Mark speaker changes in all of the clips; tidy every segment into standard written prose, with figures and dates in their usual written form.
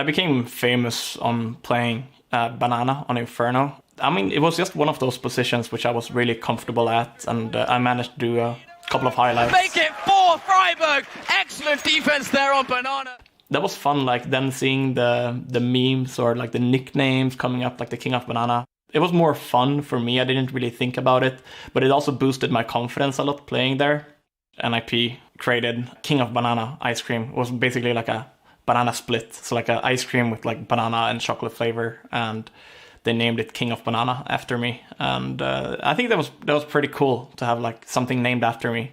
Speaker 1: I became famous on playing Banana on Inferno. I mean, it was just one of those positions which I was really comfortable at, and I managed to do a couple of highlights.
Speaker 2: Make it 4, Freiburg! Excellent defense there on Banana.
Speaker 1: That was fun, like then seeing the memes or like the nicknames coming up, like the King of Banana. It was more fun for me. I didn't really think about it, but it also boosted my confidence a lot playing there. NIP created King of Banana ice cream. It was basically like a banana split. So like an ice cream with like banana and chocolate flavor, and they named it King of Banana after me. And I think that was pretty cool to have like something named after me.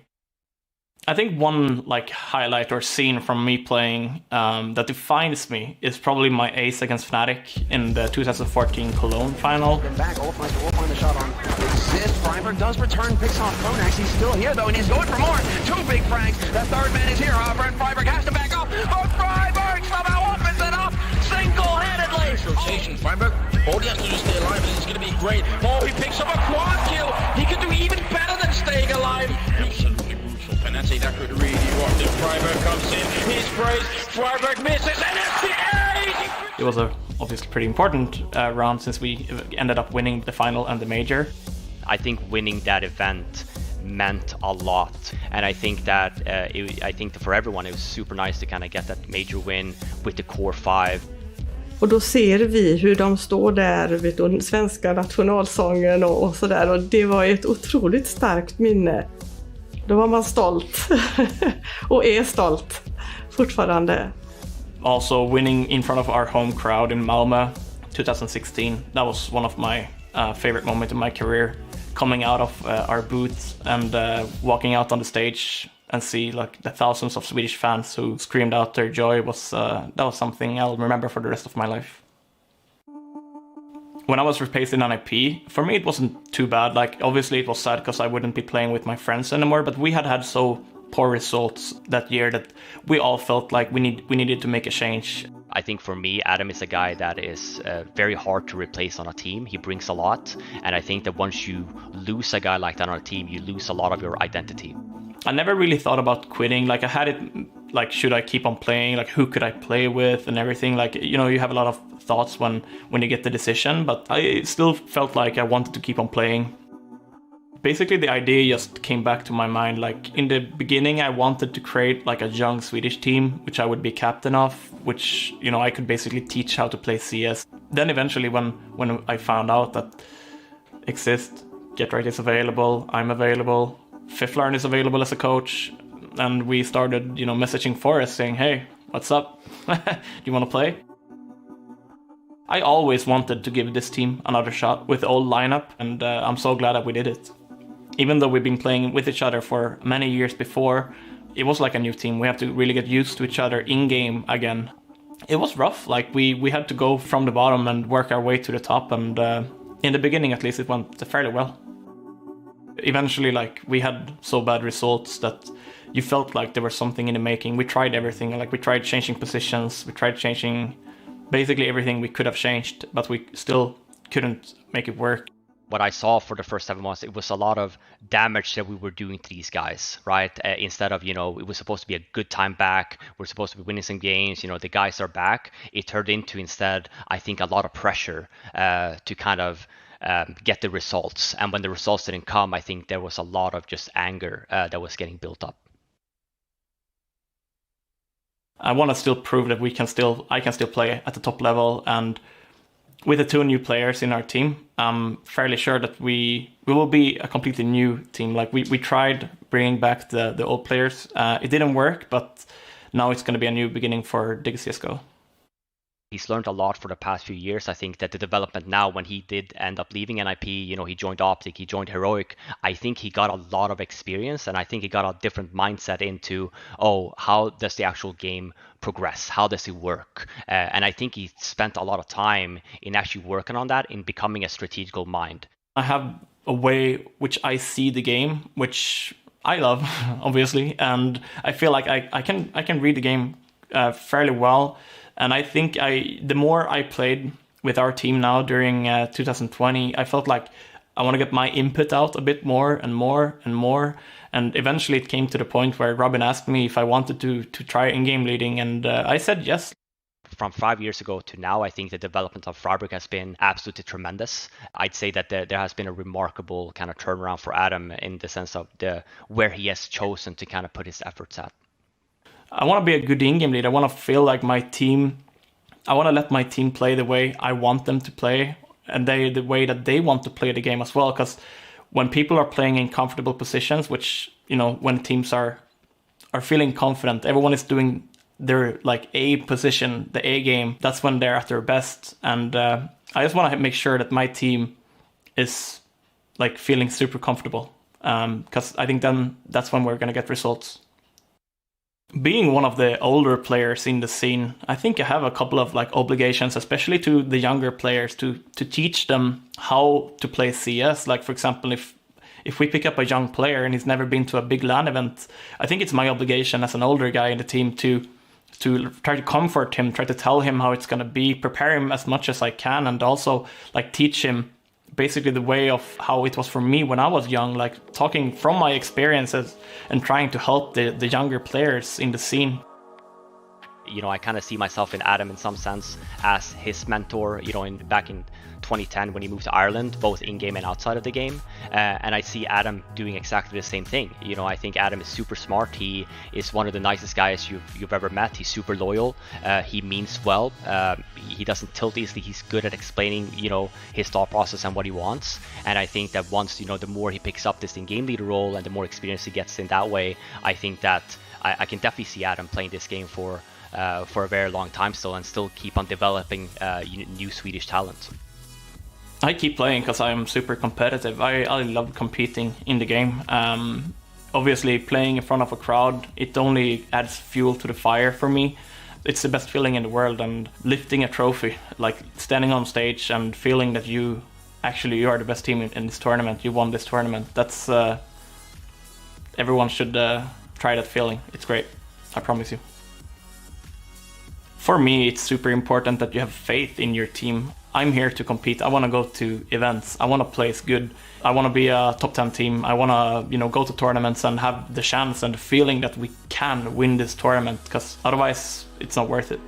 Speaker 1: I think one like highlight or scene from me playing that defines me is probably my ace against Fnatic in the 2014 Cologne final.
Speaker 3: Back, Olaf will find the shot on Exist. Freiburg does return, picks off Konax. He's still here though, and he's going for more. 2 big frags. The third man is here. Brent Freiburg has to back off. But Freiburg somehow opens it up single-handedly.
Speaker 4: Rotation. Freiburg, all he has to do is stay alive, and it's going to be great. Oh, he picks up a quad kill. He could do even better than staying alive.
Speaker 3: Penalty, that could really rock. If Freiburg comes in, he sprays, Freiburg misses, and it's the
Speaker 1: It was a obviously pretty important round since we ended up winning the final and the major.
Speaker 5: I think winning that event meant a lot, and I think that I think that for everyone it was super nice to kind of get that major win with the core 5.
Speaker 6: Och då ser vi hur de står där vid den svenska nationalsången och sådär, och det var ett otroligt starkt minne. Då var man stolt och är stolt fortfarande.
Speaker 1: Also winning in front of our home crowd in Malmö 2016, that was one of my favorite moments in my career. Coming out of our booth and walking out on the stage and see like the thousands of Swedish fans who screamed out their joy was that was something I'll remember for the rest of my life. When I was replaced in NIP, for me it wasn't too bad. Like obviously it was sad because I wouldn't be playing with my friends anymore, but we had so poor results that year that we all felt like we needed to make a change.
Speaker 5: I think for me, Adam is a guy that is very hard to replace on a team. He brings a lot, and I think that once you lose a guy like that on a team, you lose a lot of your identity.
Speaker 1: I never really thought about quitting. Like I had it like, should I keep on playing? Like who could I play with and everything? Like, you know, you have a lot of thoughts when you get the decision, but I still felt like I wanted to keep on playing. Basically the idea just came back to my mind. Like in the beginning I wanted to create like a young Swedish team which I would be captain of, which, you know, I could basically teach how to play CS. Then eventually when I found out that Exist, Get Right is available, I'm available, Fifth Learn is available as a coach, and we started, you know, messaging Forrest saying, hey, what's up? Do you want to play? I always wanted to give this team another shot with the old lineup, and I'm so glad that we did it. Even though we've been playing with each other for many years before, it was like a new team. We have to really get used to each other in-game again. It was rough. Like we had to go from the bottom and work our way to the top, and in the beginning at least it went fairly well. Eventually, like, we had so bad results that you felt like there was something in the making. We tried everything. Like we tried changing positions, we tried changing basically everything we could have changed, but we still couldn't make it work.
Speaker 5: What I saw for the first 7 months, it was a lot of damage that we were doing to these guys, right? Instead of, you know, it was supposed to be a good time back, we're supposed to be winning some games, you know, the guys are back. It turned into instead, I think, a lot of pressure to kind of get the results. And when the results didn't come, I think there was a lot of just anger that was getting built up.
Speaker 1: I want to still prove that I can still play at the top level, and with the 2 new players in our team, I'm fairly sure that we will be a completely new team. Like we tried bringing back the old players. It didn't work, but now it's going to be a new beginning for Dig CSGO.
Speaker 5: He's learned a lot for the past few years. I think that the development now, when he did end up leaving NIP, you know, he joined Optic, he joined Heroic. I think he got a lot of experience, and I think he got a different mindset into, oh, how does the actual game progress? How does it work? And I think he spent a lot of time in actually working on that, in becoming a strategical mind.
Speaker 1: I have a way which I see the game, which I love, obviously, and I feel like I can read the game fairly well. And I think the more I played with our team now during 2020, I felt like I want to get my input out a bit more and more and more. And eventually it came to the point where Robin asked me if I wanted to try in-game leading, and I said yes.
Speaker 5: from 5 years ago to now, I think the development of Freiburg has been absolutely tremendous. I'd say that there has been a remarkable kind of turnaround for Adam in the sense of where he has chosen to kind of put his efforts at.
Speaker 1: I want to be a good in-game lead. I want to feel like I want to let my team play the way I want them to play, and the way that they want to play the game as well. Because when people are playing in comfortable positions, which, when teams are feeling confident, everyone is doing their like A position, the A game, that's when they're at their best. And I just want to make sure that my team is like feeling super comfortable, because I think then that's when we're going to get results. Being one of the older players in the scene, I think I have a couple of like obligations, especially to the younger players, to teach them how to play CS. Like, for example, if we pick up a young player and he's never been to a big LAN event, I think it's my obligation as an older guy in the team to try to comfort him, try to tell him how it's going to be, prepare him as much as I can, and also like teach him basically the way of how it was for me when I was young, like talking from my experiences and trying to help the younger players in the scene.
Speaker 5: I kind of see myself in Adam in some sense as his mentor, back in 2010 when he moved to Ireland, both in-game and outside of the game. And I see Adam doing exactly the same thing. I think Adam is super smart. He is one of the nicest guys you've ever met. He's super loyal. He means well. He doesn't tilt easily. He's good at explaining, his thought process and what he wants. And I think that once, the more he picks up this in-game leader role and the more experience he gets in that way, I think that I can definitely see Adam playing this game for a very long time still, and still keep on developing new Swedish talent.
Speaker 1: I keep playing because I'm super competitive. I love competing in the game. Obviously, playing in front of a crowd, it only adds fuel to the fire for me. It's the best feeling in the world, and lifting a trophy, like standing on stage and feeling that you are the best team in this tournament, you won this tournament. That's everyone should try that feeling. It's great, I promise you. For me, it's super important that you have faith in your team. I'm here to compete. I want to go to events. I want to place good. I want to be a top 10 team. I want to, go to tournaments and have the chance and the feeling that we can win this tournament, because otherwise it's not worth it.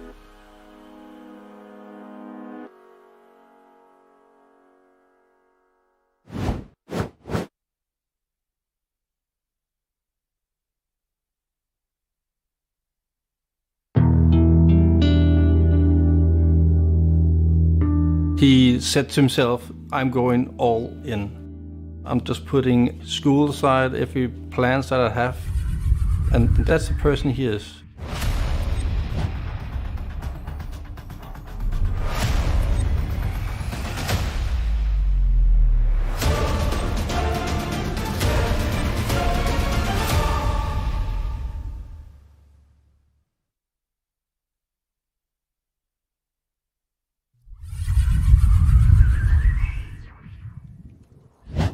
Speaker 7: He said to himself, I'm going all in. I'm just putting school aside, every plans that I have, and that's the person he is.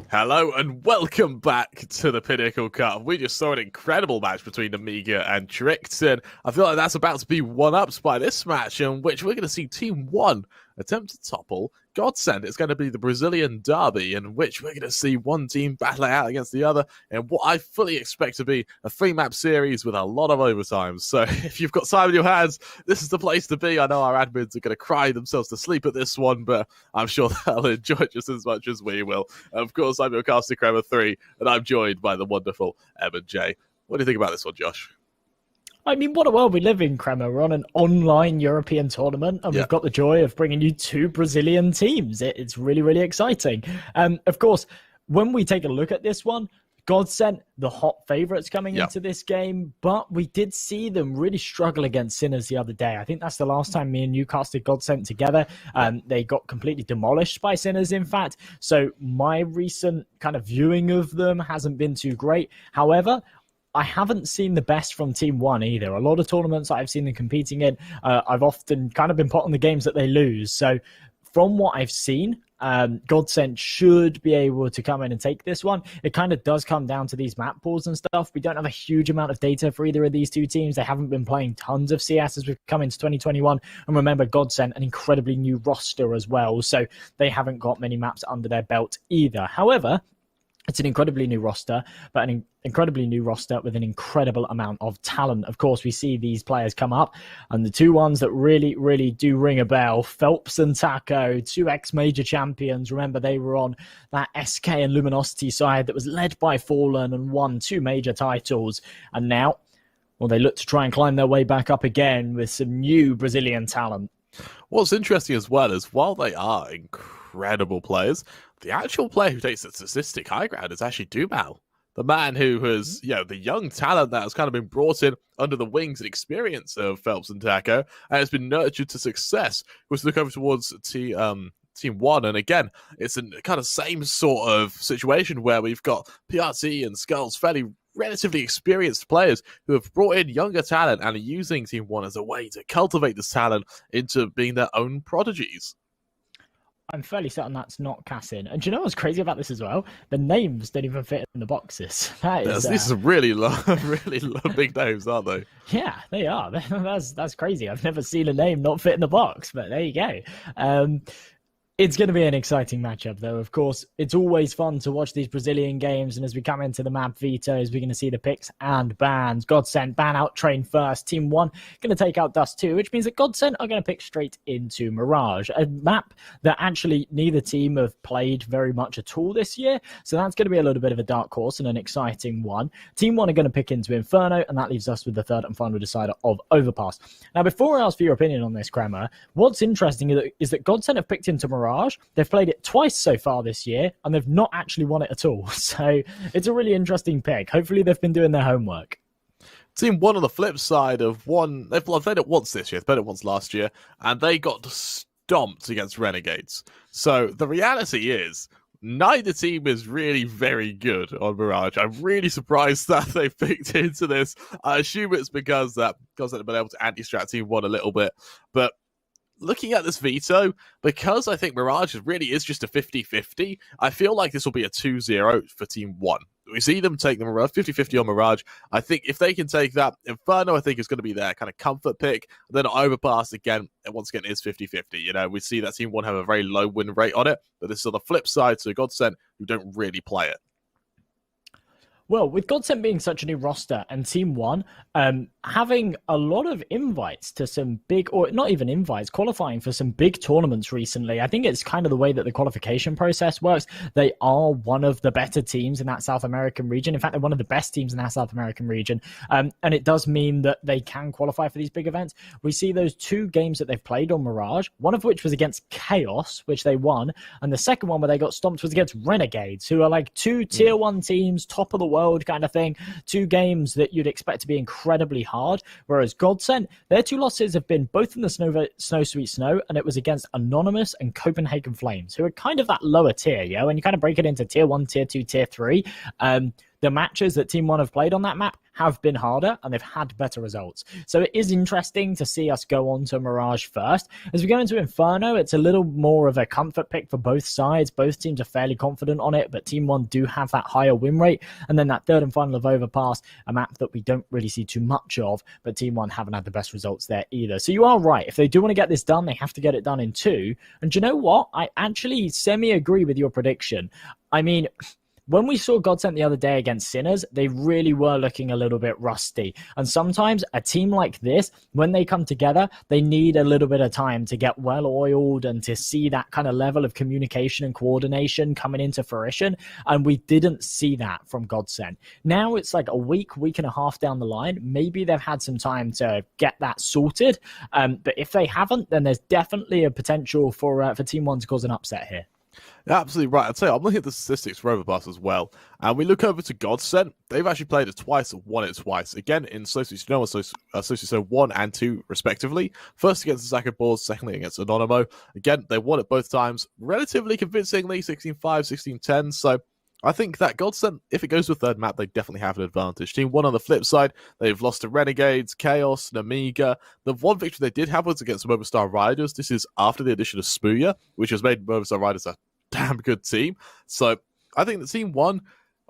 Speaker 8: Hello and welcome back to the Pinnacle Cup. We just saw an incredible match between Amiga and Tricked, and I feel like that's about to be one-ups by this match, in which we're going to see TeamOne attempt to topple GODSENT. It's going to be the Brazilian derby, in which we're going to see one team battling out against the other in what I fully expect to be a 3-map series with a lot of overtime. So if you've got time in your hands, this is the place to be. I know our admins are going to cry themselves to sleep at this one, but I'm sure they'll enjoy it just as much as we will. Of course, I'm your caster, Kramer3, and I'm joined by the wonderful Em and Jay. What do you think about this one, Josh?
Speaker 9: I mean, what a world we live in, Kramer. We're on an online European tournament, and we've got the joy of bringing you 2 Brazilian teams. It's really, really exciting. Of course, when we take a look at this one, GODSENT, the hot favourites coming into this game, but we did see them really struggle against Sinners the other day. I think that's the last time me and you casted GODSENT together. They got completely demolished by Sinners, in fact. So my recent kind of viewing of them hasn't been too great. However, I haven't seen the best from TeamOne either. A lot of tournaments that I've seen them competing in, I've often kind of been put on the games that they lose. So from what I've seen, GODSENT should be able to come in and take this one. It kind of does come down to these map pools and stuff. We don't have a huge amount of data for either of these two teams. They haven't been playing tons of CS as we've come into 2021. And remember, GODSENT, an incredibly new roster as well. So they haven't got many maps under their belt either. However, It's an incredibly new roster, but an incredibly new roster with an incredible amount of talent. Of course, we see these players come up, and the two ones that really, really do ring a bell, Phelps and Taco, two ex-major champions. Remember, they were on that SK and Luminosity side that was led by Fallen and won 2 major titles. And now, well, they look to try and climb their way back up again with some new Brazilian talent.
Speaker 8: What's interesting as well is while they are incredible players, the actual player who takes the statistic high ground is actually Dumao, the man who has, the young talent that has kind of been brought in under the wings and experience of Phelps and Taco, and has been nurtured to success. We look over towards TeamOne, and again, it's a kind of same sort of situation where we've got PRT and Skulls, fairly relatively experienced players who have brought in younger talent and are using TeamOne as a way to cultivate this talent into being their own prodigies.
Speaker 9: I'm fairly certain that's not Cassin. And do you know what's crazy about this as well? The names don't even fit in the boxes.
Speaker 8: These are really big names, aren't they?
Speaker 9: Yeah, they are. That's crazy. I've never seen a name not fit in the box, but there you go. It's going to be an exciting matchup, though. Of course, it's always fun to watch these Brazilian games, and as we come into the map vetoes, we're going to see the picks and bans. GODSENT ban out Train first. TeamOne going to take out Dust 2, which means that GODSENT are going to pick straight into Mirage, a map that actually neither team have played very much at all this year, so that's going to be a little bit of a dark horse and an exciting one. TeamOne are going to pick into Inferno, and that leaves us with the third and final decider of Overpass. Now, before I ask for your opinion on this, Kremer, what's interesting is that GODSENT have picked into Mirage. They've played it twice so far this year, and they've not actually won it at all. So it's a really interesting pick. Hopefully they've been doing their homework.
Speaker 8: TeamOne on the flip side of one, they've played it once this year, they played it once last year, and they got stomped against Renegades. So the reality is, neither team is really very good on Mirage. I'm really surprised that they picked into this. I assume it's because they've been able to anti-strat TeamOne a little bit, but looking at this veto, because I think Mirage really is just a 50-50, I feel like this will be a 2-0 for TeamOne. We see them take the Mirage 50-50 on Mirage. I think if they can take that, Inferno, I think, is going to be their kind of comfort pick. And then Overpass, again, and once again, is 50-50. We see that TeamOne have a very low win rate on it, but this is on the flip side to GODSENT, who don't really play it.
Speaker 9: Well, with GODSENT being such a new roster and TeamOne having a lot of invites to some big, or not even invites, qualifying for some big tournaments recently, I think it's kind of the way that the qualification process works. They are one of the better teams in that South American region. In fact, they're one of the best teams in that South American region. And it does mean that they can qualify for these big events. We see those 2 games that they've played on Mirage, one of which was against Chaos, which they won. And the second one where they got stomped was against Renegades, who are like 2 tier 1 teams, top of the world kind of thing. 2 games that you'd expect to be incredibly hard. Whereas GODSENT, their 2 losses have been both in the Snow Sweet Snow, and it was against Anonymous and Copenhagen Flames, who are kind of that lower tier, and you kind of break it into tier 1, tier 2, tier 3. The matches that TeamOne have played on that map have been harder, and they've had better results. So it is interesting to see us go on to Mirage first. As we go into Inferno, it's a little more of a comfort pick for both sides. Both teams are fairly confident on it, but TeamOne do have that higher win rate. And then that third and final of Overpass, a map that we don't really see too much of, but TeamOne haven't had the best results there either. So you are right. If they do want to get this done, they have to get it done in 2. And do you know what? I actually semi-agree with your prediction. I mean, when we saw GODSENT the other day against Sinners, they really were looking a little bit rusty. And sometimes a team like this, when they come together, they need a little bit of time to get well-oiled and to see that kind of level of communication and coordination coming into fruition. And we didn't see that from GODSENT. Now it's like a week and a half down the line. Maybe they've had some time to get that sorted. But if they haven't, then there's definitely a potential for TeamOne to cause an upset here.
Speaker 8: Yeah, absolutely right. I'd say I'm looking at the statistics for Overpass as well. And we look over to GODSENT. They've actually played it twice, won it twice. Again, in Snow Sweet Snow 1 and 2, respectively. First against the Zakat Balls, secondly against Anonymo. Again, they won it both times relatively convincingly, 16-5, 16-10. So I think that GODSENT, if it goes to a third map, they definitely have an advantage. TeamOne on the flip side, they've lost to Renegades, Chaos, Namiga. The one victory they did have was against Movistar Riders. This is after the addition of Spuya, which has made Movistar Riders a damn good team. So I think the TeamOne,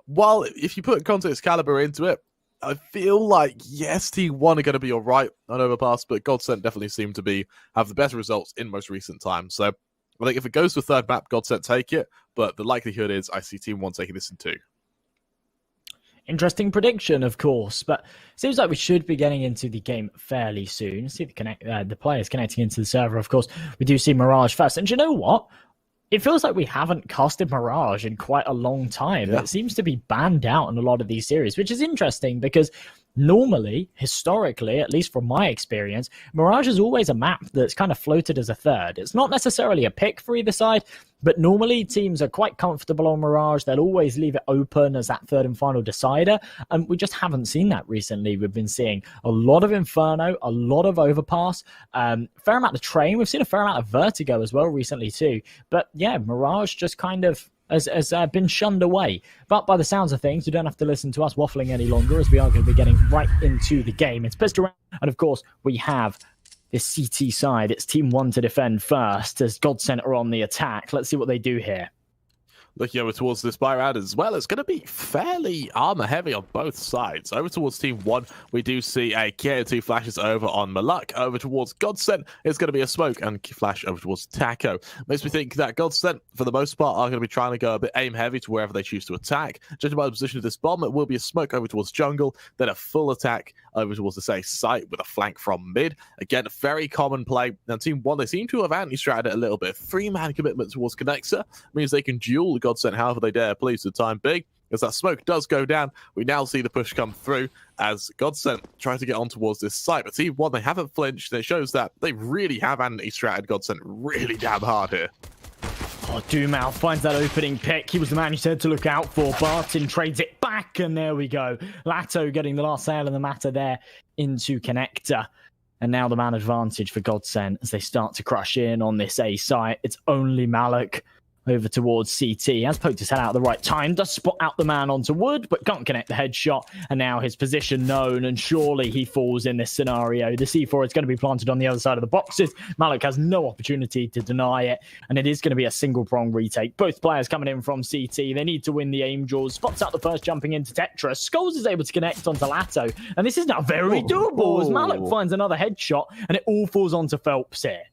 Speaker 8: while if you put context caliber into it, I feel like yes, TeamOne are going to be all right on Overpass, but GODSENT definitely seem to have the better results in most recent times. So I think if it goes to a third map, GODSENT take it, but the likelihood is I see TeamOne taking this in 2.
Speaker 9: Interesting prediction, of course, but seems like we should be getting into the game fairly soon. See the players connecting into the server. Of course, we do see Mirage first, and you know what? It feels like we haven't casted Mirage in quite a long time. Yeah. It seems to be banned out in a lot of these series, which is interesting because normally, historically, at least from my experience, Mirage is always a map that's kind of floated as a third. It's not necessarily a pick for either side, but normally teams are quite comfortable on Mirage. They'll always leave it open as that third and final decider, and we just haven't seen that recently. We've been seeing a lot of Inferno, a lot of Overpass, fair amount of Train. We've seen a fair amount of Vertigo as well recently too. But yeah, Mirage just kind of has been shunned away. But by the sounds of things, you don't have to listen to us waffling any longer, as we are going to be getting right into the game. It's pissed around, and of course, we have this CT side. It's TeamOne to defend first, as GODSENT are on the attack. Let's see what they do here.
Speaker 8: Looking over towards this buy round as well, it's going to be fairly armor heavy on both sides. Over towards TeamOne, we do see a KO2 flashes over on Maluk. Over towards GODSENT, it's going to be a smoke and flash over towards Taco. Makes me think that GODSENT, for the most part, are going to be trying to go a bit aim heavy to wherever they choose to attack. Judging by the position of this bomb, it will be a smoke over towards jungle, then a full attack over towards the site with a flank from mid. Again, a very common play. Now, TeamOne, they seem to have anti-stratted it a little bit. 3-man commitment towards Connector means they can duel the GODSENT however they dare, please, for the time being. As that smoke does go down, we now see the push come through as GODSENT try to get on towards this site. But TeamOne, they haven't flinched, and it shows that they really have anti-stratted GODSENT really damn hard here.
Speaker 9: Oh, Dumal finds that opening pick. He was the man you said to look out for. Barton trades it back, and there we go. Lato getting the last sale in the matter there into Connector. And now the man advantage for GODSENT as they start to crush in on this A site. It's only Maluk over towards CT. He has poked his head out at the right time, does spot out the man onto wood, but can't connect the headshot. And now his position known, and surely he falls in this scenario. The C4 is going to be planted on the other side of the boxes. Maluk has no opportunity to deny it, and it is going to be a single prong retake. Both players coming in from CT. They need to win the aim draws. Spots out the first jumping into Tetris. Skulls is able to connect onto Lato, and this is now very doable as Maluk finds another headshot, and it all falls onto Phelps here.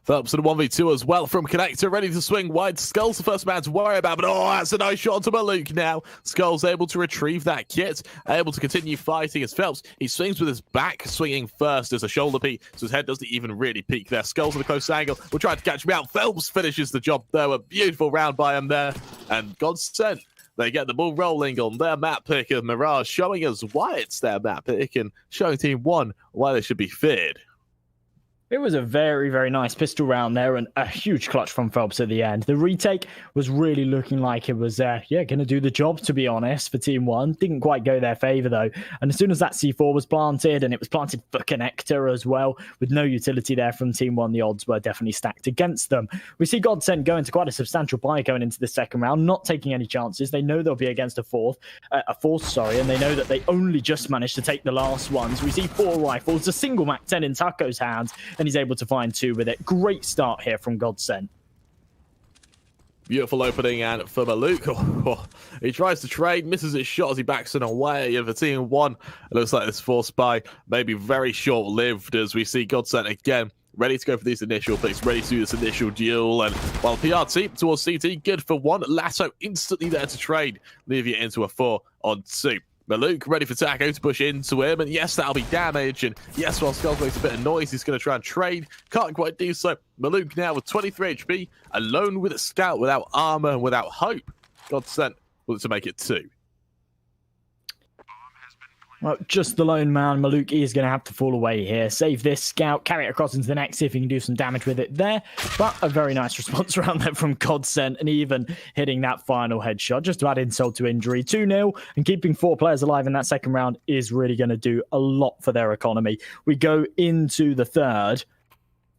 Speaker 8: Phelps in a 1v2 as well from Connector, ready to swing wide. Skull's the first man to worry about, but oh, that's a nice shot to Maluk now. Skull's able to retrieve that kit, able to continue fighting as Phelps. He swings with his back, swinging first as a shoulder peek, so his head doesn't even really peek there. Skull's in a close angle. We'll try to catch him out. Phelps finishes the job there. A beautiful round by him there. And GODSENT, they get the ball rolling on their map pick of Mirage, showing us why it's their map pick and showing TeamOne why they should be feared.
Speaker 9: It was a very, very nice pistol round there and a huge clutch from Phelps at the end. The retake was really looking like it was, going to do the job, to be honest, for TeamOne. Didn't quite go their favour, though. And as soon as that C4 was planted, and it was planted for Connector as well, with no utility there from TeamOne, the odds were definitely stacked against them. We see GODSENT go into quite a substantial buy going into the second round, not taking any chances. They know they'll be against a fourth, and they know that they only just managed to take the last ones. We see 4 rifles, a single MAC-10 in Taco's hands, and he's able to find 2 with it. Great start here from GODSENT.
Speaker 8: Beautiful opening, and for Maluk, he tries to trade, misses his shot as he backs it away. And for TeamOne, it looks like this force buy may be very short-lived as we see GODSENT again ready to go for these initial picks, ready to do this initial duel. And while PRT towards CT, good for 1. Lasso instantly there to trade, leave you into a 4-on-2. Maluk ready for Taco to push into him, and yes, that'll be damage, and yes, while Skulls makes a bit of noise, he's going to try and trade. Can't quite do so. Maluk now with 23 HP, alone with a scout, without armor and without hope. GODSENT wants to make it 2.
Speaker 9: Well, just the lone man, Maluk is going to have to fall away here. Save this scout, carry it across into the next, see if he can do some damage with it there. But a very nice response around there from GODSENT, and even hitting that final headshot, just to add insult to injury. 2-0, and keeping 4 players alive in that second round is really going to do a lot for their economy. We go into the third,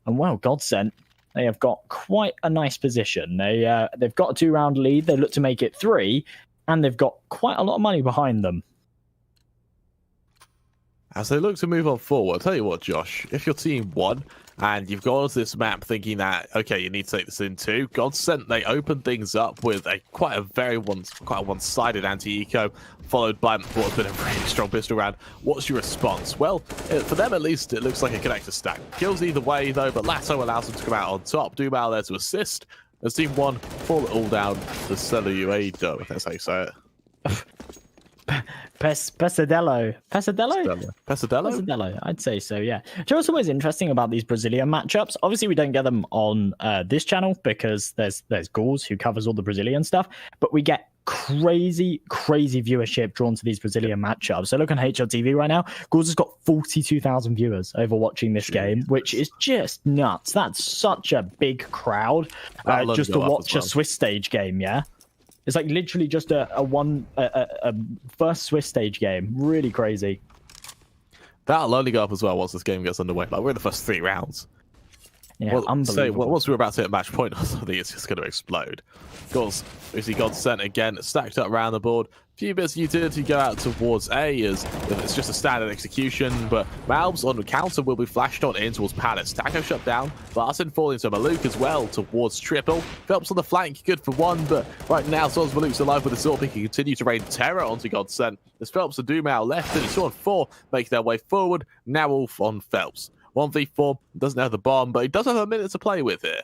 Speaker 9: and well, GODSENT, they have got quite a nice position. They've got a 2-round lead, they look to make it 3, and they've got quite a lot of money behind them.
Speaker 8: as they look to move on forward, I'll tell you what, Josh, if your team won and you've gone onto this map thinking that, okay, you need to take this in too, GODSENT, they open things up with quite a one-sided anti-eco, followed by what's been a really strong pistol round. What's your response? Well, for them at least, it looks like a connector stack. Kills either way, though, but Lato allows them to come out on top. Dumal there to assist. As Team1 fall it all down the Cellar UA dub, if that's how you say it.
Speaker 9: Pesadello. I'd say so, yeah. Do you know what's always interesting about these Brazilian matchups? Obviously, we don't get them on this channel because there's Gauls who covers all the Brazilian stuff, but we get crazy viewership drawn to these Brazilian matchups. So look on HLTV right now, Gauls has got 42,000 viewers over watching this game, which is just nuts. That's such a big crowd just to watch a Swiss stage game, yeah? It's like literally just a first Swiss stage game. Really crazy.
Speaker 8: That'll only go up as well once this game gets underway. Like, we're in the first 3 rounds.
Speaker 9: Yeah, unbelievable.
Speaker 8: Once we're about to hit match point, I think it's just going to explode. Of course, we see GODSENT again, stacked up around the board. A few bits of utility go out towards A, as it's just a standard execution, but Malbs on the counter will be flashed on in towards Palace. Taco shut down, Larson falling to Maluk as well towards triple. Phelps on the flank, good for 1, but right now, as long as Maluk's alive with the sword, he can continue to rain terror onto GODSENT. As Phelps and Dumal left, and it's on 4, make their way forward. Now Wolf on Phelps. 1v4, doesn't have the bomb, but he does have a minute to play with here.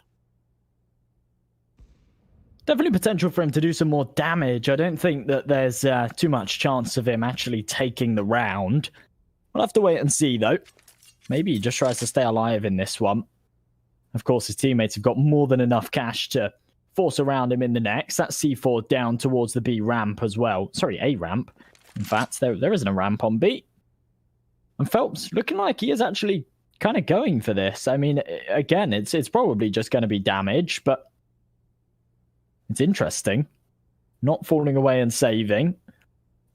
Speaker 9: Definitely potential for him to do some more damage. I don't think that there's too much chance of him actually taking the round. We'll have to wait and see, though. Maybe he just tries to stay alive in this one. Of course, his teammates have got more than enough cash to force around him in the next. That's C4 down towards the B ramp as well. Sorry, A ramp. In fact, there isn't a ramp on B. And Phelps looking like he is actually kind of going for this. I mean, again, it's probably just going to be damage, but it's interesting. Not falling away and saving.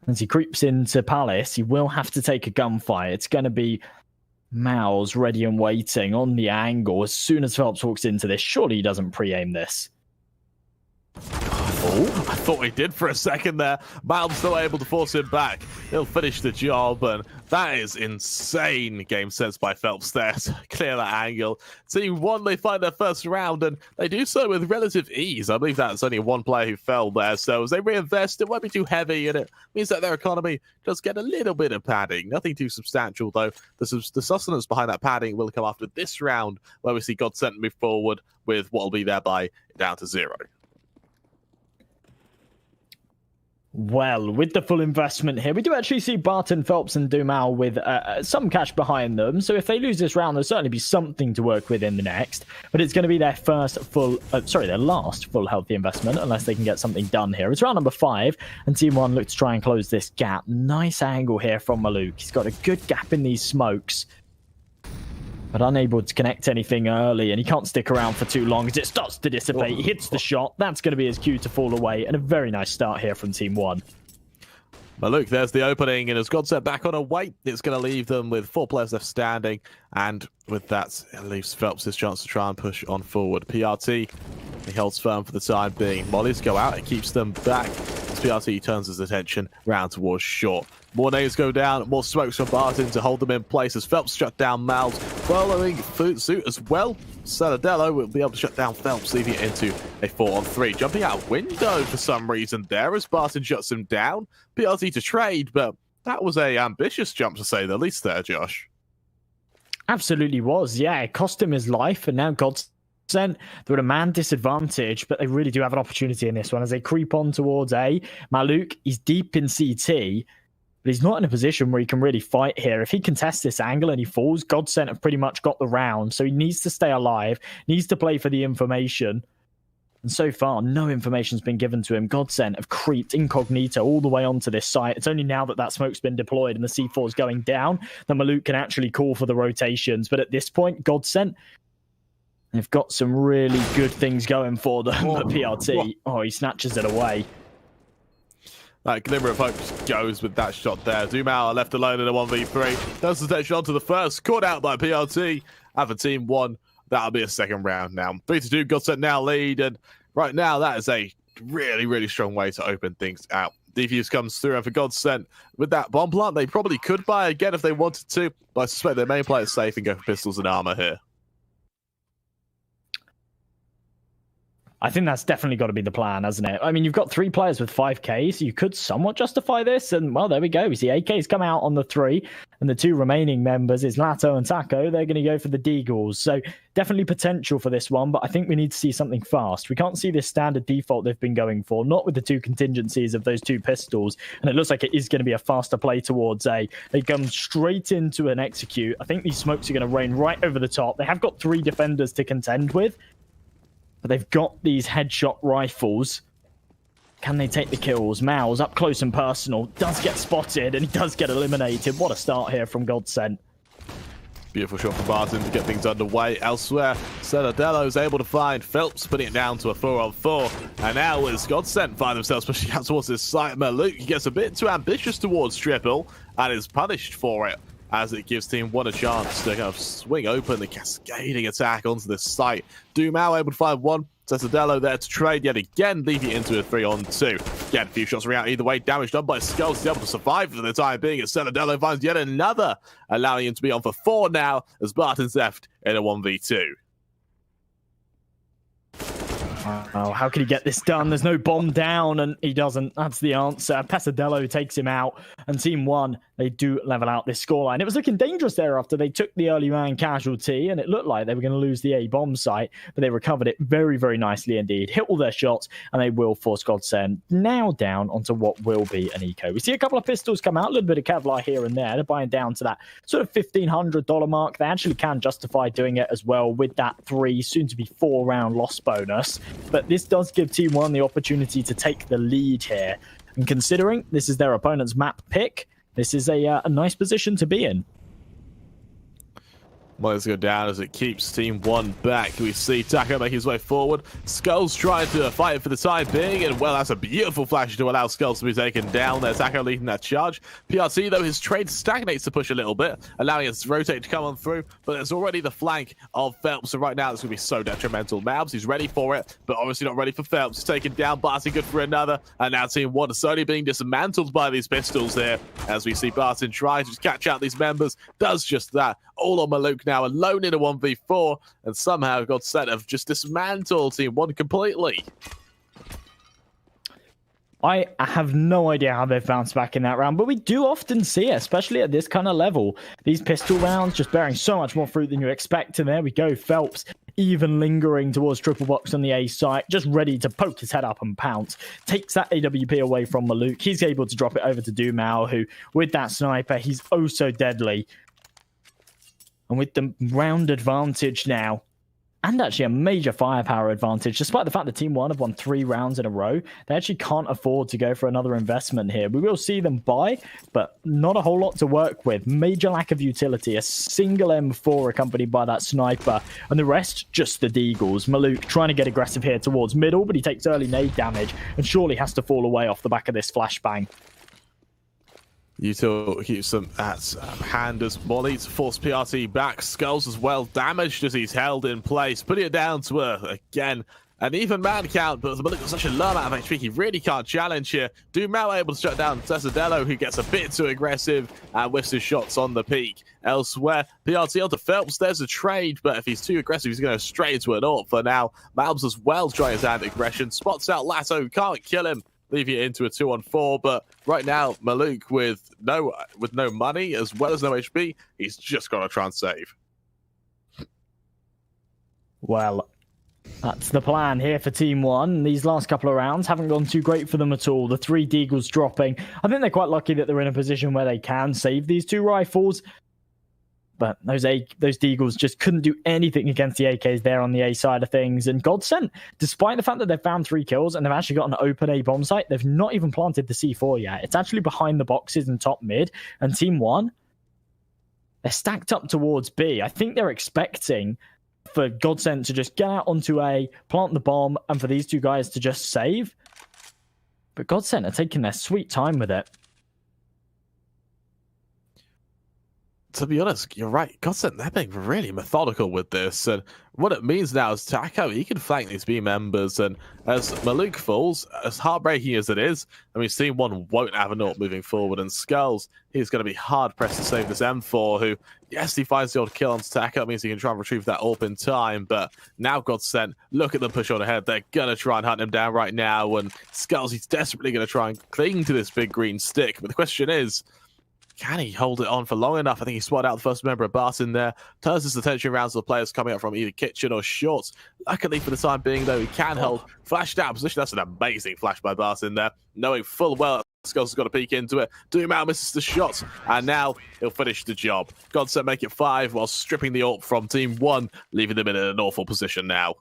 Speaker 9: As he creeps into Palace, he will have to take a gunfight. It's going to be Mouse ready and waiting on the angle as soon as Phelps walks into this. Surely he doesn't pre-aim this.
Speaker 8: Oh, I thought he did for a second there. Malb's still able to force him back. He'll finish the job, and that is insane game sense by Phelps there to clear that angle. Team1, they find their first round, and they do so with relative ease. I believe that's only one player who fell there, so as they reinvest, it won't be too heavy, and it means that their economy does get a little bit of padding. Nothing too substantial, though. The sustenance behind that padding will come after this round, where we see GODSENT move forward with what will be thereby down to 0.
Speaker 9: Well, with the full investment here, we do actually see Barton, Phelps, and Dumal with some cash behind them. So if they lose this round, there'll certainly be something to work with in the next. But it's going to be their their last full healthy investment, unless they can get something done here. It's round number 5, and Team1 look to try and close this gap. Nice angle here from Maluk. He's got a good gap in these smokes, but unable to connect anything early, and he can't stick around for too long as it starts to dissipate. He hits the shot. That's going to be his cue to fall away, and a very nice start here from Team1.
Speaker 8: Maluk, there's the opening, and as GODSENT back on a wait, it's going to leave them with 4 players left standing, and with that, it leaves Phelps his chance to try and push on forward. PRT, he holds firm for the time being. Mollies go out, it keeps them back. As PRT turns his attention round towards short. More nades go down, more smokes from Barton to hold them in place as Phelps shut down Malbs. Following suit as well, Saladello will be able to shut down Phelps, leaving it into a 4-on-3. Jumping out window for some reason there as Barton shuts him down. PRT to trade, but that was a ambitious jump to say the least there, Josh.
Speaker 9: Absolutely was, yeah. It cost him his life, and now GODSENT, they're at a man disadvantage, but they really do have an opportunity in this one as they creep on towards A. Maluk, he's deep in CT, but he's not in a position where he can really fight here. If he contests this angle and he falls, GODSENT have pretty much got the round, so he needs to stay alive, needs to play for the information. And so far, no information's been given to him. GODSENT have creeped incognito all the way onto this site. It's only now that that smoke's been deployed and the C4's going down that Maluk can actually call for the rotations. But at this point, GODSENT, they've got some really good things going for them. But PRT, he snatches it away.
Speaker 8: That glimmer of hope goes with that shot there. Dumal left alone in a 1v3. Does the shot to the first. Caught out by PRT. And for Team1, that'll be a second round now. 3-2, GODSENT now lead. And right now, that is a really, really strong way to open things out. Defuse comes through, and for GODSENT, with that bomb plant, they probably could buy again if they wanted to, but I suspect they may play it safe and go for pistols and armor here.
Speaker 9: I think that's definitely got to be the plan, hasn't it? I mean, you've got 3 players with 5k, so you could somewhat justify this. And, well, there we go. We see AK's come out on the 3, and the 2 remaining members is Lato and Taco. They're going to go for the Deagles. So definitely potential for this one, but I think we need to see something fast. We can't see this standard default they've been going for, not with the 2 contingencies of those 2 pistols. And it looks like it is going to be a faster play towards A. They come straight into an execute. I think these smokes are going to rain right over the top. They have got 3 defenders to contend with, but they've got these headshot rifles. Can they take the kills? Mao's up close and personal. Does get spotted, and he does get eliminated. What a start here from GODSENT.
Speaker 8: Beautiful shot from Barton to get things underway. Elsewhere, Cenadello is able to find Phelps, putting it down to a 4-on-4. And now as GODSENT find themselves pushing out towards this site, Maluk, he gets a bit too ambitious towards triple and is punished for it, as it gives Team One a chance to kind of swing open the cascading attack onto this site. Dumao able to find one. Cesadello there to trade yet again, leaving it into a 3-on-2. Again, a few shots ring out either way. Damage done by Skulls. He's able to survive for the time being, as Cesadello finds yet another, allowing him to be on for 4 now, as Barton's left in a 1v2.
Speaker 9: Oh, how can he get this done? There's no bomb down, and he doesn't. That's the answer. Pesadello takes him out, and Team One, they do level out this scoreline. It was looking dangerous there after they took the early man casualty, and it looked like they were going to lose the A bomb site, but they recovered it very, very nicely indeed. Hit all their shots, and they will force GODSENT now down onto what will be an eco. We see a couple of pistols come out, a little bit of Kevlar here and there. They're buying down to that sort of $1,500 mark. They actually can justify doing it as well with that 3, soon to be 4-round loss bonus. But this does give Team One the opportunity to take the lead here. And considering this is their opponent's map pick, this is a nice position to be in.
Speaker 8: Well, let's go down as it keeps Team One back. We see Taco make his way forward. Skulls trying to fight it for the time being, and well, that's a beautiful flash to allow Skulls to be taken down there. Taco leading that charge. PRT, though, his trade stagnates to push a little bit, allowing us to rotate to come on through, but there's already the flank of Phelps, so right now it's going to be so detrimental. Mabs, he's ready for it, but obviously not ready for Phelps. He's taken down, Barton good for another, and now Team One is slowly being dismantled by these pistols here, as we see Barton try to catch out these members. Does just that. All on Maluk now, alone in a 1v4, and somehow GODSENT have just dismantled Team One completely.
Speaker 9: I have no idea how they've bounced back in that round, but we do often see it, especially at this kind of level. These pistol rounds just bearing so much more fruit than you expect, and there we go. Phelps even lingering towards triple box on the A site, just ready to poke his head up and pounce. Takes that AWP away from Maluk. He's able to drop it over to Dumao, who, with that sniper, he's oh so deadly. And with the round advantage now, and actually a major firepower advantage, despite the fact that Team One have won 3 rounds in a row, they actually can't afford to go for another investment here. We will see them buy, but not a whole lot to work with. Major lack of utility, a single M4 accompanied by that sniper, and the rest just the Deagles. Maluk trying to get aggressive here towards middle, but he takes early nade damage and surely has to fall away off the back of this flashbang.
Speaker 8: Util keeps them at hand as Molly to force PRT back. Skulls as well damaged as he's held in place, putting it down to again an even man count, but Maluk got such a low amount of HP, he really can't challenge here. Dumao able to shut down Cesadello, who gets a bit too aggressive and whiffs his shots on the peak. Elsewhere, PRT onto Phelps, there's a trade, but if he's too aggressive, he's going to straight into an AWP for now. Malbs as well trying his hand aggression, spots out Lato, can't kill him, leaving it into a 2-on-4, but right now, Maluk with no money as well as no HP, he's just got to try and save.
Speaker 9: Well, that's the plan here for Team One. These last couple of rounds haven't gone too great for them at all. The 3 Deagles dropping. I think they're quite lucky that they're in a position where they can save these 2 rifles. But those Deagles just couldn't do anything against the AKs there on the A side of things. And GODSENT, despite the fact that they've found 3 kills and they've actually got an open A bomb site, they've not even planted the C4 yet. It's actually behind the boxes and top mid. And Team One, they're stacked up towards B. I think they're expecting for GODSENT to just get out onto A, plant the bomb, and for these 2 guys to just save. But GODSENT are taking their sweet time with it.
Speaker 8: to be honest, you're right. GODSENT, they're being really methodical with this. And what it means now is Taco, he can flank these B members. And as Maluk falls, as heartbreaking as it is, I mean, Team1 won't have a naught moving forward. And Skulls, he's going to be hard-pressed to save this M4, who, yes, he finds the odd kill on Taco. It means he can try and retrieve that AWP in time. But now GODSENT, look at them push on ahead. They're going to try and hunt him down right now. And Skulls, he's desperately going to try and cling to this big green stick. But the question is, can he hold it on for long enough? I think he spotted out the first member of Bart in there. Turns his attention around to the players coming up from either kitchen or shorts. Luckily for the time being, though, he can hold. Flashed out position. That's an amazing flash by Bart in there. Knowing full well Skulls has got to peek into it. Doom misses the shot. And now he'll finish the job. GODSENT make it 5 while stripping the AWP from Team1, leaving them in an awful position now.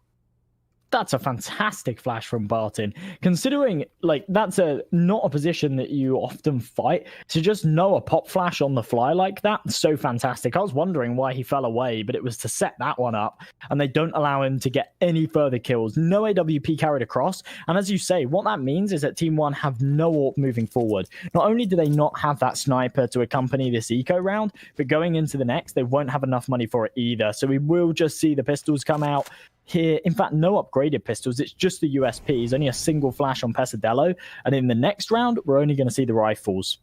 Speaker 9: That's a fantastic flash from Barton. Considering, like, that's not a position that you often fight. To just know a pop flash on the fly like that, so fantastic. I was wondering why he fell away, but it was to set that one up. And they don't allow him to get any further kills. No AWP carried across. And as you say, what that means is that Team1 have no AWP moving forward. Not only do they not have that sniper to accompany this eco round, but going into the next, they won't have enough money for it either. So we will just see the pistols come out. Here, in fact, no upgraded pistols. It's just the USPs, only a single flash on Pesadillo. And in the next round, we're only going to see the rifles.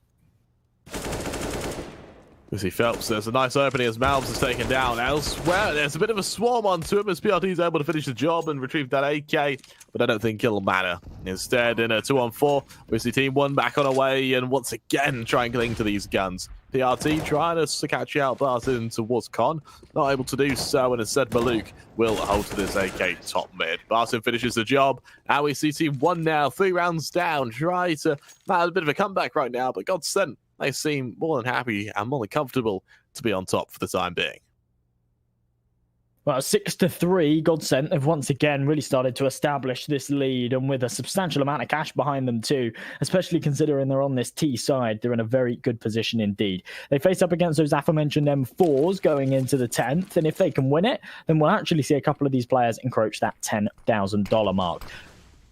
Speaker 8: We see Phelps. There's a nice opening as Malves is taken down. Elsewhere, there's a bit of a swarm onto him as PRT is able to finish the job and retrieve that AK, but I don't think it'll matter. Instead, in a 2-on-4, we see Team1 back on away and once again trying to cling to these guns. PRT trying to catch out Barton towards Con, not able to do so, and instead Maluk will hold to this AK top mid. Barton finishes the job, and we see Team1 now 3 rounds down, try to have a bit of a comeback right now, but GODSENT, they seem more than happy and more than comfortable to be on top for the time being.
Speaker 9: Well, 6-3, GODSENT have once again really started to establish this lead, and with a substantial amount of cash behind them too, especially considering they're on this T side, they're in a very good position indeed. They face up against those aforementioned M4s going into the 10th, and if they can win it, then we'll actually see a couple of these players encroach that $10,000 mark.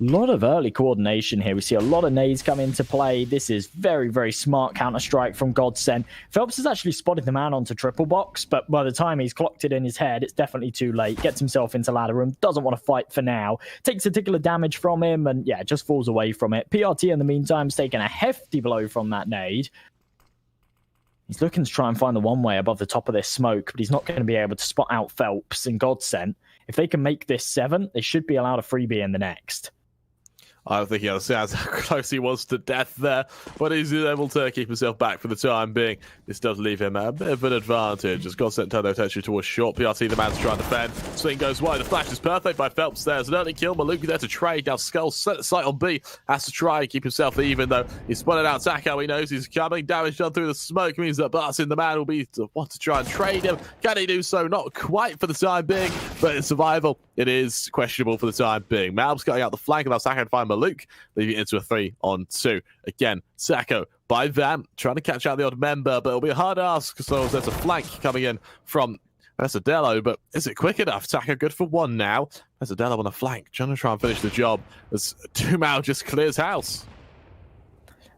Speaker 9: A lot of early coordination here. We see a lot of nades come into play. This is very, very smart Counter-Strike from GODSENT. Phelps has actually spotted the man onto triple box, but by the time he's clocked it in his head, it's definitely too late. Gets himself into ladder room, doesn't want to fight for now. Takes a tickle of damage from him, and yeah, just falls away from it. PRT in the meantime has taken a hefty blow from that nade. He's looking to try and find the one-way above the top of this smoke, but he's not going to be able to spot out Phelps and GODSENT. If they can make this 7, they should be allowed a freebie in the next.
Speaker 8: I don't think he understands how close he was to death there, but he's able to keep himself back for the time being. This does leave him a bit of an advantage as GODSENT turn their attention towards short. PRT, the man's trying to defend. Swing goes wide. The flash is perfect by Phelps there. There's an early kill. Maluk there to trade. Now Skulls set the sight on B. Has to try and keep himself even, though. He's spotted out Taco. He knows he's coming. Damage done through the smoke means that Barton, the man, will be to want to try and trade him. Can he do so? Not quite for the time being, but in survival, it is questionable for the time being. Malb's cutting out the flank, and now Taco can find Maluk, leaving it into a 3-on-2. Again, Taco by Van, trying to catch out the odd member, but it'll be a hard ask, so there's a flank coming in from Pesadillo, but is it quick enough? Taco good for 1 now. Pesadillo on the flank, trying to try and finish the job as Dumao just clears house.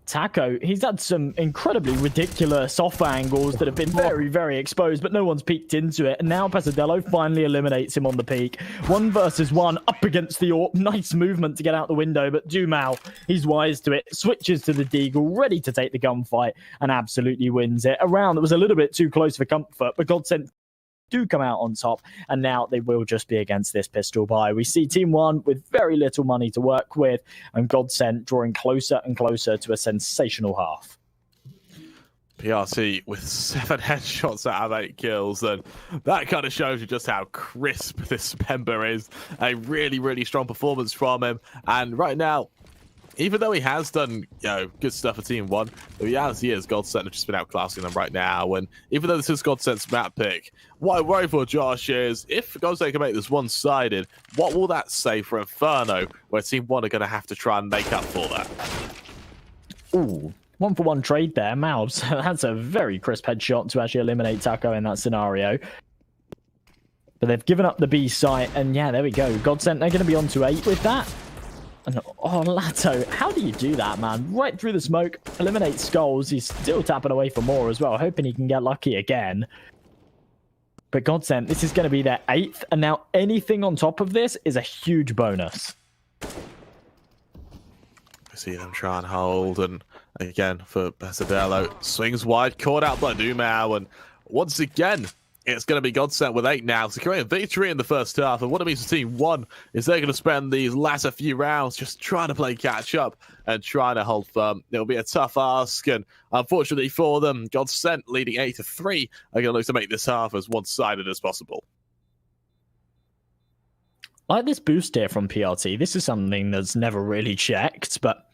Speaker 9: Taco, he's had some incredibly ridiculous off angles that have been very, very exposed, but no one's peeked into it. And now Pesadillo finally eliminates him on the peak. 1 versus 1 up against the AWP. Nice movement to get out the window, but Dumao, he's wise to it. Switches to the Deagle, ready to take the gunfight, and absolutely wins it. A round that was a little bit too close for comfort, but GODSENT do come out on top, and now they will just be against this pistol buy. We see Team1 with very little money to work with, and GODSENT drawing closer and closer to a sensational half.
Speaker 8: PRT with 7 headshots out of 8 kills, and that kind of shows you just how crisp this member is. A really, really strong performance from him, and right now, even though he has done, good stuff for Team1, the reality is GODSENT have just been outclassing them right now. And even though this is GODSENT's map pick, what I worry for Josh is if GODSENT can make this one-sided, what will that say for Inferno, where Team1 are going to have to try and make up for that?
Speaker 9: Ooh. 1-for-1 trade there. Malbs, that's a very crisp headshot to actually eliminate Taco in that scenario. But they've given up the B site, and yeah, there we go. GODSENT, they're going to be on to 8 with that. And, oh, Lato, how do you do that, man? Right through the smoke, eliminate Skulls. He's still tapping away for more as well, hoping he can get lucky again. But GODSENT, this is going to be their 8th, and now anything on top of this is a huge bonus.
Speaker 8: I see them try and hold, and again, for Pesadillo, swings wide, caught out by Dumao, and once again, it's going to be GODSENT with 8 now, securing a victory in the first half. And what it means for Team One is they're going to spend these latter few rounds just trying to play catch up and trying to hold firm. It'll be a tough ask, and unfortunately for them, GODSENT leading 8-3 are going to look to make this half as one-sided as possible.
Speaker 9: Like this boost here from PRT, this is something that's never really checked, but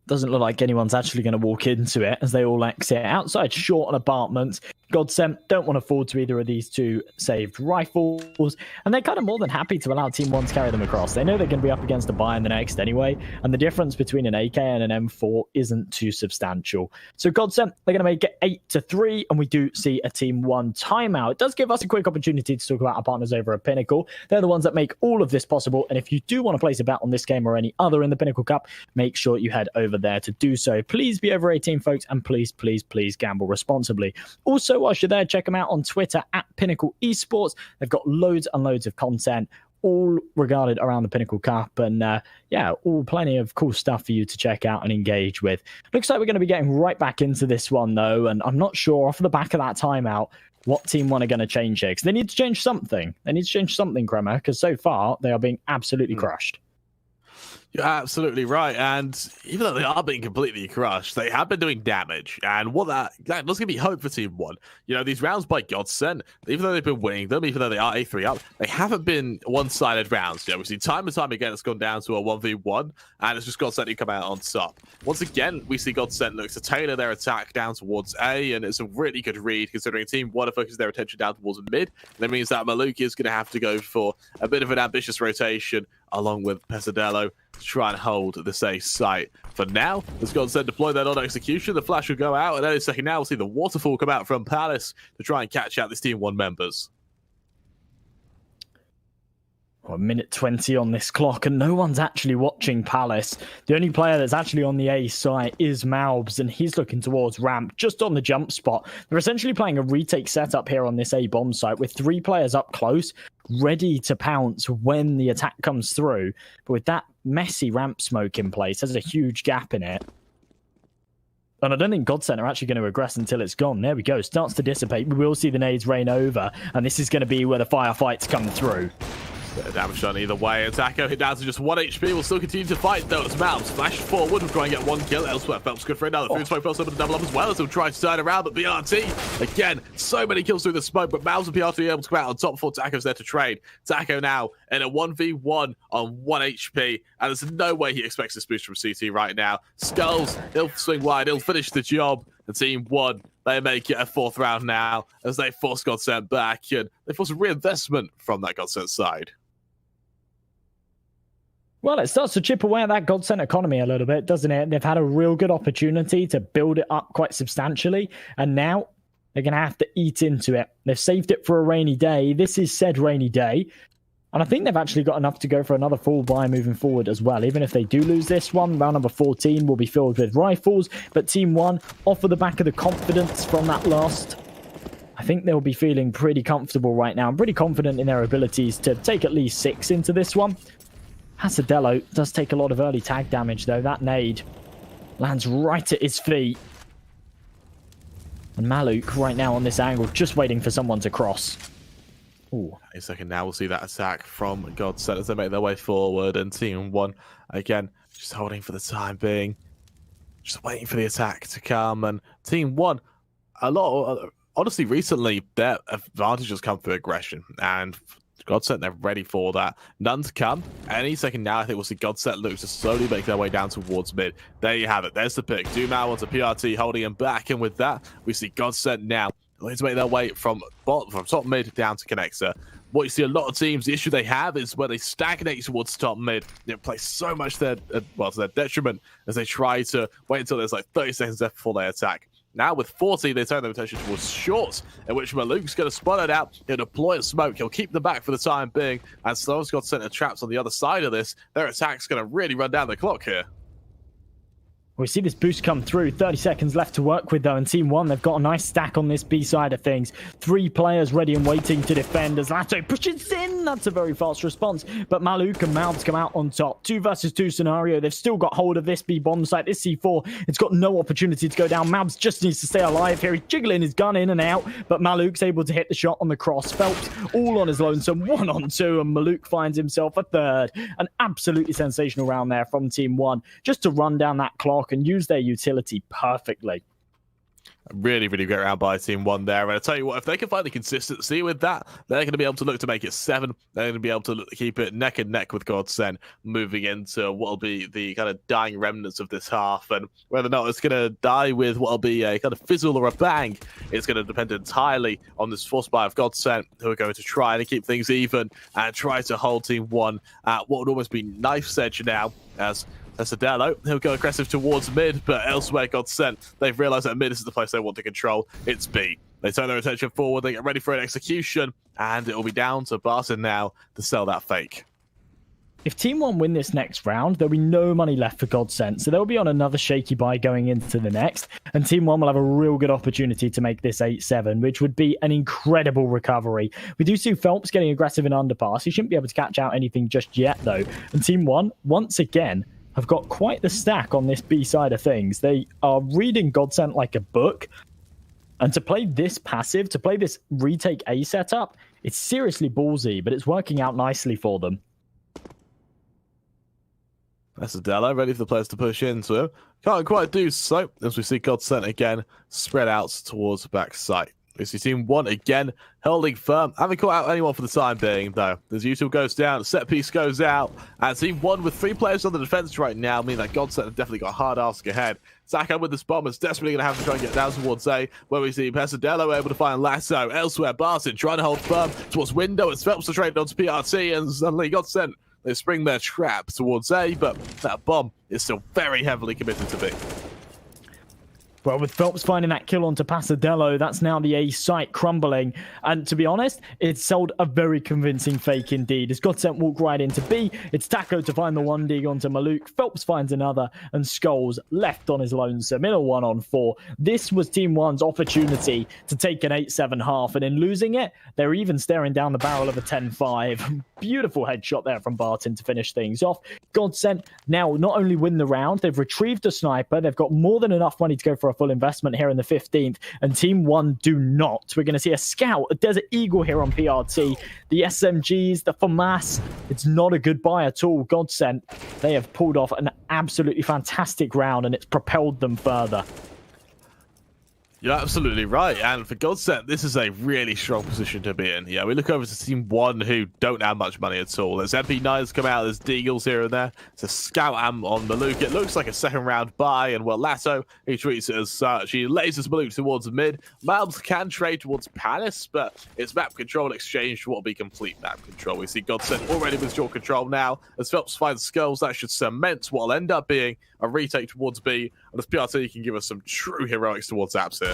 Speaker 9: doesn't look like anyone's actually going to walk into it as they all exit outside short on apartments. GODSENT don't want to fall to either of these two saved rifles, and they're kind of more than happy to allow Team One to carry them across. They know they're going to be up against a buy in the next anyway, and the difference between an AK and an M4 isn't too substantial. So GODSENT, they're going to make it 8-3, and we do see a Team One timeout. It does give us a quick opportunity to talk about our partners over at Pinnacle. They're the ones that make all of this possible, and if you do want to place a bet on this game or any other in the Pinnacle Cup, make sure you head over there to do so. Please be over 18, folks, and please, please, please gamble responsibly. Also, whilst you're there, check them out on Twitter at Pinnacle Esports. They've got loads and loads of content, all regarded around the Pinnacle Cup, and yeah, all plenty of cool stuff for you to check out and engage with. Looks like we're going to be getting right back into this one, though, and I'm not sure off the back of that timeout what Team One are going to change here, because they need to change something. They need to change something, Kremer, because so far they are being absolutely crushed.
Speaker 8: You're absolutely right, and even though they are being completely crushed, they have been doing damage, and what that does give me hope for Team One. You know, these rounds by GODSENT, even though they've been winning them, even though they are 8-3 up, they haven't been one-sided rounds. You know, we see time and time again it's gone down to a 1v1, and it's just GODSENT who come out on top. Once again, we see GODSENT look to tailor their attack down towards A, and it's a really good read considering Team One are focusing their attention down towards mid. That means that Maluk is going to have to go for a bit of an ambitious rotation along with Pesadillo to try and hold the safe site. For now, as GODSENT deploy their non-execution, the flash will go out, and any second now we'll see the waterfall come out from Palace to try and catch out these Team One members.
Speaker 9: Well, 1:20 on this clock, and no one's actually watching Palace. The only player that's actually on the A site is Malbs, and he's looking towards ramp, just on the jump spot. They're essentially playing a retake setup here on this A bomb site with 3 players up close, ready to pounce when the attack comes through. But with that messy ramp smoke in place, there's a huge gap in it. And I don't think GODSENT are actually going to regress until it's gone. There we go. Starts to dissipate. We will see the nades rain over, and this is going to be where the firefights come through.
Speaker 8: Bit of damage done either way. Attacker hit down to just 1 HP. Will still continue to fight though. As Malbs flashed forward, will try and get 1 kill. Elsewhere, Phelps good for another. Food smoke Phelps able to double up as well as he'll try to turn around. But BRT, again, so many kills through the smoke. But Malbs and BRT able to come out on top before Taco's there to trade. Taco now in a 1v1 on 1 HP. And there's no way he expects this boost from CT right now. Skulls, he'll swing wide. He'll finish the job. The Team One, they make it a 4th round now as they force GODSENT back. And they force a reinvestment from that GODSENT side.
Speaker 9: Well, it starts to chip away at that GODSENT economy a little bit, doesn't it? They've had a real good opportunity to build it up quite substantially, and now they're going to have to eat into it. They've saved it for a rainy day. This is said rainy day, and I think they've actually got enough to go for another full buy moving forward as well. Even if they do lose this one, round number 14 will be filled with rifles, but Team One, off of the back of the confidence from that last, I think they'll be feeling pretty comfortable right now. I'm pretty confident in their abilities to take at least 6 into this one. Pesadillo does take a lot of early tag damage, though. That nade lands right at his feet. And Maluk right now on this angle, just waiting for someone to cross. Ooh.
Speaker 8: A second now, we'll see that attack from GODSENT as they make their way forward. And Team One, again, just holding for the time being. Just waiting for the attack to come. And Team One, honestly, recently, their advantage has come through aggression. And GODSENT, they're ready for that. None to come. Any second now, I think we'll see GODSENT look to slowly make their way down towards mid. There you have it. There's the pick. Dumao onto PRT, holding him back. And with that, we see GODSENT now going to make their way from top mid down to connector. What you see a lot of teams, the issue they have is where they stagnate towards top mid. They play so much to their detriment as they try to wait until there's like 30 seconds left before they attack. Now with 40, they turn their attention towards shorts, in which Maluk's going to spot it out. He'll deploy a smoke. He'll keep them back for the time being. And Sloan's got center traps on the other side of this. Their attack's going to really run down the clock here.
Speaker 9: We see this boost come through. 30 seconds left to work with, though, and TeamOne, they've got a nice stack on this B side of things. 3 players ready and waiting to defend as Lato pushes in. That's a very fast response, but Maluk and Mouths come out on top. 2 versus 2 scenario. They've still got hold of this B bomb site, this C4. It's got no opportunity to go down. Mouths just needs to stay alive here. He's jiggling his gun in and out, but Maluk's able to hit the shot on the cross. Phelps all on his lonesome, 1 on 2, and Maluk finds himself a 3rd. An absolutely sensational round there from TeamOne, just to run down that clock and use their utility perfectly.
Speaker 8: A really, really great round by TeamOne there. And I tell you what, if they can find the consistency with that, they're going to be able to look to make it 7. They're going to be able to keep it neck and neck with GODSENT, moving into what will be the kind of dying remnants of this half. And whether or not it's going to die with what will be a kind of fizzle or a bang, it's going to depend entirely on this force buy of GODSENT, who are going to try to keep things even and try to hold TeamOne at what would almost be knife's edge now, as Tessadelo, he'll go aggressive towards mid, but elsewhere GODSENT, they've realized that mid is the place they want to control. It's B. They turn their attention forward, they get ready for an execution, and it'll be down to Barton now to sell that fake.
Speaker 9: If TeamOne win this next round, there'll be no money left for GODSENT, so they'll be on another shaky buy going into the next, and TeamOne will have a real good opportunity to make this 8-7, which would be an incredible recovery. We do see Phelps getting aggressive in underpass. He shouldn't be able to catch out anything just yet, though, and TeamOne, once again, have got quite the stack on this B side of things. They are reading GODSENT like a book. And to play this passive, to play this retake A setup, it's seriously ballsy, but it's working out nicely for them.
Speaker 8: That's Adela, ready for the players to push into him. Can't quite do so, as we see GODSENT again spread out towards the back side. We see TeamOne again holding firm. Haven't caught out anyone for the time being, though. As usual goes down, set piece goes out, and TeamOne with 3 players on the defense right now, meaning that GODSENT have definitely got a hard ask ahead. Saka with this bomb is desperately going to have to try and get down towards A, where we see Pesadillo able to find Lasso. Elsewhere, Barton trying to hold firm towards window. It's Phelps to trade onto PRT, and suddenly GODSENT, they spring their trap towards A, but that bomb is still very heavily committed to B.
Speaker 9: Well, with Phelps finding that kill onto Pasadello, that's now the A site crumbling. And to be honest, it's sold a very convincing fake indeed. As GODSENT walk right into B, it's Taco to find the 1 dig onto Maluk. Phelps finds another, and Skulls left on his lonesome in a 1-on-4. This was TeamOne's opportunity to take an 8-7 half, and in losing it, they're even staring down the barrel of a 10-5. Beautiful headshot there from Barton to finish things off. GODSENT now not only win the round, they've retrieved a sniper, they've got more than enough money to go for a full investment here in the 15th, and TeamOne do not. We're going to see a scout, a Desert Eagle here on PRT. The SMGs, the FAMAS, it's not a good buy at all. GODSENT, they have pulled off an absolutely fantastic round, and it's propelled them further.
Speaker 8: You're absolutely right, and for GODSENT, this is a really strong position to be in. Yeah, we look over to TeamOne, who don't have much money at all. There's MP9s come out, there's Deagles here and there. It's a scout am on Maluk. It looks like a 2nd round buy, and well, Lasso, he treats it as such. He lasers Maluk towards mid. Malbs can trade towards Palace, but it's map control exchange to what will be complete map control. We see GODSENT already with short control now. As Phelps finds Skulls, that should cement what will end up being a retake towards B, and as PRT can give us some true heroics towards Apps here.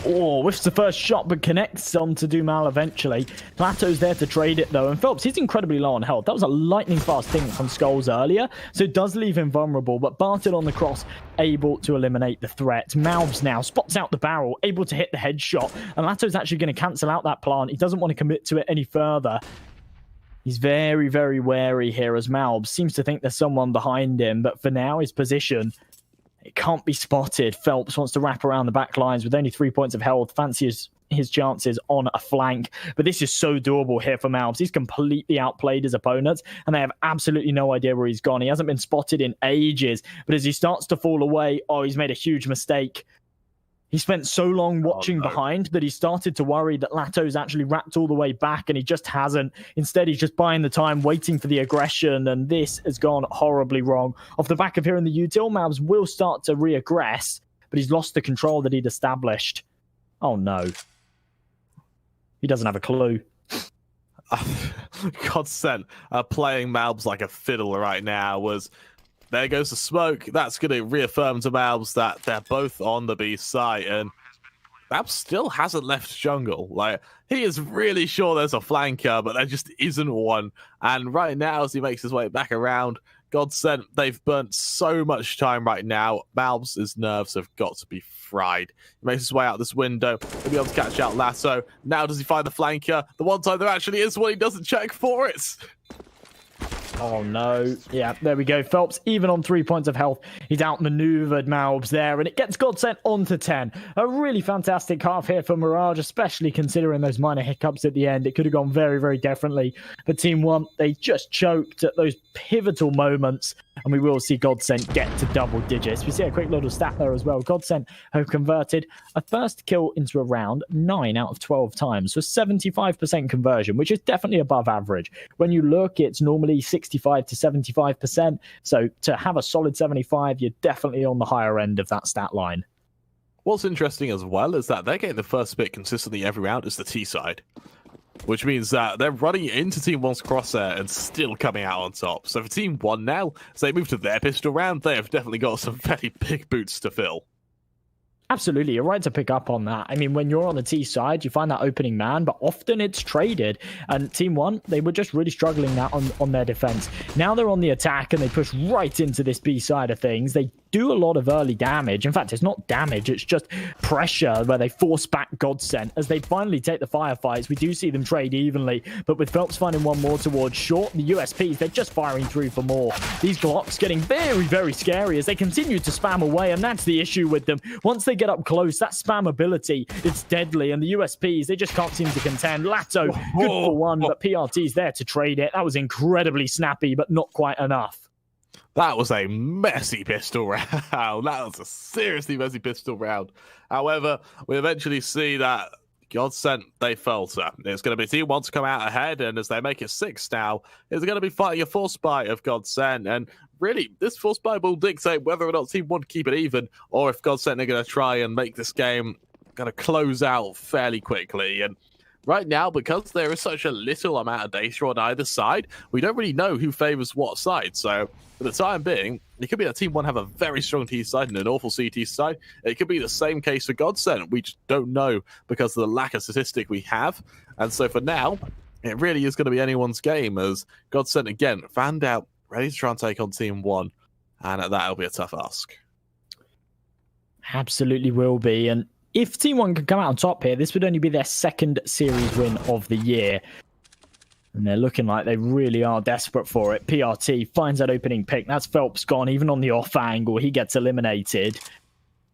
Speaker 9: Oh, whiffs the first shot, but connects on to do mal eventually. Plato's there to trade it, though, and Phelps, he's incredibly low on health. That was a lightning-fast thing from Skulls earlier, so it does leave him vulnerable, but Barton on the cross, able to eliminate the threat. Malbs now spots out the barrel, able to hit the headshot, and Lato's actually going to cancel out that plant. He doesn't want to commit to it any further. He's very, very wary here as Malbs seems to think there's someone behind him, but for now, his position, it can't be spotted. Phelps wants to wrap around the back lines with only 3 points of health, fancies his chances on a flank, but this is so doable here for Malbs. He's completely outplayed his opponents, and they have absolutely no idea where he's gone. He hasn't been spotted in ages, but as he starts to fall away, he's made a huge mistake. He spent so long watching behind that he started to worry that Lato's actually wrapped all the way back, and he just hasn't. Instead, he's just buying the time, waiting for the aggression, and this has gone horribly wrong. Off the back of hearing the util, Malbs will start to re-aggress, but he's lost the control that he'd established. Oh no. He doesn't have a clue.
Speaker 8: GODSENT playing Malbs like a fiddle right now was there goes the smoke. That's going to reaffirm to Malbs that they're both on the B site, and Malbs still hasn't left jungle. Like, he is really sure there's a flanker, but there just isn't one. And right now, as he makes his way back around, GODSENT, they've burnt so much time right now. Malbs' nerves have got to be fried. He makes his way out this window. He'll be able to catch out Lasso. Now does he find the flanker? The one time there actually is one, he doesn't check for it.
Speaker 9: Oh no. Yeah, there we go. Phelps, even on 3 points of health, he's outmaneuvered Malbs there, and it gets GODSENT onto 10. A really fantastic half here for Mirage, especially considering those minor hiccups at the end. It could have gone very, very differently. But TeamOne, they just choked at those pivotal moments, and we will see GODSENT get to double digits. We see a quick little stat there as well. GODSENT have converted a first kill into a round 9 out of 12 times, so 75% conversion, which is definitely above average. When you look, it's normally 65 to 75%. So to have a solid 75, you're definitely on the higher end of that stat line.
Speaker 8: What's interesting as well is that they're getting the first bit consistently every round is the T side, which means that they're running into TeamOne's crosshair and still coming out on top. So for TeamOne now, as they move to their pistol round, they have definitely got some very big boots to fill.
Speaker 9: Absolutely, you're right to pick up on that. I mean, when you're on the T side, you find that opening man, but often it's traded. And TeamOne, they were just really struggling that on their defense. Now they're on the attack and they push right into this B side of things. They do a lot of early damage. In fact, it's not damage, it's just pressure where they force back GODSENT. As they finally take the firefights, we do see them trade evenly, but with Phelps finding one more towards short, the USPs, they're just firing through for more. These Glocks getting very, very scary as they continue to spam away, and that's the issue with them. Once they get up close, that spam ability, it's deadly, and the USPs, they just can't seem to contend. Latto, good for one, but PRT's there to trade it. That was incredibly snappy, but not quite enough.
Speaker 8: That was a messy pistol round. That was a seriously messy pistol round. However, we eventually see that GODSENT, they falter. It's going to be TeamOne to come out ahead, and as they make it 6 now, it's going to be fighting a force buy of GODSENT. And really, this force buy will dictate whether or not TeamOne keep it even, or if GODSENT are going to try and make this game going to close out fairly quickly. And right now, because there is such a little amount of data on either side, we don't really know who favors what side. So for the time being, it could be that TeamOne have a very strong T side and an awful CT side. It could be the same case for GODSENT. We just don't know because of the lack of statistic we have. And so for now, it really is going to be anyone's game as GODSENT, again, fanned out, ready to try and take on TeamOne. And at that, it'll be a tough ask.
Speaker 9: Absolutely will be. And if TeamOne can come out on top here, this would only be their second series win of the year. And they're looking like they really are desperate for it. PRT finds that opening pick. That's Phelps gone, even on the off angle. He gets eliminated.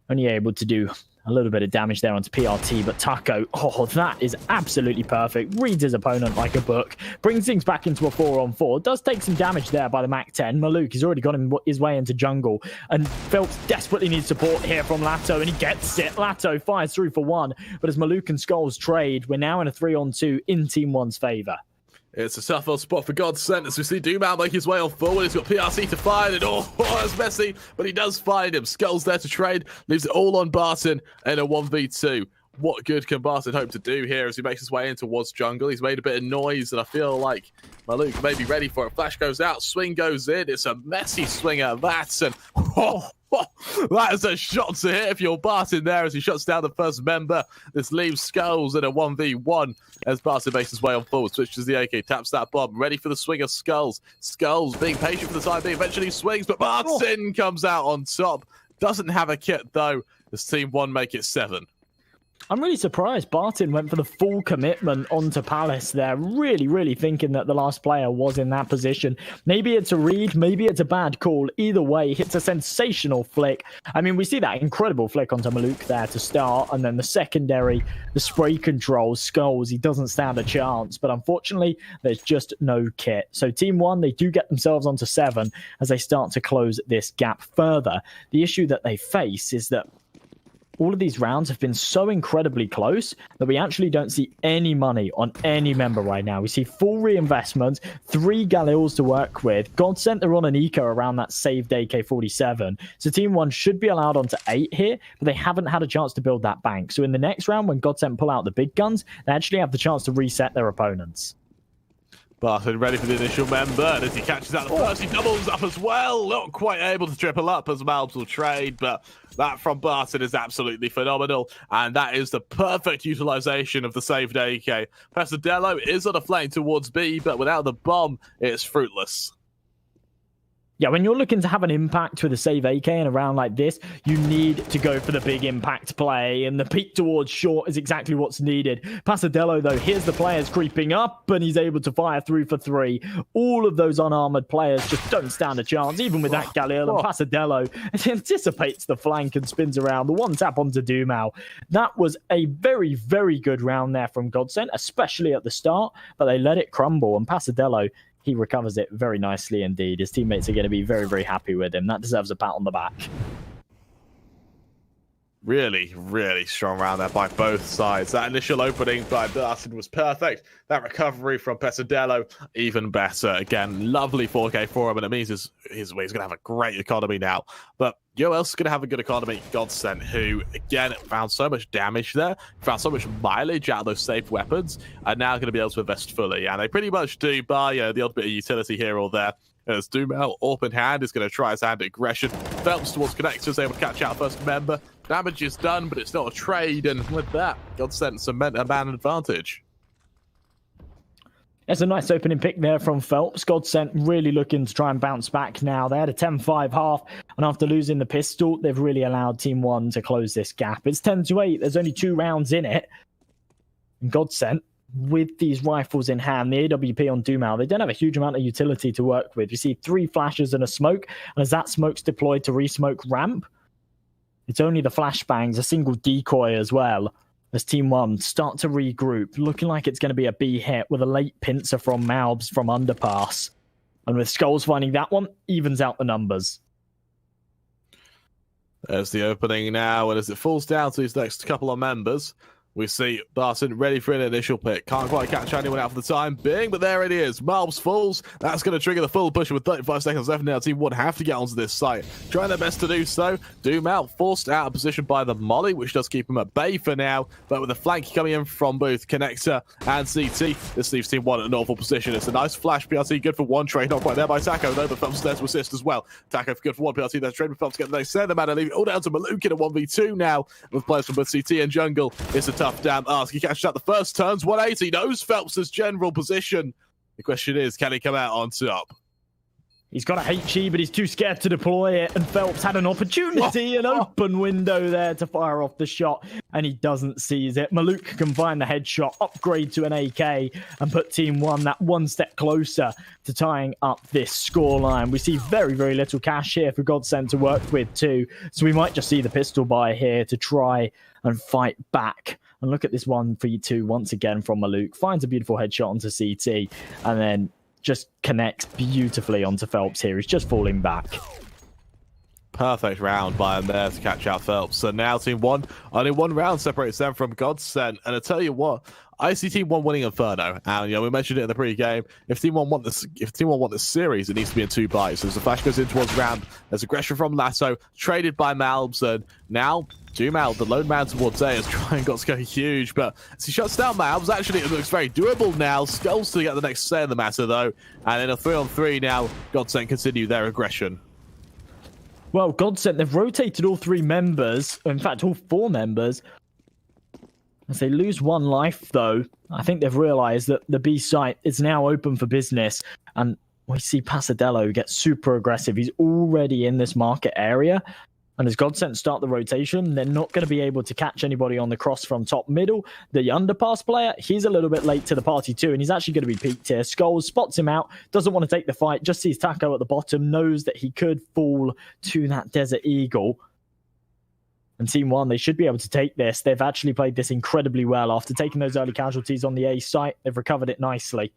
Speaker 9: Only able to do a little bit of damage there onto PRT, but Taco, oh, that is absolutely perfect. Reads his opponent like a book. Brings things back into a 4-on-4. Does take some damage there by the Mac-10. Maluk, he's already got his way into jungle. And Phelps desperately needs support here from Latto, and he gets it. Latto fires through for one. But as Maluk and Skulls trade, we're now in a 3-on-2 in TeamOne's favor.
Speaker 8: It's a tough old spot for GODSENT as we see Doomal make his way on forward. He's got PRC to find it. Oh, that's messy, but he does find him. Skull's there to trade, leaves it all on Barton in a 1v2. What good can Barton hope to do here as he makes his way in towards jungle? He's made a bit of noise, and I feel like Maluk may be ready for it. Flash goes out, swing goes in. It's a messy swing at that, and that is a shot to hit if you're Barton there as he shuts down the first member. This leaves Skulls in a 1v1 as Barton makes his way on forward, switches the AK, taps that bomb, ready for the swing of Skulls. Skulls being patient for the time being, eventually swings, but Barton comes out on top. Doesn't have a kit though, as TeamOne make it 7.
Speaker 9: I'm really surprised Barton went for the full commitment onto Palace there, really thinking that the last player was in that position. Maybe it's a read, maybe it's a bad call. Either way, it's a sensational flick. I mean, we see that incredible flick onto Maluk there to start, and then the secondary, the spray control, Skulls, he doesn't stand a chance. But unfortunately, there's just no kit. So TeamOne, they do get themselves onto 7 as they start to close this gap further. The issue that they face is that all of these rounds have been so incredibly close that we actually don't see any money on any member right now. We see full reinvestment, 3 Galils to work with. GODSENT, they're on an eco around that saved AK-47. So TeamOne should be allowed onto 8 here, but they haven't had a chance to build that bank. So in the next round, when GODSENT pull out the big guns, they actually have the chance to reset their opponents.
Speaker 8: Barton ready for the initial member, and as he catches out the first, he doubles up as well. Not quite able to triple up as Malbs will trade, but that from Barton is absolutely phenomenal, and that is the perfect utilization of the saved AK. Pesadello is on a flank towards B, but without the bomb, it's fruitless.
Speaker 9: Yeah, when you're looking to have an impact with a save AK in a round like this, you need to go for the big impact play, and the peek towards short is exactly what's needed. Pesadello, though, here's the players creeping up, and he's able to fire through for 3. All of those unarmored players just don't stand a chance, even with that Galil, and Pesadello anticipates the flank and spins around. The one tap onto Dumao. That was a very, very good round there from GODSENT, especially at the start, but they let it crumble, and Pesadello, he recovers it very nicely indeed. His teammates are going to be very, very happy with him. That deserves a pat on the back.
Speaker 8: Really, really strong round there by both sides. That initial opening by Barton was perfect. That recovery from Pesadello, even better. Again, lovely 4K for him, and it means he's going to have a great economy now. But you know who else is going to have a good economy? GODSENT, who, again, found so much damage there, found so much mileage out of those safe weapons, are now going to be able to invest fully. And they pretty much do by the odd bit of utility here or there. As Dumao, open hand, is going to try his hand at aggression. Phelps towards connectors, able to catch out first member. Damage is done, but it's not a trade, and with that, GODSENT cement a man advantage.
Speaker 9: It's a nice opening pick there from Phelps. GODSENT really looking to try and bounce back now. They had a 10-5 half, and after losing the pistol, they've really allowed TeamOne to close this gap. It's 10-8. There's only 2 rounds in it. And GODSENT, with these rifles in hand, the AWP on Dumao, they don't have a huge amount of utility to work with. You see 3 flashes and a smoke, and as that smoke's deployed to resmoke ramp, it's only the flashbangs, a single decoy as well, as TeamOne start to regroup, looking like it's going to be a B hit with a late pincer from Malbs from underpass. And with Skulls finding that one, evens out the numbers.
Speaker 8: There's the opening now, and as it falls down to his next couple of members, we see Barton ready for an initial pick. Can't quite catch anyone out for the time being, but there it is. Malbs falls. That's going to trigger the full push with 35 seconds left now. TeamOne have to get onto this site. Trying their best to do so. Dumao forced out of position by the molly, which does keep him at bay for now. But with the flank coming in from both Connector and CT, this leaves TeamOne in an awful position. It's a nice flash. PRT good for one trade. Not quite there by Taco, though, but Phelps is there to assist as well. Taco good for one. PRT there to trade with Phelps to get the next center man and leave it all down to Maluk in a 1v2 now with players from both CT and Jungle. It's a tough damn ask. He catches out the first turns, 180, knows Phelps' general position. The question is, can he come out on top?
Speaker 9: He's got a HE, but he's too scared to deploy it, and Phelps had an opportunity, an open window there to fire off the shot, and he doesn't seize it. Maluk can find the headshot, upgrade to an AK, and put TeamOne that one step closer to tying up this scoreline. We see very, very little cash here for GODSENT to work with too, so we might just see the pistol buy here to try and fight back. And look at this 1-3-2 once again from Maluk. Finds a beautiful headshot onto CT, and then just connects beautifully onto Phelps here. He's just falling back.
Speaker 8: Perfect round by him there to catch out Phelps. So now TeamOne, only 1 round separates them from GODSENT. And I tell you what, I see TeamOne winning Inferno. And we mentioned it in the pre-game. If TeamOne want this series, it needs to be in 2 bites. As the flash goes in towards round, there's aggression from Lasso, traded by Malbs, and now Dumao, the lone man towards A, is trying got to go huge, but as he shuts down Malbs, actually it looks very doable now. Skulls to get the next say in the matter though, and in a 3-on-3 now, GODSENT continue their aggression.
Speaker 9: Well, GODSENT, they've rotated all 3 members, in fact all 4 members. As they lose 1 life though, I think they've realized that the B site is now open for business, and we see Pesadello get super aggressive. He's already in this market area. And as GODSENT start the rotation, they're not going to be able to catch anybody on the cross from top middle. The underpass player, he's a little bit late to the party too, and he's actually going to be peaked here. Skulls spots him out, doesn't want to take the fight, just sees Taco at the bottom, knows that he could fall to that Desert Eagle. And TeamOne, they should be able to take this. They've actually played this incredibly well. After taking those early casualties on the A site, they've recovered it nicely.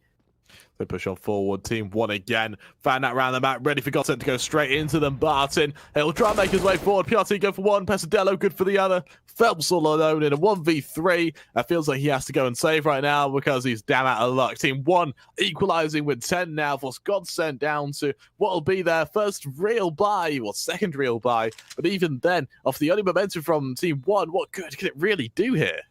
Speaker 8: They push on forward. TeamOne again. Found that round the map. Ready for GODSENT to go straight into them. Barton. He'll try and make his way forward. PRT good for one. Pesadello good for the other. Phelps all alone in a 1v3. It feels like he has to go and save right now because he's damn out of luck. TeamOne equalizing with 10 now. Force GODSENT down to what will be their first real buy, or second real buy. But even then, off the only momentum from TeamOne, what good can it really do here?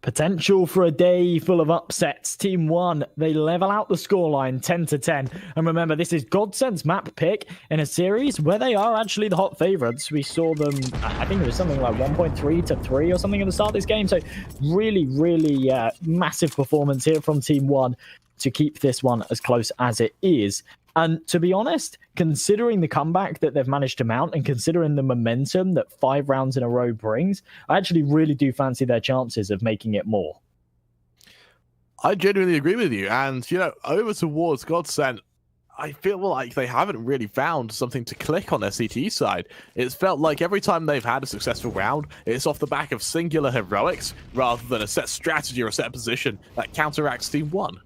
Speaker 9: Potential for a day full of upsets. TeamOne, they level out the scoreline 10-10. And remember, this is GODSENT's map pick in a series where they are actually the hot favorites. We saw them, I think it was something like 1.3-3 or something at the start of this game. So really, really massive performance here from TeamOne to keep this one as close as it is. And to be honest, considering the comeback that they've managed to mount and considering the momentum that 5 rounds in a row brings, I actually really do fancy their chances of making it more.
Speaker 8: I genuinely agree with you. And, you know, over towards GODSENT, I feel like they haven't really found something to click on their CTE side. It's felt like every time they've had a successful round, it's off the back of singular heroics rather than a set strategy or a set position that counteracts TeamOne.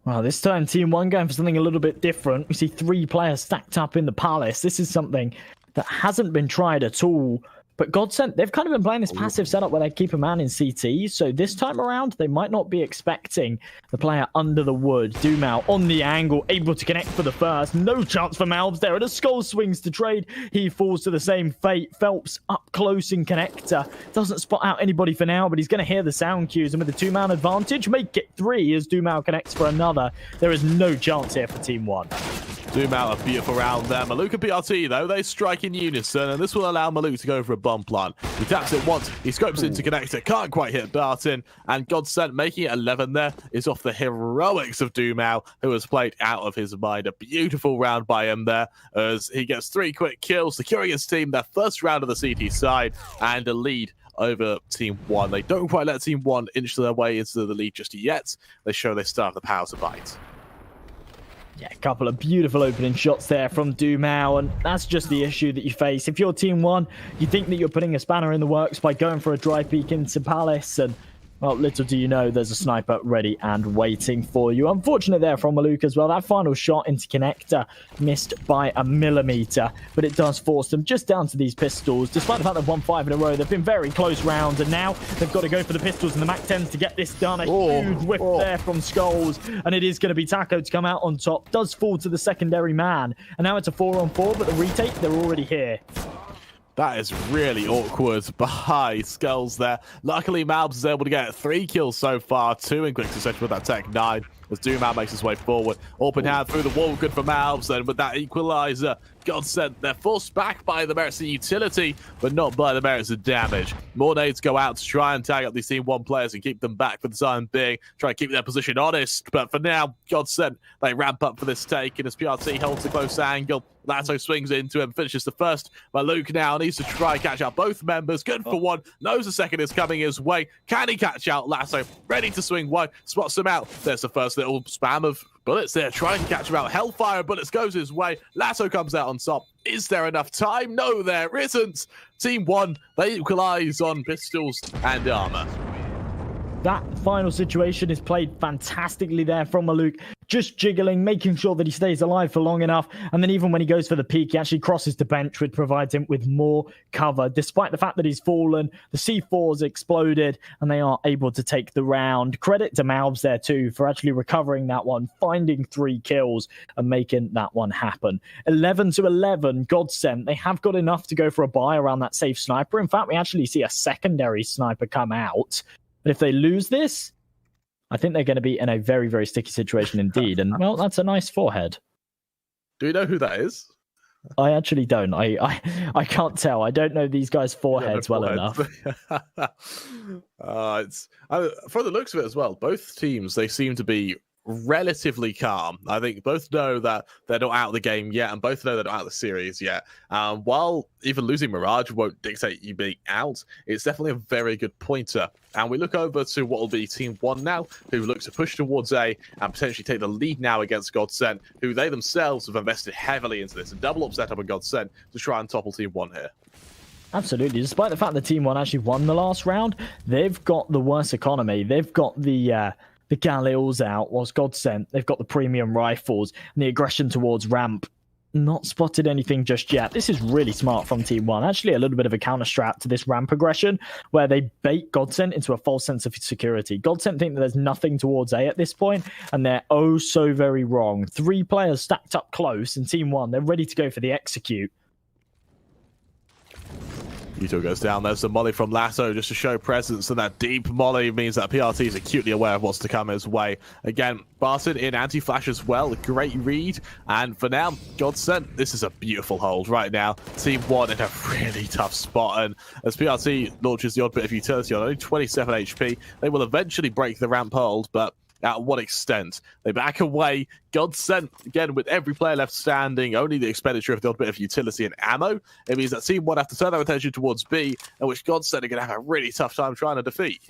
Speaker 9: Well, this time TeamOne going for something a little bit different. We see 3 players stacked up in the Palace. This is something that hasn't been tried at all. But GODSENT, they've kind of been playing this passive setup where they keep a man in CT. So this time around, they might not be expecting the player under the wood. Dumao on the angle, able to connect for the first. No chance for Malbs there. And a Skull swings to trade. He falls to the same fate. Phelps up close in connector. Doesn't spot out anybody for now, but he's going to hear the sound cues. And with the 2-man advantage, make it 3 as Dumao connects for another. There is no chance here for TeamOne.
Speaker 8: Dumao, a beautiful round there. Maluk and PRT, though, they strike in unison, and this will allow Maluk to go for a bomb plant. He taps it once, he scopes into connector, can't quite hit Barton, and GODSENT making it 11 there is off the heroics of Dumao, who has played out of his mind. A beautiful round by him there, as he gets 3 quick kills, securing his team their first round of the CT side, and a lead over TeamOne. They don't quite let TeamOne inch their way into the lead just yet. They show they still have the power to bite.
Speaker 9: Yeah, a couple of beautiful opening shots there from Dumao, and that's just the issue that you face. If you're TeamOne, you think that you're putting a spanner in the works by going for a dry peek into Palace, and well, little do you know, there's a sniper ready and waiting for you. Unfortunate there from Maluk as well. That final shot into connector missed by a millimeter, but it does force them just down to these pistols. Despite the fact they've won 5 in a row, they've been very close rounds, and now they've got to go for the pistols and the MAC-10s to get this done. A huge whiff there from Skulls, and it is going to be Taco to come out on top. Does fall to the secondary man, and now it's a 4-on-4, but the retake, they're already here.
Speaker 8: That is really awkward by Skulls there. Luckily, Malbs is able to get 3 kills so far, 2 in quick succession with that Tech 9. As Dumao makes his way forward. Open hand through the wall, good for Malbs, and with that equalizer, GODSENT, they're forced back by the merits of utility, but not by the merits of damage. More nades go out to try and tag up these TeamOne players and keep them back for the time being, try and keep their position honest, but for now, GODSENT, they ramp up for this take, and as PRT holds a close angle, Lato swings into him, finishes the first, but Luke now needs to try and catch out both members. Good for one, knows the second is coming his way. Can he catch out Lato? Ready to swing one, spots him out. There's the first little spam of bullets there, trying to catch him out. Hellfire bullets goes his way. Lato comes out on top. Is there enough time? No, there isn't. TeamOne, they equalize on pistols and armor.
Speaker 9: That final situation is played fantastically there from Maluk. Just jiggling, making sure that he stays alive for long enough. And then even when he goes for the peak, he actually crosses the bench, which provides him with more cover. Despite the fact that he's fallen, the C4's exploded, and they are able to take the round. Credit to Malbs there too for actually recovering that one, finding 3 kills, and making that one happen. 11-11, GODSENT. They have got enough to go for a buy around that safe sniper. In fact, we actually see a secondary sniper come out. But if they lose this, I think they're going to be in a very, very sticky situation indeed. And, well, that's a nice forehead.
Speaker 8: Do you know who that is?
Speaker 9: I actually don't. I can't tell. I don't know these guys' foreheads well enough.
Speaker 8: For the looks of it as well, both teams, they seem to be relatively calm. I think both know that they're not out of the game yet, and both know they're not out of the series yet. While even losing Mirage won't dictate you being out, it's definitely a very good pointer. And we look over to what will be TeamOne now, who look to push towards A and potentially take the lead now against GODSENT, who they themselves have invested heavily into this. A double upset up on GODSENT to try and topple TeamOne here.
Speaker 9: Absolutely. Despite the fact that TeamOne actually won the last round, they've got the worst economy. They've got the Galils out, whilst GODSENT, they've got the premium rifles and the aggression towards ramp. Not spotted anything just yet. This is really smart from TeamOne. Actually, a little bit of a counter strat to this ramp aggression, where they bait GODSENT into a false sense of security. GODSENT think that there's nothing towards A at this point, and they're oh so very wrong. 3 players stacked up close, and TeamOne, they're ready to go for the execute.
Speaker 8: Yuto goes down. There's the molly from Lasso just to show presence, and that deep molly means that PRT is acutely aware of what's to come his way. Again, Barton in anti-flash as well. Great read. And for now, GODSENT, this is a beautiful hold right now. TeamOne in a really tough spot. And as PRT launches the odd bit of utility on only 27 HP, they will eventually break the ramp hold, but at what extent? They back away. GODSENT, again, with every player left standing, only the expenditure of the odd bit of utility and ammo. It means that TeamOne have to turn their attention towards B, in which GODSENT are going to have a really tough time trying to defeat.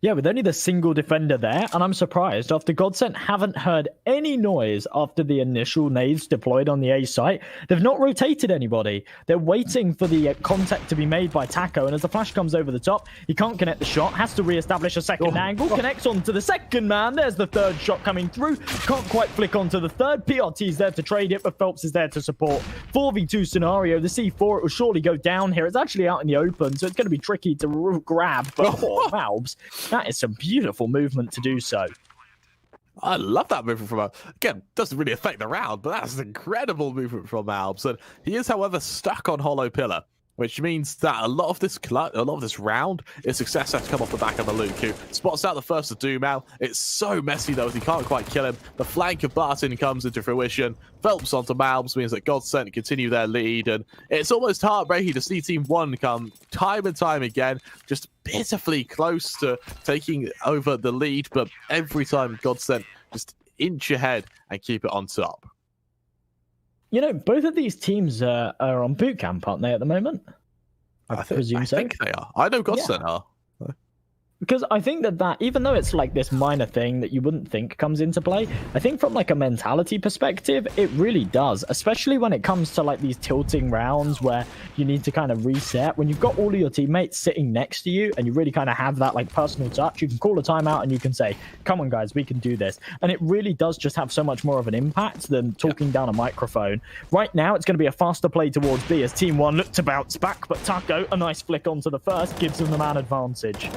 Speaker 9: Yeah, with only the single defender there, and I'm surprised after GODSENT haven't heard any noise after the initial nades deployed on the A site. They've not rotated anybody. They're waiting for the contact to be made by Taco, and as the flash comes over the top, he can't connect the shot, has to re-establish a second angle, connects onto the second man. There's the third shot coming through. Can't quite flick onto the third. PRT's there to trade it, but Phelps is there to support. 4v2 scenario. The C4, it will surely go down here. It's actually out in the open, so it's going to be tricky to grab, but Valves. That is some beautiful movement to do so.
Speaker 8: I love that movement from Albs. Again, doesn't really affect the round, but that's an incredible movement from Albs. And he is, however, stuck on Hollow Pillar, which means that a lot of this round is success has to come off the back of Maluku. Spots out the first of Doomau. It's so messy, though, as he can't quite kill him. The flank of Barton comes into fruition. Phelps onto Malbs means that GODSENT continue their lead, and it's almost heartbreaking to see TeamOne come time and time again, just pitifully close to taking over the lead, but every time GODSENT just inch ahead and keep it on top.
Speaker 9: You know, both of these teams are on boot camp, aren't they, at the moment? I presume so.
Speaker 8: I think they are. I know GODSENT are.
Speaker 9: Because I think that even though it's like this minor thing that you wouldn't think comes into play, I think from like a mentality perspective, it really does, especially when it comes to like these tilting rounds where you need to kind of reset. When you've got all of your teammates sitting next to you and you really kind of have that like personal touch, you can call a timeout and you can say, come on guys, we can do this. And it really does just have so much more of an impact than talking down a microphone. Right now, it's going to be a faster play towards B as TeamOne look to bounce back, but Taco, a nice flick onto the first, gives them the man advantage.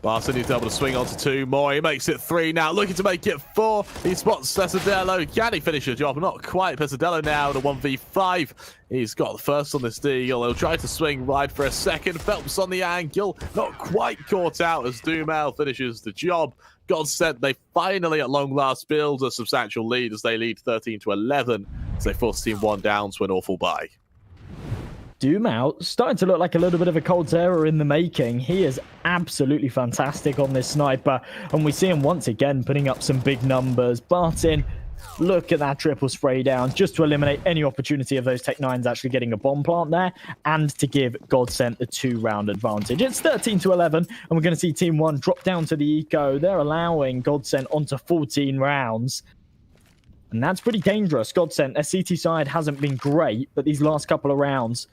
Speaker 8: Barton is able to swing on to 2 more. He makes it 3 now, looking to make it 4. He spots Pesadello. Can he finish the job? Not quite. Pesadello now in a 1v5. He's got the first on this deal. He'll try to swing wide for a second. Phelps on the angle. Not quite caught out as Doomau finishes the job. GODSENT, they finally at long last build a substantial lead as they lead 13-11 as they force TeamOne down to an awful bye.
Speaker 9: Doomau starting to look like a little bit of a Cold Terror in the making. He is absolutely fantastic on this sniper, and we see him once again putting up some big numbers. Barton, look at that triple spray down just to eliminate any opportunity of those Tech 9s actually getting a bomb plant there and to give GODSENT the 2-round advantage. It's 13-11, and we're going to see TeamOne drop down to the eco. They're allowing GODSENT onto 14 rounds. And that's pretty dangerous. GODSENT, their CT side hasn't been great, but these last couple of rounds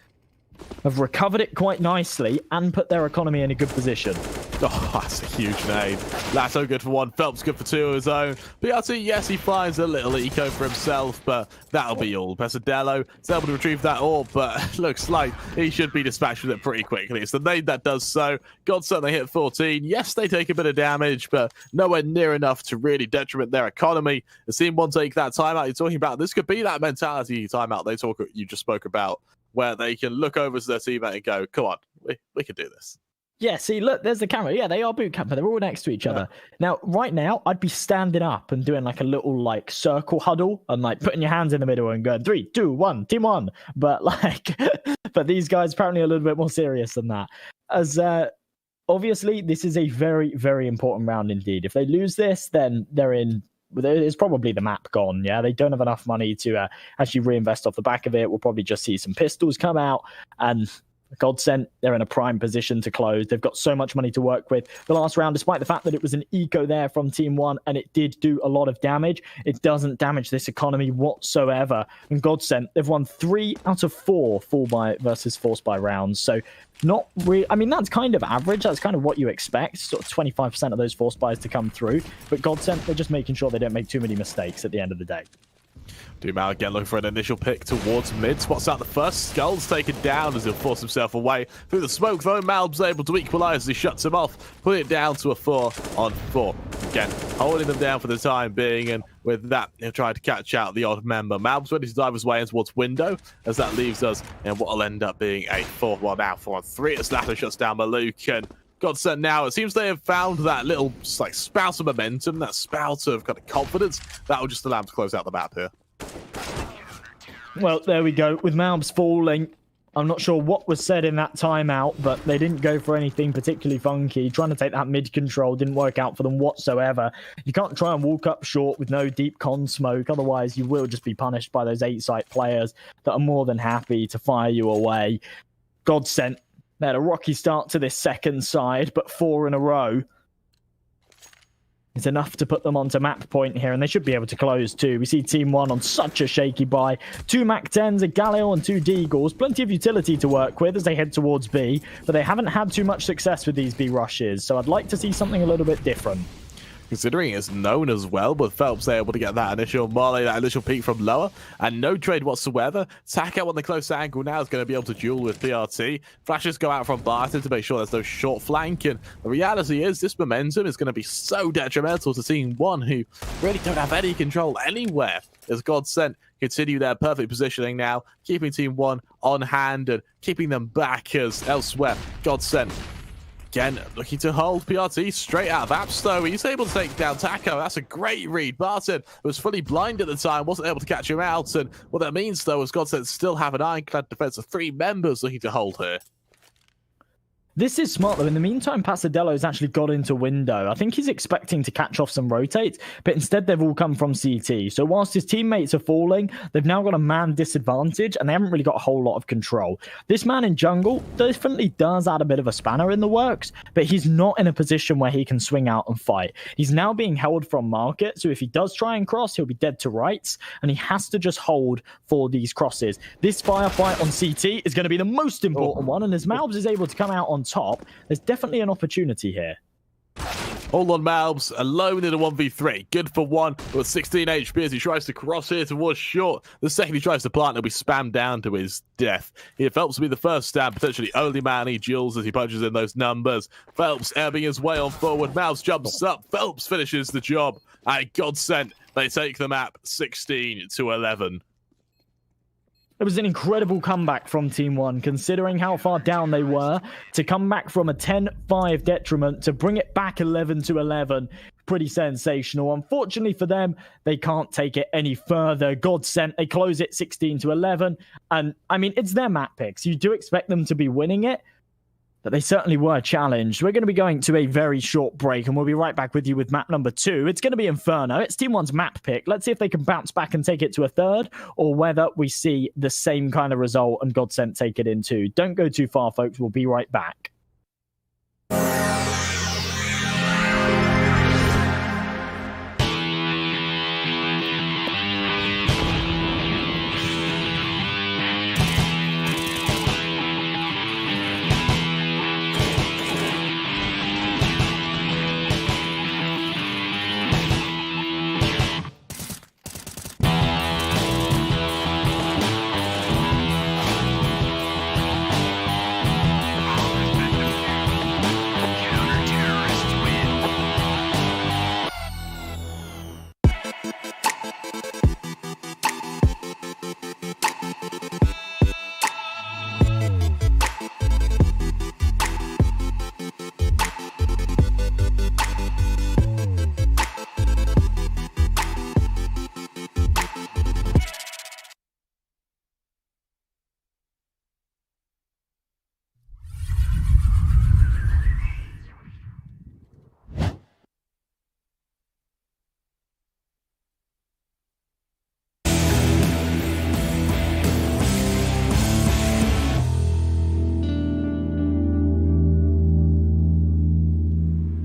Speaker 9: have recovered it quite nicely and put their economy in a good position.
Speaker 8: Oh, that's a huge nade. Lasso good for 1. Phelps good for 2 of his own. PRT, yes, he finds a little eco for himself, but that'll be all. Pesadello is able to retrieve that orb, but looks like he should be dispatched with it pretty quickly. It's the nade that does so. GODSENT, they hit 14. Yes, they take a bit of damage, but nowhere near enough to really detriment their economy. The TeamOne take that timeout you're talking about. This could be that mentality timeout you just spoke about, where they can look over to their teammate and go, come on, we can do this.
Speaker 9: Yeah, see, look, there's the camera. Yeah, they are boot camper. They're all next to each other. Now, right now, I'd be standing up and doing like a little like circle huddle and like putting your hands in the middle and going 3, 2, 1, TeamOne. But like, but these guys apparently are a little bit more serious than that. As obviously, this is a very, very important round indeed. If they lose this, then it's probably the map gone. Yeah, they don't have enough money to actually reinvest off the back of it. We'll probably just see some pistols come out, and GODSENT, they're in a prime position to close. They've got so much money to work with. The last round, despite the fact that it was an eco there from TeamOne and it did do a lot of damage, it doesn't damage this economy whatsoever. And GODSENT, they've won 3 out of 4 full buy versus force buy rounds. So not really, I mean, that's kind of average. That's kind of what you expect, sort of 25% of those force buys to come through. But GODSENT, they're just making sure they don't make too many mistakes at the end of the day.
Speaker 8: Doomau again looking for an initial pick towards mid. Spots out the first. Skull's taken down as he'll force himself away through the smoke, though. Malb's able to equalise as he shuts him off, putting it down to a 4-on-4. again, holding them down for the time being, and with that, he'll try to catch out the odd member. Malb's ready to dive his way in towards window, as that leaves us in what will end up being a 4-on-3 as Slatter shuts down Maluk, and GODSENT now, it seems they have found that little like spout of momentum, that spout of kind of confidence, that will just allow them to close out the map here.
Speaker 9: Well, there we go. With Malbs falling, I'm not sure what was said in that timeout, but they didn't go for anything particularly funky. Trying to take that mid control didn't work out for them whatsoever. You can't try and walk up short with no deep con smoke, otherwise you will just be punished by those 8-site players that are more than happy to fire you away. GODSENT, they had a rocky start to this second side, but 4 in a row is enough to put them onto map point here, and they should be able to close too. We see TeamOne on such a shaky buy. 2 Mac-10s, a Galil and 2 Deagles. Plenty of utility to work with as they head towards B, but they haven't had too much success with these B rushes, so I'd like to see something a little bit different.
Speaker 8: Considering it's known as well, but Phelps able to get that initial melee, that initial peek from lower, and no trade whatsoever. Taka on the close angle now is going to be able to duel with PRT. Flashes go out from Barton to make sure there's no short flank, and the reality is this momentum is going to be so detrimental to TeamOne, who really don't have any control anywhere, as GODSENT continue their perfect positioning now, keeping TeamOne on hand and keeping them back, as elsewhere GODSENT again, looking to hold PRT straight out of apps, though. He's able to take down Taco. That's a great read. Barton was fully blind at the time, wasn't able to catch him out. And what that means, though, is GODSENT still have an ironclad defense of 3 members looking to hold here.
Speaker 9: This is smart, though. In the meantime, Pasadello's actually got into window. I think he's expecting to catch off some rotates, but instead they've all come from CT. So whilst his teammates are falling, they've now got a man disadvantage, and they haven't really got a whole lot of control. This man in jungle definitely does add a bit of a spanner in the works, but he's not in a position where he can swing out and fight. He's now being held from market, so if he does try and cross, he'll be dead to rights, and he has to just hold for these crosses. This firefight on CT is going to be the most important one, and as Malbs is able to come out on top, there's definitely an opportunity here.
Speaker 8: All on Malbs, alone in a 1v3. Good for 1 with 16 HP as he tries to cross here towards short. The second he tries to plant, he'll be spammed down to his death. He Phelps will be the first stab, potentially only man he duels as he punches in those numbers. Phelps ebbing his way on forward. Malbs jumps up. Phelps finishes the job. And GODSENT, they take the map 16-11.
Speaker 9: It was an incredible comeback from TeamOne, considering how far down they were. To come back from a 10-5 detriment, to bring it back 11-11, pretty sensational. Unfortunately for them, they can't take it any further. GODSENT, they close it 16-11. And, I mean, it's their map picks. You do expect them to be winning it, but they certainly were challenged. We're going to be going to a very short break, and we'll be right back with you with map number 2. It's going to be Inferno. It's TeamOne's map pick. Let's see if they can bounce back and take it to a third, or whether we see the same kind of result and GODSENT take it in 2. Don't go too far, folks. We'll be right back.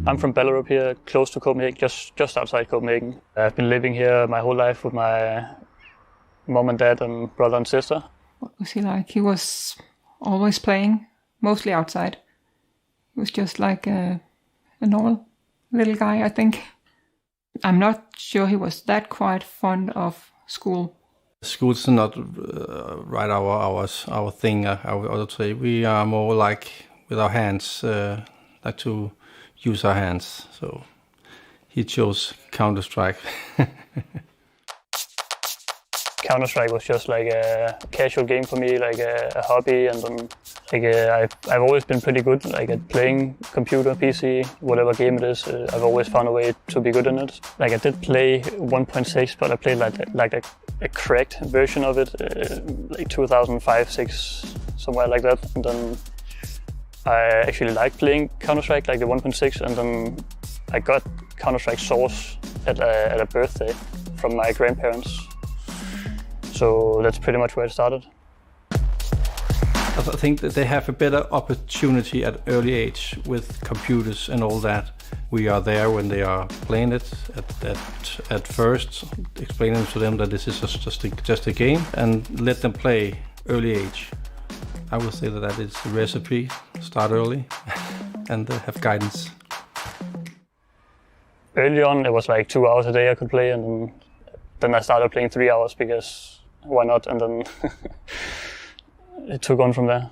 Speaker 10: I'm from Ballerup here, close to Copenhagen, just outside Copenhagen. I've been living here my whole life with my mom and dad and brother and sister.
Speaker 11: What was he like? He was always playing, mostly outside. He was just like a normal little guy, I think. I'm not sure he was that quite fond of school.
Speaker 7: School's not right our thing, I would say. We are more like with our hands, like to use our hands. So he chose Counter-Strike.
Speaker 10: Counter-Strike was just like a casual game for me, like a hobby, and then I've always been pretty good like at playing computer, PC, whatever game it is. I've always found a way to be good in it. Like I did play 1.6, but I played like a cracked version of it, like 2005, 6, somewhere like that. And then I actually liked playing Counter-Strike, like the 1.6, and then I got Counter-Strike Source at a birthday from my grandparents. So that's pretty much where it started.
Speaker 7: I think that they have a better opportunity at early age with computers and all that. We are there when they are playing it at first, explaining to them that this is just a game, and let them play early age. I would say that is the recipe. Start early and have guidance.
Speaker 10: Early on, it was like 2 hours a day I could play, and then I started playing 3 hours because why not? And then it took on from there.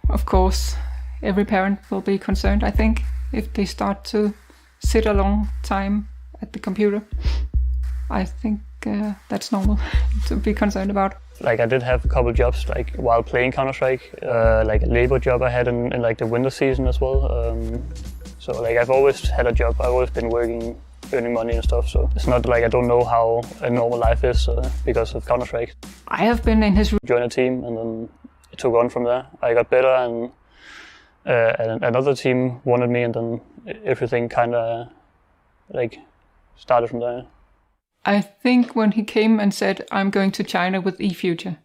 Speaker 11: Of course, every parent will be concerned, I think, if they start to sit a long time at the computer. I think that's normal to be concerned about.
Speaker 10: Like I did have a couple jobs like while playing Counter-Strike, like a labor job I had in like the winter season as well. So like I've always had a job. I've always been working, earning money and stuff. So it's not like I don't know how a normal life is because of Counter-Strike.
Speaker 11: I have been in his room.
Speaker 10: Joined a team, and then it took on from there. I got better, and another team wanted me, and then everything kind of like started from there.
Speaker 11: I think when he came and said, I'm going to China with eFuture,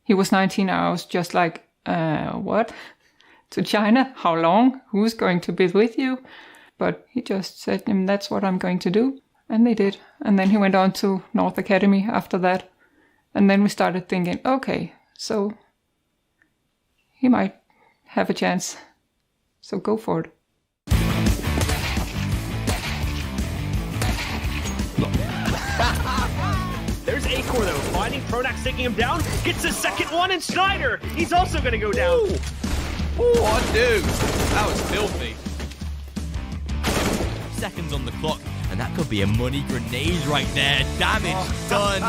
Speaker 11: he was 19 hours, just like, what? To China? How long? Who's going to be with you? But he just said, that's what I'm going to do. And they did. And then he went on to North Academy after that. And then we started thinking, okay, so he might have a chance. So go for it.
Speaker 12: There's Acore though, finding Prodax, taking him down, gets the second one, and Schneider, he's also gonna go down.
Speaker 2: Ooh, undo. That was filthy.
Speaker 13: Seconds on the clock, and that could be a money grenade right there. Damage done,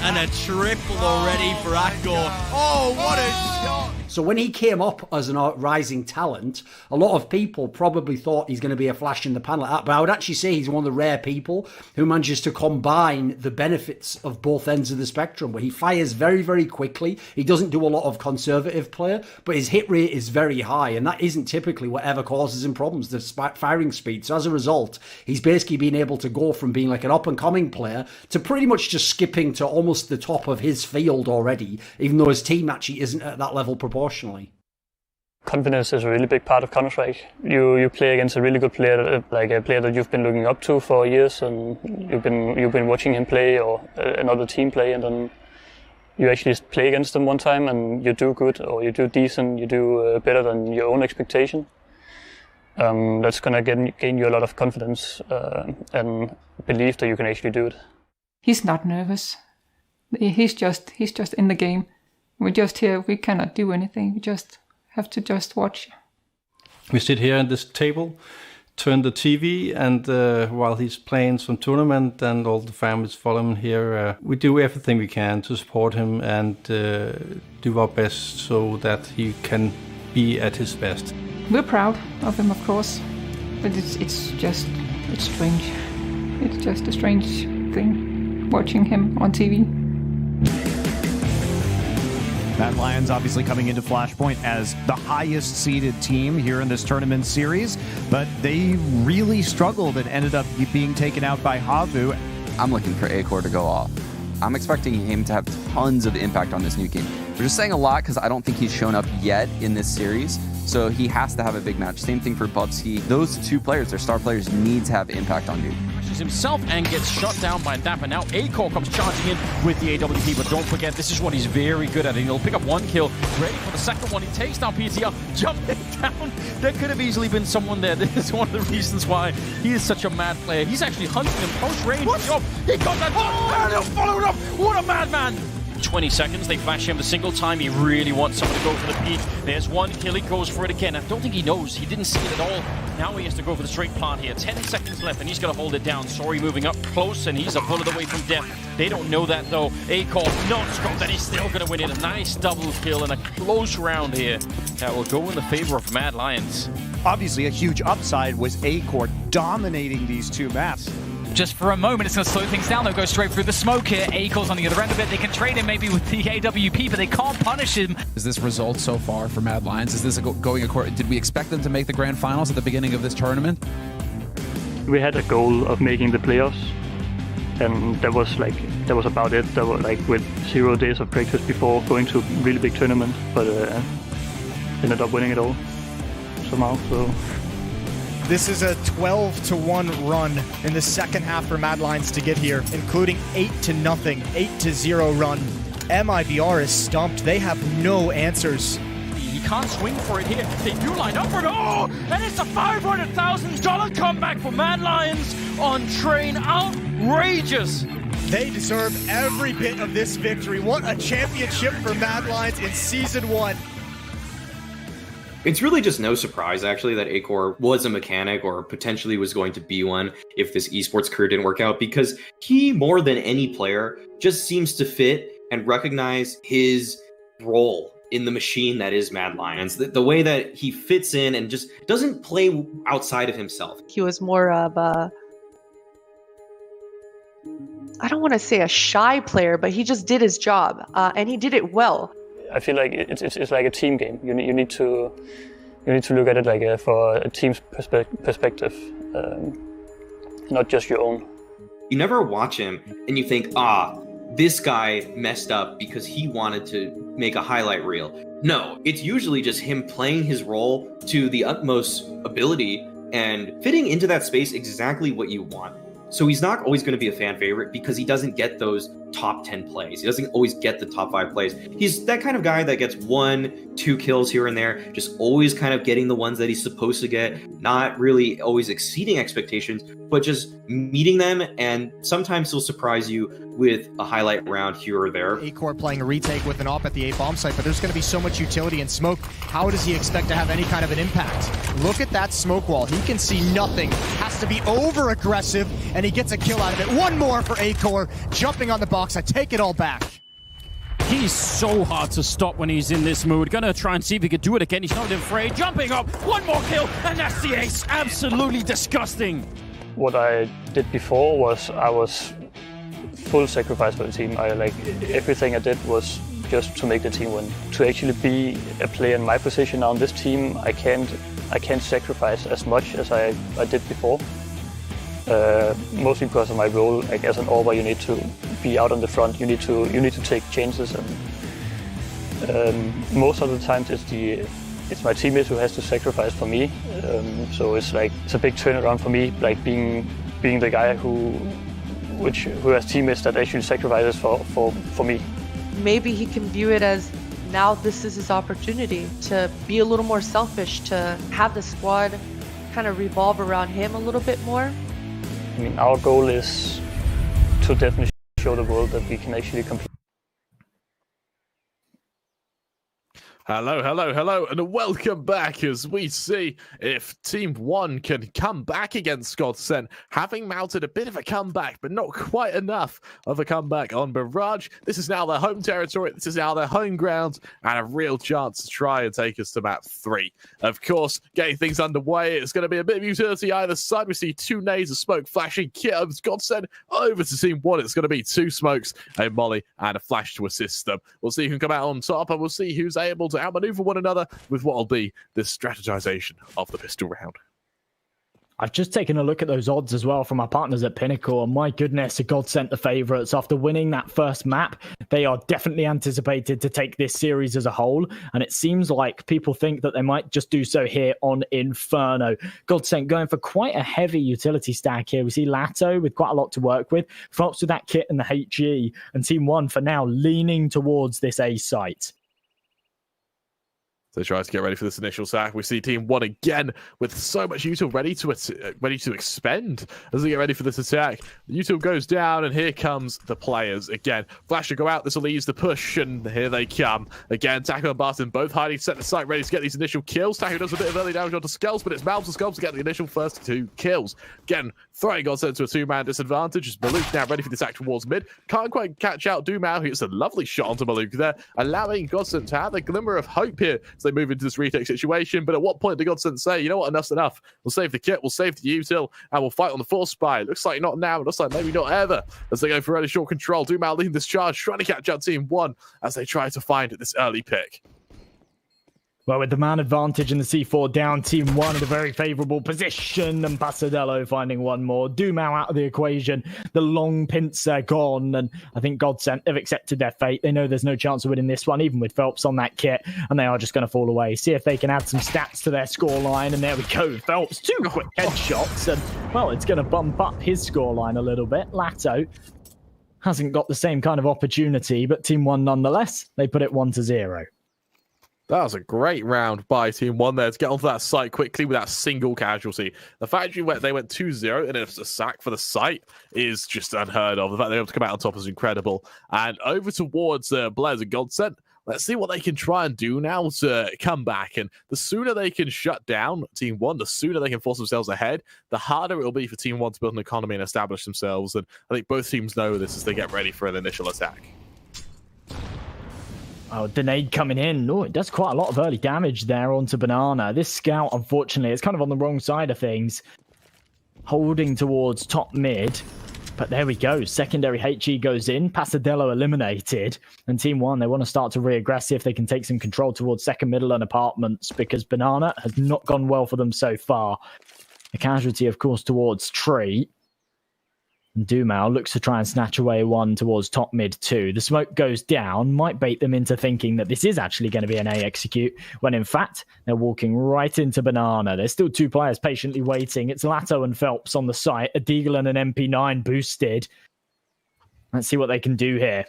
Speaker 13: and a triple already for Acore. Oh, what a shot!
Speaker 14: So when he came up as a rising talent, a lot of people probably thought he's going to be a flash in the pan like that. But I would actually say he's one of the rare people who manages to combine the benefits of both ends of the spectrum, where he fires very, very quickly. He doesn't do a lot of conservative play, but his hit rate is very high. And that isn't typically whatever causes him problems, the firing speed. So as a result, he's basically been able to go from being like an up-and-coming player to pretty much just skipping to almost the top of his field already, even though his team actually isn't at that level proportionally.
Speaker 10: Confidence is a really big part of Counter-Strike. You play against a really good player, like a player that you've been looking up to for years, and you've been watching him play or another team play, and then you actually play against them one time and you do good or you do decent, you do better than your own expectation. That's gonna gain you a lot of confidence and belief that you can actually do it.
Speaker 11: He's not nervous. He's just in the game. We're just here. We cannot do anything. We just have to just watch.
Speaker 7: We sit here at this table, turn the TV, and while he's playing some tournament and all the families follow him here, we do everything we can to support him and do our best so that he can be at his best.
Speaker 11: We're proud of him, of course, but it's strange. It's just a strange thing watching him on TV.
Speaker 15: Mad Lions obviously coming into Flashpoint as the highest seeded team here in this tournament series, but they really struggled and ended up being taken out by Havu.
Speaker 16: I'm looking for Acore to go off. I'm expecting him to have tons of impact on this new game. We're just saying a lot because I don't think he's shown up yet in this series, so he has to have a big match. Same thing for Bubsky. Those two players, their star players, need to have impact on dude.
Speaker 4: Himself and gets shut down by that, but now Acore comes charging in with the AWP, but don't forget this is what he's very good at, and he'll pick up one kill, ready for the second one. He takes down PTL, jumping down. There could have easily been someone there. This is one of the reasons why he is such a mad player. He's actually hunting him post range. He got that and he'll follow it up. What a madman! 20 seconds, they flash him the single time. He really wants someone to go for the peak. There's one kill, he goes for it again. I don't think he knows. He didn't see it at all. Now he has to go for the straight plant here. 10 seconds left, and he's got to hold it down. Sorry moving up close, and he's a bullet away from death. They don't know that, though. Acor non-scope, that he's still going to win it. A nice double kill and a close round here. That will go in the favor of Mad Lions.
Speaker 15: Obviously, a huge upside was Acor dominating these two maps.
Speaker 17: Just for a moment, it's going to slow things down. They'll go straight through the smoke here. Acor's on the other end of it. They can trade him maybe with the AWP, but they can't punish him.
Speaker 18: Is this result so far for Mad Lions? Is this going according? Did we expect them to make the grand finals at the beginning of this tournament?
Speaker 10: We had a goal of making the playoffs, and that was about it. That was like with 0 days of practice before going to a really big tournament, but ended up winning it all somehow. So.
Speaker 15: This is a 12-1 run in the second half for Mad Lions to get here, including 8-0, 8-0 run. MIBR is stumped. They have no answers.
Speaker 4: He can't swing for it here. They do line up for it. Oh, and it's a $500,000 comeback for Mad Lions on Train. Outrageous.
Speaker 15: They deserve every bit of this victory. What a championship for Mad Lions in Season 1.
Speaker 19: It's really just no surprise, actually, that Acor was a mechanic or potentially was going to be one if this esports career didn't work out, because he, more than any player, just seems to fit and recognize his role in the machine that is Mad Lions. The way that he fits in and just doesn't play outside of himself.
Speaker 20: He was more of a, I don't want to say a shy player, but he just did his job, and he did it well.
Speaker 10: I feel like it's like a team game. You need to look at it like for a team's perspective, not just your own.
Speaker 19: You never watch him and you think, this guy messed up because he wanted to make a highlight reel. No, it's usually just him playing his role to the utmost ability and fitting into that space exactly what you want. So he's not always going to be a fan favorite because he doesn't get those top 10 plays. He doesn't always get the top 5 plays. He's that kind of guy that gets 1-2 kills here and there, just always kind of getting the ones that he's supposed to get, not really always exceeding expectations, but just meeting them, and sometimes he'll surprise you with a highlight round here or there.
Speaker 15: Acor playing a retake with an op at the A bomb site, but there's going to be so much utility and smoke. How does he expect to have any kind of an impact? Look at that smoke wall. He can see nothing. Has to be over aggressive, and he gets a kill out of it. One more for Acor, jumping on the box. I take it all back.
Speaker 4: He's so hard to stop when he's in this mood. Gonna try and see if he could do it again. He's not afraid. Jumping up, one more kill, and that's the ace. Absolutely disgusting.
Speaker 10: What I did before was I was full sacrifice for the team. Everything I did was just to make the team win. To actually be a player in my position now on this team, I can't sacrifice as much as I did before. Mostly because of my role, like as an AWPer, you need to be out on the front. You need to take chances, and most of the times it's my teammates who has to sacrifice for me. So it's a big turnaround for me, like being the guy who has teammates that actually sacrifices for me.
Speaker 20: Maybe he can view it as now this is his opportunity to be a little more selfish, to have the squad kind of revolve around him a little bit more.
Speaker 10: I mean, our goal is to definitely show the world that we can actually compete.
Speaker 8: Hello, and welcome back as we see if TeamOne can come back against GODSENT, having mounted a bit of a comeback, but not quite enough of a comeback on Barrage. This is now their home territory, this is now their home ground, and a real chance to try and take us to map 3. Of course, getting things underway, it's going to be a bit of utility either side. We see 2 nades of smoke flashing. GODSENT over to TeamOne. It's going to be 2 smokes, a molly, and a flash to assist them. We'll see who can come out on top, and we'll see who's able to outmaneuver one another with what will be the strategization of the pistol round.
Speaker 9: I've just taken a look at those odds as well from our partners at Pinnacle, and my goodness, GODSENT the favourites. After winning that first map, they are definitely anticipated to take this series as a whole, and it seems like people think that they might just do so here on Inferno. GODSENT going for quite a heavy utility stack here. We see Lato with quite a lot to work with, Fox with that kit and the HE, and TeamOne for now leaning towards this A site.
Speaker 8: So tries to get ready for this initial sack. We see TeamOne again with so much util ready to expend as they get ready for this attack. The util goes down, and here comes the players again. Flash to go out. This will ease the push, and here they come again. Taco and Barton both hiding, set the site, ready to get these initial kills. Taco does a bit of early damage onto Skulls, but it's Malbs and Skulls to get the initial first 2 kills. Again, throwing GODSENT to a 2-man disadvantage. As Maluk now ready for this attack towards mid. Can't quite catch out Dumao. He gets a lovely shot onto Maluk there, allowing GODSENT to have a glimmer of hope here as they move into this retake situation. But at what point did GODSENT say, you know what, enough's enough? We'll save the kit, we'll save the util, and we'll fight on the force spy. Looks like not now, it looks like maybe not ever, as they go for early short control. Dumao leading this charge, trying to catch out TeamOne as they try to find this early pick.
Speaker 9: Well, with the man advantage and the C4 down, TeamOne in a very favourable position, and Pasadello finding one more. Dumao out of the equation. The long pincer gone, and I think GODSENT have accepted their fate. They know there's no chance of winning this one, even with Phelps on that kit, and they are just going to fall away. See if they can add some stats to their scoreline, and there we go. Phelps, 2 quick headshots, and, well, it's going to bump up his scoreline a little bit. Lato hasn't got the same kind of opportunity, but TeamOne nonetheless, they put it 1-0.
Speaker 8: That was a great round by TeamOne there to get onto that site quickly without single casualty. The fact they went 2-0 and it's a sack for the site is just unheard of. The fact they're able to come out on top is incredible. And over towards Blair's and GODSENT. Let's see what they can try and do now to come back. And the sooner they can shut down TeamOne, the sooner they can force themselves ahead, the harder it will be for TeamOne to build an economy and establish themselves. And I think both teams know this as they get ready for an initial attack.
Speaker 9: Oh, Denade coming in. Oh, it does quite a lot of early damage there onto Banana. This scout, unfortunately, is kind of on the wrong side of things. Holding towards top mid. But there we go. Secondary HE goes in. Pasadello eliminated. And TeamOne, they want to start to re-aggress, see if they can take some control towards second middle and apartments, because Banana has not gone well for them so far. A casualty, of course, towards Tree. And Dumao looks to try and snatch away one towards top mid 2. The smoke goes down, might bait them into thinking that this is actually going to be an A execute, when in fact, they're walking right into Banana. There's still 2 players patiently waiting. It's Lato and Phelps on the site, a Deagle and an MP9 boosted. Let's see what they can do here.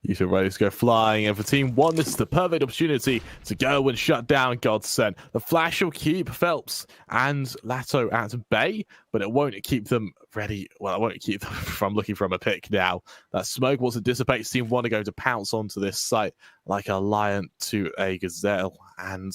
Speaker 8: Util ready to go flying, and for TeamOne, this is the perfect opportunity to go and shut down GODSENT. The flash will keep Phelps and Lato at bay, but it won't keep them ready. Well, it won't keep them from looking from a pick now. That smoke, once it dissipates, TeamOne are going to pounce onto this site like a lion to a gazelle. And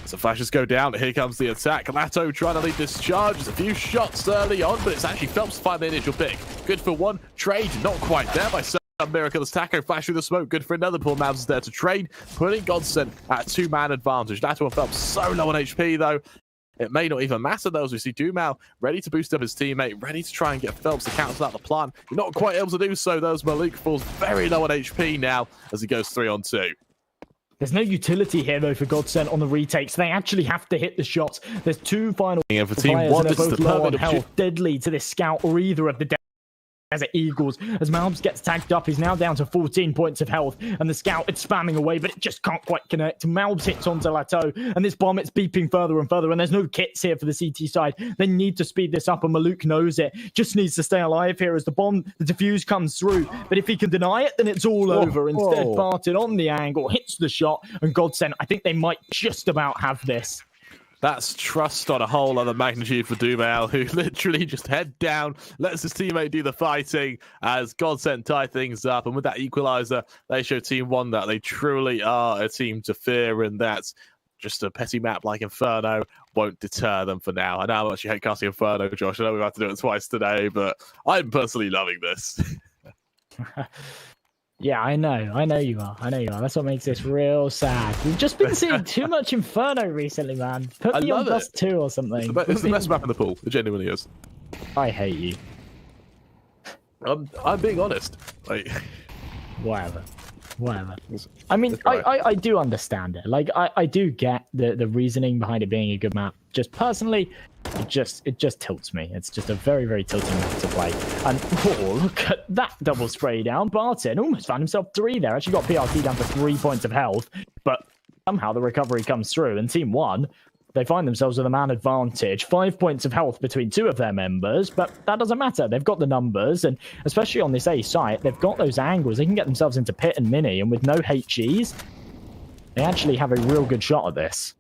Speaker 8: as the flashes go down, here comes the attack. Lato trying to lead this charge. There's a few shots early on, but it's actually Phelps to find the initial pick. Good for one. Trade not quite there by Miraculous Taco. Flash through the smoke. Good for another. Poor Mavs is there to trade, putting GODSENT at 2-man advantage. Lato and Phelps so low on HP, though. It may not even matter, though, as we see Dumao ready to boost up his teammate, ready to try and get Phelps to cancel out the plan. You're not quite able to do so, though, as Maluk falls very low on HP now as he goes 3-on-2.
Speaker 9: There's no utility here, though, for GODSENT on the retakes. They actually have to hit the shots. There's 2 final
Speaker 8: and for
Speaker 9: players,
Speaker 8: TeamOne,
Speaker 9: and they're
Speaker 8: this is
Speaker 9: both
Speaker 8: the
Speaker 9: low on
Speaker 8: perfect
Speaker 9: health. Deadly to this scout or either of the Desert Eagles. As Malbs gets tagged up, he's now down to 14 points of health, and the scout, it's spamming away, but it just can't quite connect. Malbs hits onto Lato, and this bomb, it's beeping further and further, and there's no kits here for the CT side. They need to speed this up, and Maluk knows it. Just needs to stay alive here as the bomb, the defuse comes through, but if he can deny it, then it's all over. Instead, Barton on the angle, hits the shot, and GODSENT, I think they might just about have this.
Speaker 8: That's trust on a whole other magnitude for Dumao, who literally just head down, lets his teammate do the fighting as GODSENT tie things up. And with that equalizer, they show TeamOne that they truly are a team to fear, and that's just a petty map like Inferno won't deter them for now. I know how much you hate casting Inferno, Josh. I know we've had to do it twice today, but I'm personally loving this.
Speaker 9: Yeah, I know you are. That's what makes this real sad. We've just been seeing too much Inferno recently, man. Put me on Dust 2 or something.
Speaker 8: It's the best map in the pool. It genuinely is.
Speaker 9: I hate you.
Speaker 8: I'm being honest. Like,
Speaker 9: whatever. I mean, I do understand it. Like, I do get the reasoning behind it being a good map. Just personally, it just tilts me. It's just a very, very tilting map to play. And look at that double spray down. Barton almost found himself 3 there. Actually got PRT down to 3 points of health, but somehow the recovery comes through. And TeamOne, they find themselves with a man advantage. 5 points of health between 2 of their members, but that doesn't matter. They've got the numbers, and especially on this A site, they've got those angles. They can get themselves into pit and mini, and with no HEs, They actually have a real good shot at this.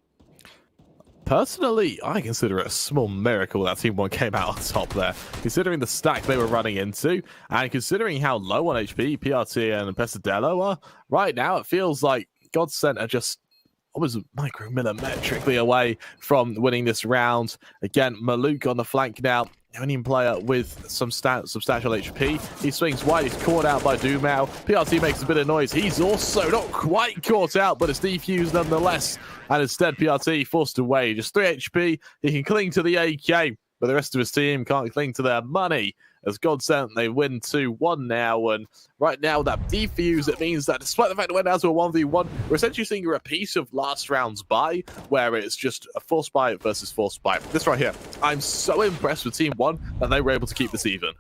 Speaker 8: Personally, I consider it a small miracle that TeamOne came out on top there, considering the stack they were running into, and considering how low on HP PRT and Pesadillo are. Right now, it feels like GODSENT are just almost micromillimetrically away from winning this round. Again, Maluk on the flank now. Only player with some substantial HP. He swings wide. He's caught out by Dumao. PRT makes a bit of noise. He's also not quite caught out, but it's defused nonetheless. And instead, PRT forced away. Just 3 HP. He can cling to the AK, but the rest of his team can't cling to their money. As GODSENT, they win 2-1 now. And right now, that defuse, it means that despite the fact it went down to a 1v1, we're essentially seeing a repeat of last round's buy, where it's just a forced buy versus forced buy. This right here, I'm so impressed with TeamOne that they were able to keep this even.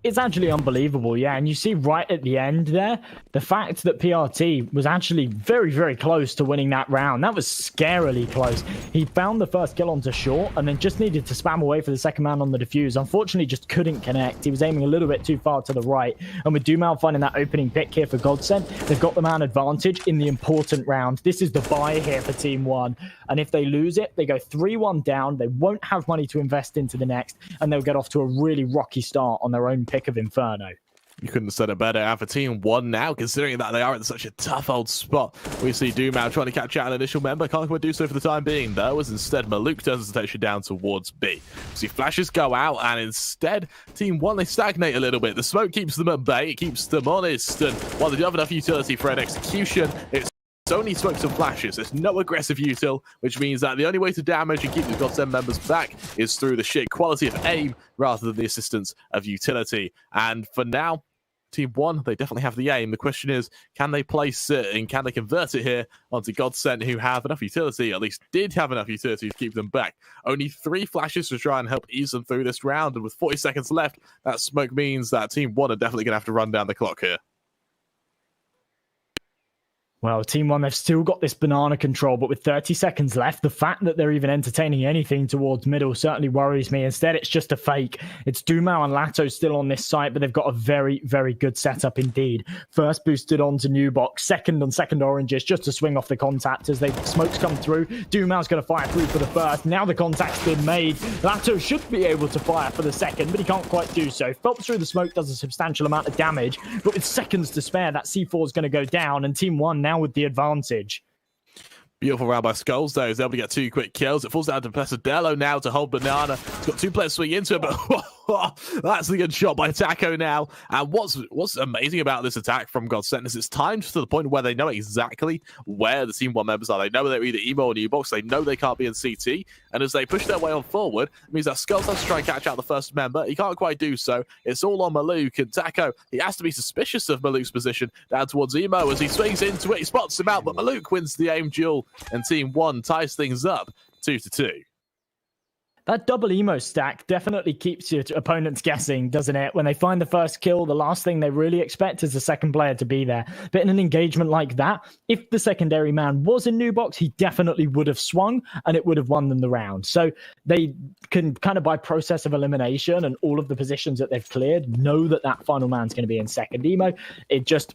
Speaker 9: It's actually unbelievable, yeah. And you see right at the end there, the fact that PRT was actually very, very close to winning that round. That was scarily close. He found the first kill onto short and then just needed to spam away for the second man on the defuse. Unfortunately, just couldn't connect. He was aiming a little bit too far to the right. And with Dumao finding that opening pick here for GODSENT, they've got the man advantage in the important round. This is the buy here for TeamOne. And if they lose it, they go 3-1 down. They won't have money to invest into the next, and they'll get off to a really rocky start on their own pick of Inferno.
Speaker 8: You couldn't have said it better. And for TeamOne now, considering that they are in such a tough old spot, we see Dumao trying to catch out an initial member. Can't quite do so for the time being, though, as instead Maluk turns his attention down towards B. See flashes go out, and instead, TeamOne, they stagnate a little bit. The smoke keeps them at bay, it keeps them honest, and while they do have enough utility for an execution, it's only smokes and flashes. There's no aggressive util, which means that the only way to damage and keep the GODSENT members back is through the sheer quality of aim rather than the assistance of utility. And for now, TeamOne, they definitely have the aim. The question is, can they place it and can they convert it here onto GODSENT, who have enough utility, at least did have enough utility to keep them back. Only 3 flashes to try and help ease them through this round, and with 40 seconds left, that smoke means that TeamOne are definitely going to have to run down the clock here.
Speaker 9: Well, TeamOne, they've still got this banana control, but with 30 seconds left, the fact that they're even entertaining anything towards middle certainly worries me. Instead, it's just a fake. It's Dumao and Lato still on this site, but they've got a very, very good setup indeed. First boosted onto new box, second on second oranges, just to swing off the contact as smokes come through. Dumao's going to fire through for the first. Now the contact's been made. Lato should be able to fire for the second, but he can't quite do so. Phelps through the smoke does a substantial amount of damage, but with seconds to spare, that C4 is going to go down, and TeamOne now with the advantage.
Speaker 8: Beautiful round by Skulls, though. He's able to get 2 quick kills. It falls down to Pesadillo now to hold Banana. He's got 2 players swing into it, but that's the good shot by Taco now. And what's amazing about this attack from GODSENT is it's timed to the point where they know exactly where the TeamOne members are. They know they're either emo or new box. They know they can't be in CT. And as they push their way on forward, it means that Skulls has to try and catch out the first member. He can't quite do so. It's all on Maluk. And Taco, he has to be suspicious of Maluk's position down towards emo as he swings into it. He spots him out, but Maluk wins the aim duel. And TeamOne ties things up 2-2.
Speaker 9: That double emo stack definitely keeps your opponents guessing, doesn't it? When they find the first kill, the last thing they really expect is the second player to be there. But in an engagement like that, if the secondary man was in new box, he definitely would have swung and it would have won them the round. So they can kind of, by process of elimination and all of the positions that they've cleared, know that that final man's going to be in second emo. It just,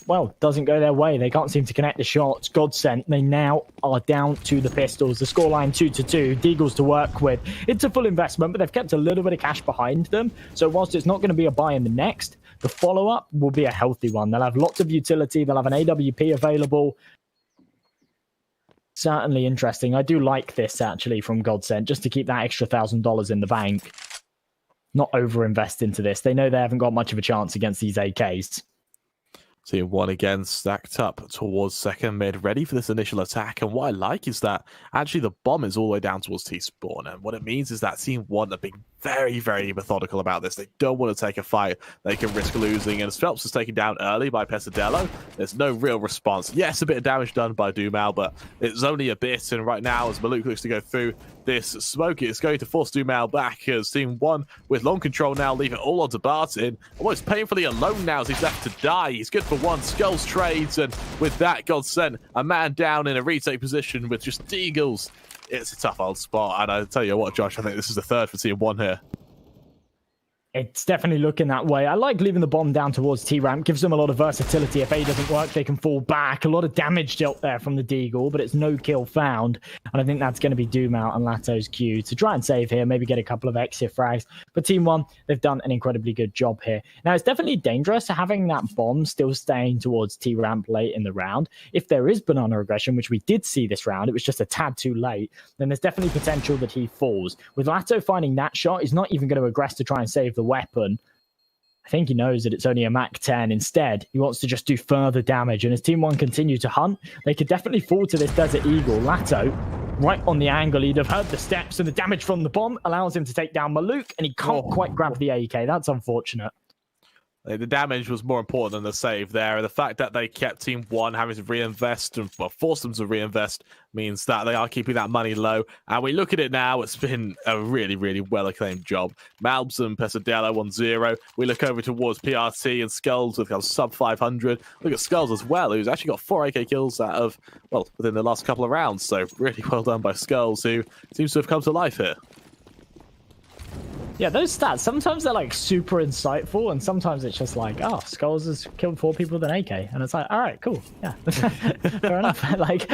Speaker 9: well, doesn't go their way. They can't seem to connect the shots. GODSENT, they now are down to the pistols. The scoreline 2-2. Deagles to work with. It's a full investment, but they've kept a little bit of cash behind them. So whilst it's not going to be a buy in the next, the follow-up will be a healthy one. They'll have lots of utility. They'll have an AWP available. Certainly interesting. I do like this, actually, from GODSENT, just to keep that extra $1,000 in the bank. Not over-invest into this. They know they haven't got much of a chance against these AKs.
Speaker 8: TeamOne again stacked up towards second mid, ready for this initial attack. And what I like is that actually the bomb is all the way down towards T-spawn. And what it means is that TeamOne are being very, very methodical about this. They don't want to take a fight they can risk losing. And as Phelps is taken down early by Pesadillo, there's no real response. Yes, a bit of damage done by Dumao, but it's only a bit. And right now, as Maluk looks to go through this smoke, it's going to force Dumao back as TeamOne, with long control now, leave it all onto Barton. Almost painfully alone now as he's left to die. He's good for one. Skulls trades, and with that, GODSENT, a man down in a retake position with just Deagles. It's a tough old spot, and I tell you what, Josh, I think this is the third for TeamOne here.
Speaker 9: It's definitely looking that way. I like leaving the bomb down towards T-Ramp. Gives them a lot of versatility. If A doesn't work, they can fall back. A lot of damage dealt there from the Deagle, but it's no kill found. And I think that's going to be Doom out on Lato's Q to try and save here, maybe get a couple of exit frags. But TeamOne, they've done an incredibly good job here. Now, it's definitely dangerous having that bomb still staying towards T-Ramp late in the round. If there is banana aggression, which we did see this round, it was just a tad too late, then there's definitely potential that he falls. With Lato finding that shot, he's not even going to aggress to try and save the weapon. I think he knows that it's only a Mach 10. Instead, he wants to just do further damage. And as TeamOne continue to hunt, they could definitely fall to this Desert Eagle. Lato, right on the angle, he'd have heard the steps, and the damage from the bomb allows him to take down Maluk, and he can't quite grab the AK. That's unfortunate.
Speaker 8: The damage was more important than the save there. And the fact that they kept TeamOne having to reinvest, and well, forced them to reinvest, means that they are keeping that money low. And we look at it now, it's been a really, really well-acclaimed job. Malbs and Pesadelo 1-0. We look over towards PRT and Skulls with sub 500. Look at Skulls as well, who's actually got 4 AK kills out of, well, within the last couple of rounds. So really well done by Skulls, who seems to have come to life here.
Speaker 9: Yeah, those stats, sometimes they're like super insightful, and sometimes it's just like, oh, Skulls has killed 4 people with an AK. And it's like, all right, cool. Yeah, fair enough. Like,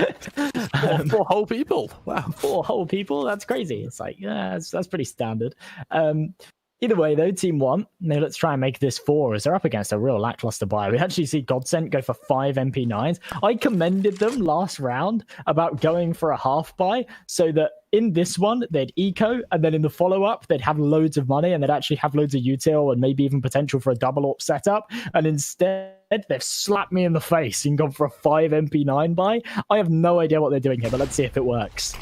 Speaker 8: 4 whole people. Wow.
Speaker 9: 4 whole people? That's crazy. It's like, yeah, that's pretty standard. Either way, though, TeamOne, now let's try and make this 4, as they're up against a real lackluster buy. We actually see GODSENT go for 5 MP9s. I commended them last round about going for a half buy, so that in this one, they'd eco, and then in the follow-up, they'd have loads of money, and they'd actually have loads of util, and maybe even potential for a double up setup. And instead, they've slapped me in the face and gone for a 5 MP9 buy. I have no idea what they're doing here, but let's see if it works.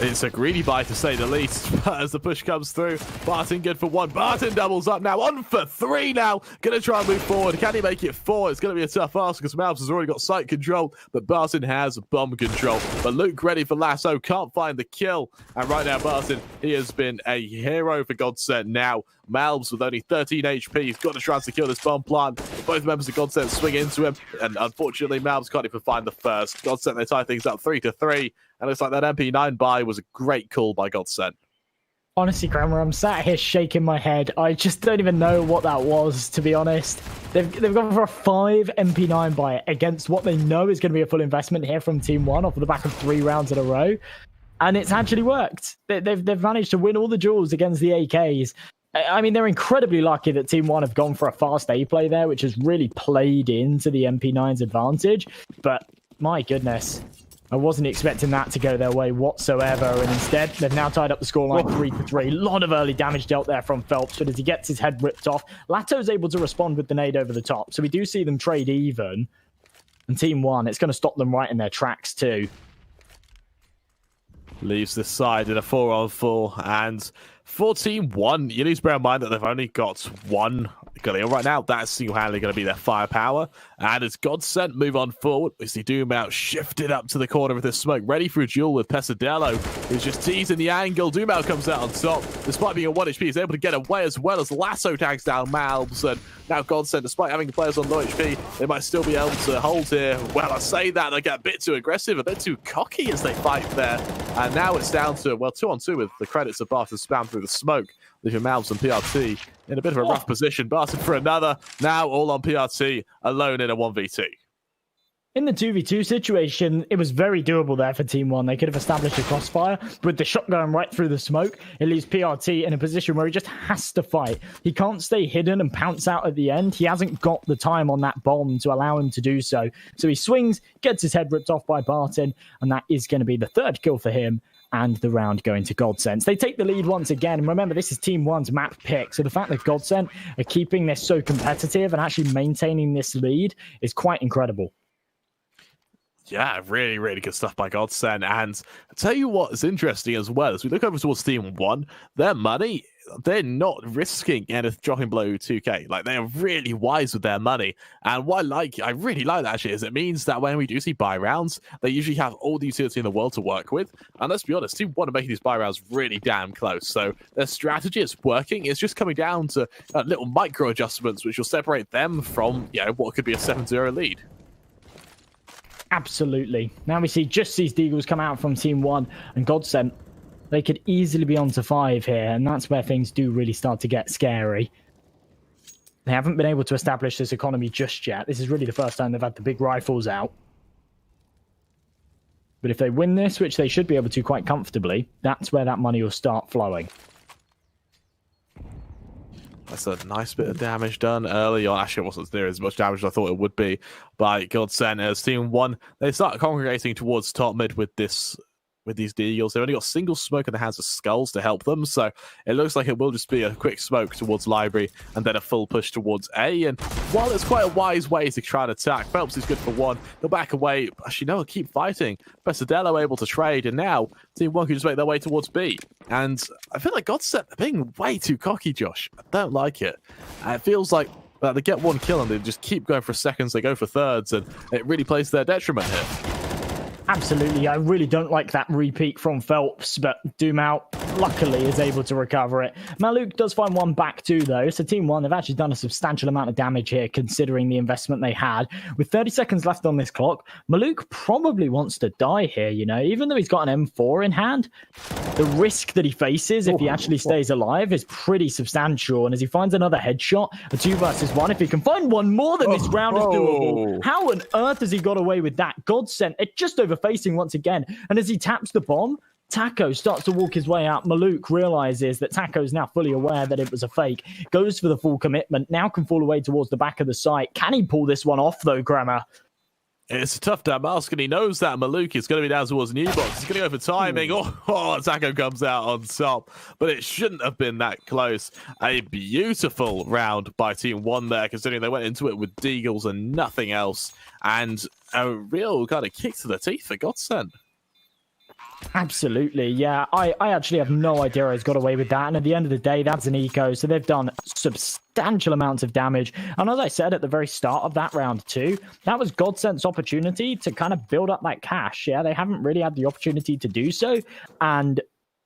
Speaker 8: It's a greedy buy to say the least, but as the push comes through, Barton good for 1. Barton doubles up now, on for 3 now. Gonna try and move forward. Can he make it 4? It's gonna be a tough ask because Malbs has already got site control, but Barton has bomb control. But Luke ready for lasso, can't find the kill. And right now, Barton, he has been a hero for GODSENT now. Malbs with only 13 HP. He's got a chance to kill this bomb plant. Both members of GODSENT swing into him, and unfortunately, Malbs can't even find the first. GODSENT, they tie things up 3-3, and it's like that MP9 buy was a great call by GODSENT.
Speaker 9: Honestly, Kramer, I'm sat here shaking my head. I just don't even know what that was, to be honest. They've gone for a 5 MP9 buy against what they know is going to be a full investment here from TeamOne off of the back of 3 rounds in a row. And it's actually worked. They've managed to win all the duels against the AKs. I mean, they're incredibly lucky that TeamOne have gone for a fast A play there, which has really played into the MP9's advantage. But my goodness, I wasn't expecting that to go their way whatsoever. And instead, they've now tied up the scoreline 3-3. A lot of early damage dealt there from Phelps, but as he gets his head ripped off, Lato's able to respond with the nade over the top. So we do see them trade even. And TeamOne, it's going to stop them right in their tracks too.
Speaker 8: Leaves this side in a 4-on-4, and for TeamOne, you need to bear in mind that they've only got 1 Galil right now. That's single-handedly going to be their firepower. And as GODSENT move on forward, we see Doom out shifted up to the corner with this smoke, ready for a duel with Pesadelo, who's just teasing the angle. Doom out comes out on top. Despite being a 1 HP, he's able to get away as well as Lasso tags down Malbs. And now GODSENT, despite having players on low HP, they might still be able to hold here. Well, I say that, they get a bit too aggressive, a bit too cocky as they fight there. And now it's down to, well, 2-on-2 with the credits of Barton spam through the smoke, leaving Malbs and PRT in a bit of a rough position. Barton for another, now all on PRT, alone in a 1v2.
Speaker 9: In the 2v2 situation, it was very doable there for TeamOne. They could have established a crossfire, but with the shot going right through the smoke, it leaves PRT in a position where he just has to fight. He can't stay hidden and pounce out at the end. He hasn't got the time on that bomb to allow him to do so. So he swings, gets his head ripped off by Barton, and that is going to be the 3rd kill for him, and the round going to GODSENT. They take the lead once again, and remember, this is TeamOne's map pick, so the fact that GODSENT are keeping this so competitive and actually maintaining this lead is quite incredible.
Speaker 8: Yeah, really, really good stuff by GODSENT. And I'll tell you what is interesting as well, as we look over towards TeamOne, their money, they're not risking anything dropping below 2k. Like, they are really wise with their money. And what I really like that actually, is it means that when we do see buy rounds, they usually have all the utility in the world to work with. And let's be honest, TeamOne are making these buy rounds really damn close. So their strategy is working. It's just coming down to little micro adjustments, which will separate them from, what could be a 7-0 lead.
Speaker 9: Absolutely. Now we see just these Deagles come out from TeamOne, and GODSENT, They could easily be on to 5 here, and that's where things do really start to get scary. They haven't been able to establish this economy just yet. This is really the first time they've had the big rifles out. But if they win this, which they should be able to quite comfortably, that's where that money will start flowing.
Speaker 8: That's a nice bit of damage done early on. Actually, it wasn't near as much damage as I thought it would be by GODSENT. As TeamOne, they start congregating towards top mid with these deals. They've only got single smoke in the hands of Skulls to help them, so it looks like it will just be a quick smoke towards Library and then a full push towards A. And while it's quite a wise way to try and attack, Phelps is good for 1. They'll back away. Actually, no, keep fighting. Pesadello able to trade, and now TeamOne can just make their way towards B. And I feel like GODSENT are being way too cocky, Josh. I don't like it. It feels like they get 1 kill and they just keep going for seconds, they go for thirds, and it really plays to their detriment here.
Speaker 9: Absolutely, I really don't like that repeat from Phelps, but Doomau luckily is able to recover it. Maluk does find 1 back too, though, so Team1, they've actually done a substantial amount of damage here, considering the investment they had. With 30 seconds left on this clock, Maluk probably wants to die here, you know, even though he's got an M4 in hand. The risk that he faces if he actually stays alive is pretty substantial, and as he finds another headshot, a 2 versus 1, if he can find 1 more, then this round is doable. How on earth has he got away with that? GODSENT, it just over facing once again, and as he taps the bomb, Taco starts to walk his way out. Maluk realizes that Taco's now fully aware that it was a fake, goes for the full commitment, now can fall away towards the back of the site. Can he pull this one off though, Grammar?
Speaker 8: It's a tough damn ask, and he knows that Maluk is going to be down towards New Box. He's going to go for timing. Taco comes out on top, but it shouldn't have been that close. A beautiful round by TeamOne there, considering they went into it with Deagles and nothing else, and a real kind of kick to the teeth for GODSENT.
Speaker 9: Absolutely, yeah. I actually have no idea how he's got away with that. And at the end of the day, that's an eco. So they've done substantial amounts of damage. And as I said at the very start of that round too, that was GODSENT's opportunity to kind of build up that cash. Yeah, they haven't really had the opportunity to do so. And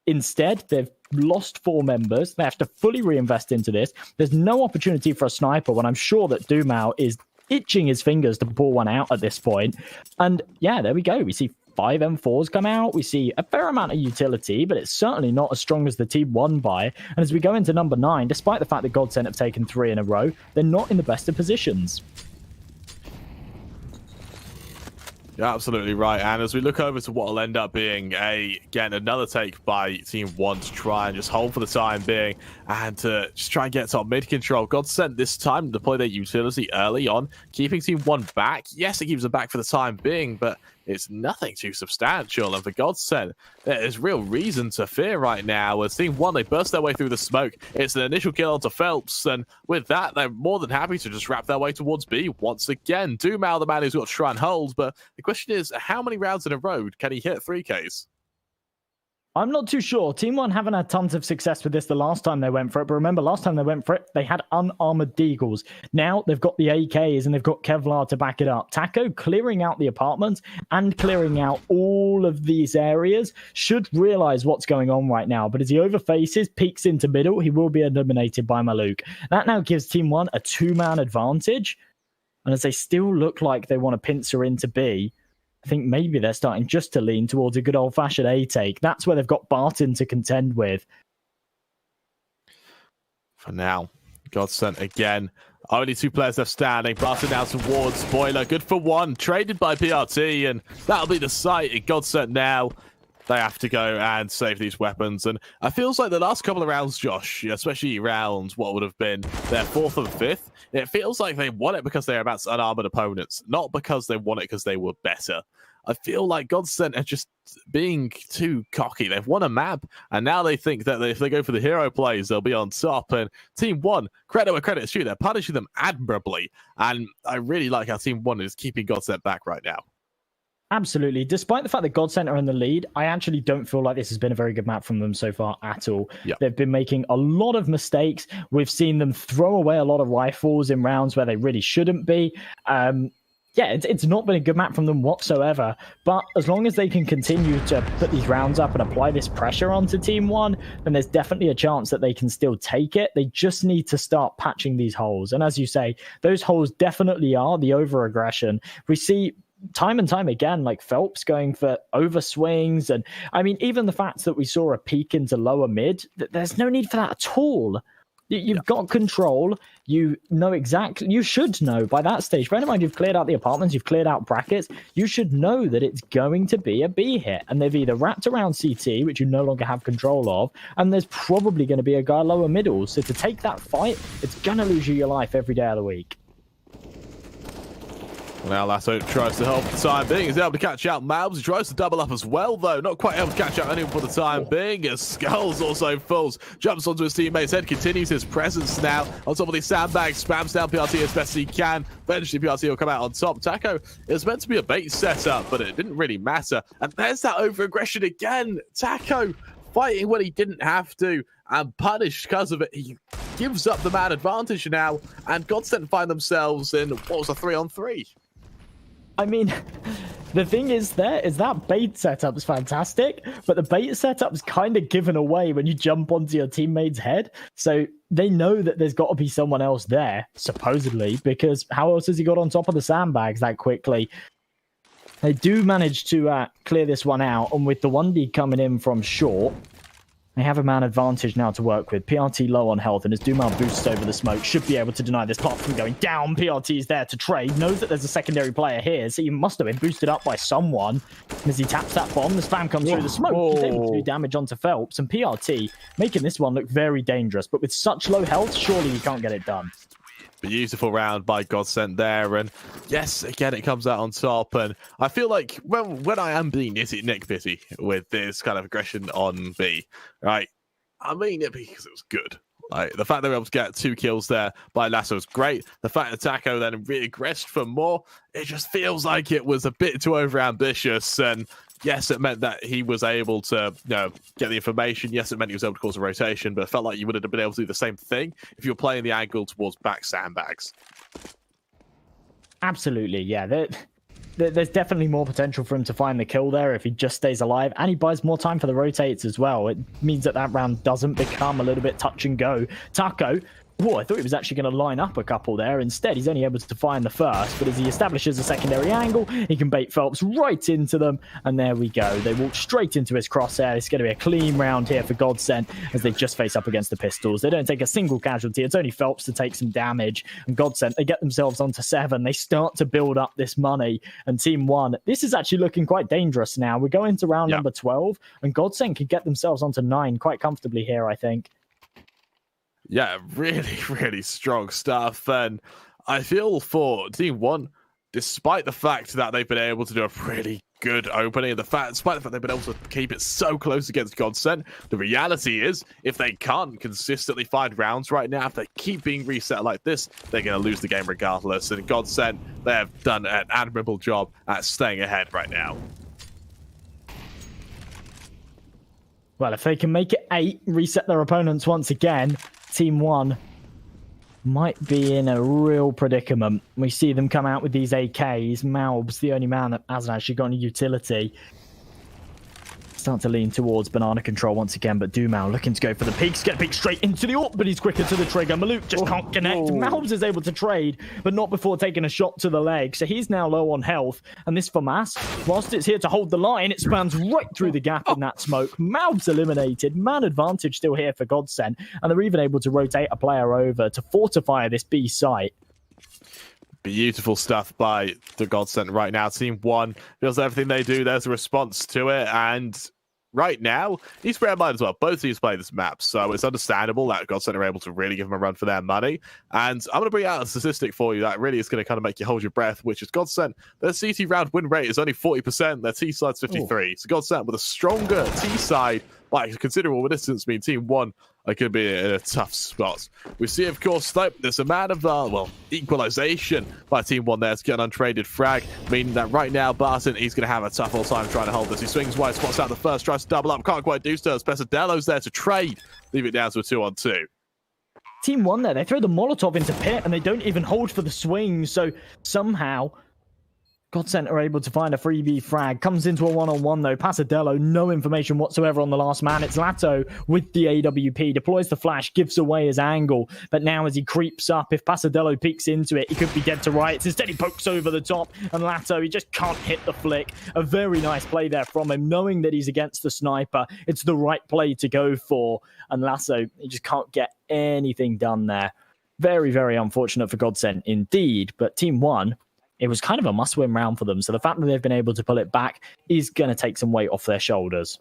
Speaker 9: instead, they've lost 4 members. They have to fully reinvest into this. There's no opportunity for a sniper when I'm sure that Doomau is itching his fingers to pull one out at this point. And yeah, there we go. We see 5 M4s come out. We see a fair amount of utility, but it's certainly not as strong as the TeamOne buy. And as we go into number 9, despite the fact that GODSENT have taken 3 in a row, they're not in the best of positions.
Speaker 8: You're absolutely right. And as we look over to what will end up being again another take by TeamOne to try and just hold for the time being and to just try and get top mid control. GODSENT this time to deploy their utility early on, keeping TeamOne back. Yes, it keeps them back for the time being, but it's nothing too substantial. And for GODSENT, there is real reason to fear right now. As TeamOne, they burst their way through the smoke. It's an initial kill onto Phelps, and with that, they're more than happy to just wrap their way towards B once again. Doomau, the man who's got to try and hold, but the question is, how many rounds in a row can he hit 3Ks?
Speaker 9: I'm not too sure. TeamOne haven't had tons of success with this the last time they went for it, but remember, last time they went for it, they had unarmored Deagles. Now they've got the AKs and they've got Kevlar to back it up. Taco clearing out the apartments and clearing out all of these areas should realize what's going on right now, but as he overfaces, peeks into middle, he will be eliminated by Maluk. That now gives TeamOne a 2-man advantage, and as they still look like they want to pincer into B, I think maybe they're starting just to lean towards a good old-fashioned A take. That's where they've got Barton to contend with.
Speaker 8: For now, GODSENT again. Only 2 players left standing. Barton now towards Spoiler. Good for 1. Traded by PRT, and that'll be the site in GODSENT now. They have to go and save these weapons. And it feels like the last couple of rounds, Josh, especially rounds what would have been their 4th and 5th, it feels like they won it because they're about unarmored opponents, not because they won it because they were better. I feel like GODSENT are just being too cocky. They've won a map, and now they think that if they go for the hero plays, they'll be on top. And TeamOne, credit where credit's due, they're punishing them admirably. And I really like how TeamOne is keeping GODSENT back right now.
Speaker 9: Absolutely. Despite the fact that GODSENT are in the lead, I actually don't feel like this has been a very good map from them so far at all.
Speaker 8: Yep.
Speaker 9: They've been making a lot of mistakes. We've seen them throw away a lot of rifles in rounds where they really shouldn't be. Yeah, it's not been a good map from them whatsoever. But as long as they can continue to put these rounds up and apply this pressure onto TeamOne, then there's definitely a chance that they can still take it. They just need to start patching these holes. And as you say, those holes definitely are the over-aggression. We see time and time again, like Phelps going for overswings. And I mean, even the fact that we saw a peek into lower mid, there's no need for that at all. You've got control. You know exactly. You should know by that stage. Bear in mind, you've cleared out the apartments. You've cleared out brackets. You should know that it's going to be a B hit. And they've either wrapped around CT, which you no longer have control of, and there's probably going to be a guy lower middle. So to take that fight, it's going to lose you your life every day of the week.
Speaker 8: Now Lasso tries to help for the time being. He's able to catch out Mabs. He tries to double up as well, though. Not quite able to catch out anyone for the time being. As Skulls also falls. Jumps onto his teammate's head. Continues his presence now. On top of these sandbags. Spams down PRT as best he can. Eventually PRT will come out on top. Taco is meant to be a bait setup, but it didn't really matter. And there's that over-aggression again. Taco fighting when he didn't have to. And punished because of it. He gives up the man advantage now. And GODSENT find themselves in, what was a 3-on-3?
Speaker 9: I mean, the thing is that bait setup's fantastic, but the bait setup's kind of given away when you jump onto your teammate's head. So they know that there's got to be someone else there, supposedly, because how else has he got on top of the sandbags that quickly? They do manage to clear this one out, and with the 1D coming in from short, they have a man advantage now to work with. PRT low on health, and as Dumal boosts over the smoke, should be able to deny this pop from going down. PRT is there to trade, knows that there's a secondary player here, so he must have been boosted up by someone. As he taps that bomb, the spam comes through the smoke. He's able to do damage onto Phelps, and PRT making this one look very dangerous, but with such low health, surely he can't get it done.
Speaker 8: Beautiful round by GODSENT there, and yes, again it comes out on top. And I feel like when I am being nitpicky with this kind of aggression on B, right, I'm being nitpicky because it was good. Like the fact that we were able to get 2 kills there by Lasso was great. The fact that Taco then reaggressed for more, it just feels like it was a bit too overambitious. And yes, it meant that he was able to, get the information. Yes, it meant he was able to cause a rotation, but it felt like you wouldn't have been able to do the same thing if you were playing the angle towards back sandbags.
Speaker 9: Absolutely, yeah. There's definitely more potential for him to find the kill there if he just stays alive, and he buys more time for the rotates as well. It means that round doesn't become a little bit touch and go. Taco, I thought he was actually going to line up a couple there. Instead, he's only able to find the first, but as he establishes a secondary angle, he can bait Phelps right into them, and there we go. They walk straight into his crosshair. It's going to be a clean round here for GODSENT as they just face up against the pistols. They don't take a single casualty. It's only Phelps to take some damage, and GODSENT, they get themselves onto 7. They start to build up this money, and TeamOne, this is actually looking quite dangerous now. We're going to round number 12, and GODSENT could get themselves onto 9 quite comfortably here, I think.
Speaker 8: Yeah, really, really strong stuff. And I feel for TeamOne, despite the fact that they've been able to do a pretty good opening, despite the fact they've been able to keep it so close against GODSENT, the reality is, if they can't consistently find rounds right now, if they keep being reset like this, they're going to lose the game regardless. And GODSENT, they have done an admirable job at staying ahead right now.
Speaker 9: Well, if they can make it 8, reset their opponents once again, TeamOne might be in a real predicament. We see them come out with these AKs. Malb's the only man that hasn't actually got any utility. Start to lean towards banana control once again, but Dumal looking to go for the peaks. Get a peek straight into the AWP, but he's quicker to the trigger. Maluk just can't connect. Malbs is able to trade, but not before taking a shot to the leg. So he's now low on health. And this FAMAS, whilst it's here to hold the line, it spans right through the gap in that smoke. Malbs eliminated. Man advantage still here for GODSENT. And they're even able to rotate a player over to fortify this B site.
Speaker 8: Beautiful stuff by the GODSENT right now. TeamOne feels everything they do, there's a response to it. And right now, he's bear in mind as well, both teams play this map, so it's understandable that GODSENT are able to really give them a run for their money. And I'm going to bring out a statistic for you that really is going to kind of make you hold your breath, which is GODSENT, their CT round win rate is only 40%, their T side's 53%. So GODSENT with a stronger T side by a considerable distance means TeamOne are going to be in a tough spot. We see, of course, though, there's a man of, equalization by TeamOne there to get an untraded frag, meaning that right now, Barton, he's going to have a tough old time trying to hold this. He swings wide, spots out the first, tries to double up, can't quite do so. Pesadelo's there to trade, leave it down to a 2-on-2.
Speaker 9: TeamOne there, they throw the Molotov into pit, and they don't even hold for the swing, so somehow GODSENT are able to find a 3v frag. Comes into a one-on-one though. Pasadello, no information whatsoever on the last man. It's Lato with the AWP. Deploys the flash, gives away his angle. But now as he creeps up, if Pasadello peeks into it, he could be dead to rights. Instead he pokes over the top. And Lato, he just can't hit the flick. A very nice play there from him, knowing that he's against the sniper. It's the right play to go for. And Lasso, he just can't get anything done there. Very, very unfortunate for GODSENT indeed. But TeamOne, it was kind of a must-win round for them. So the fact that they've been able to pull it back is going to take some weight off their shoulders.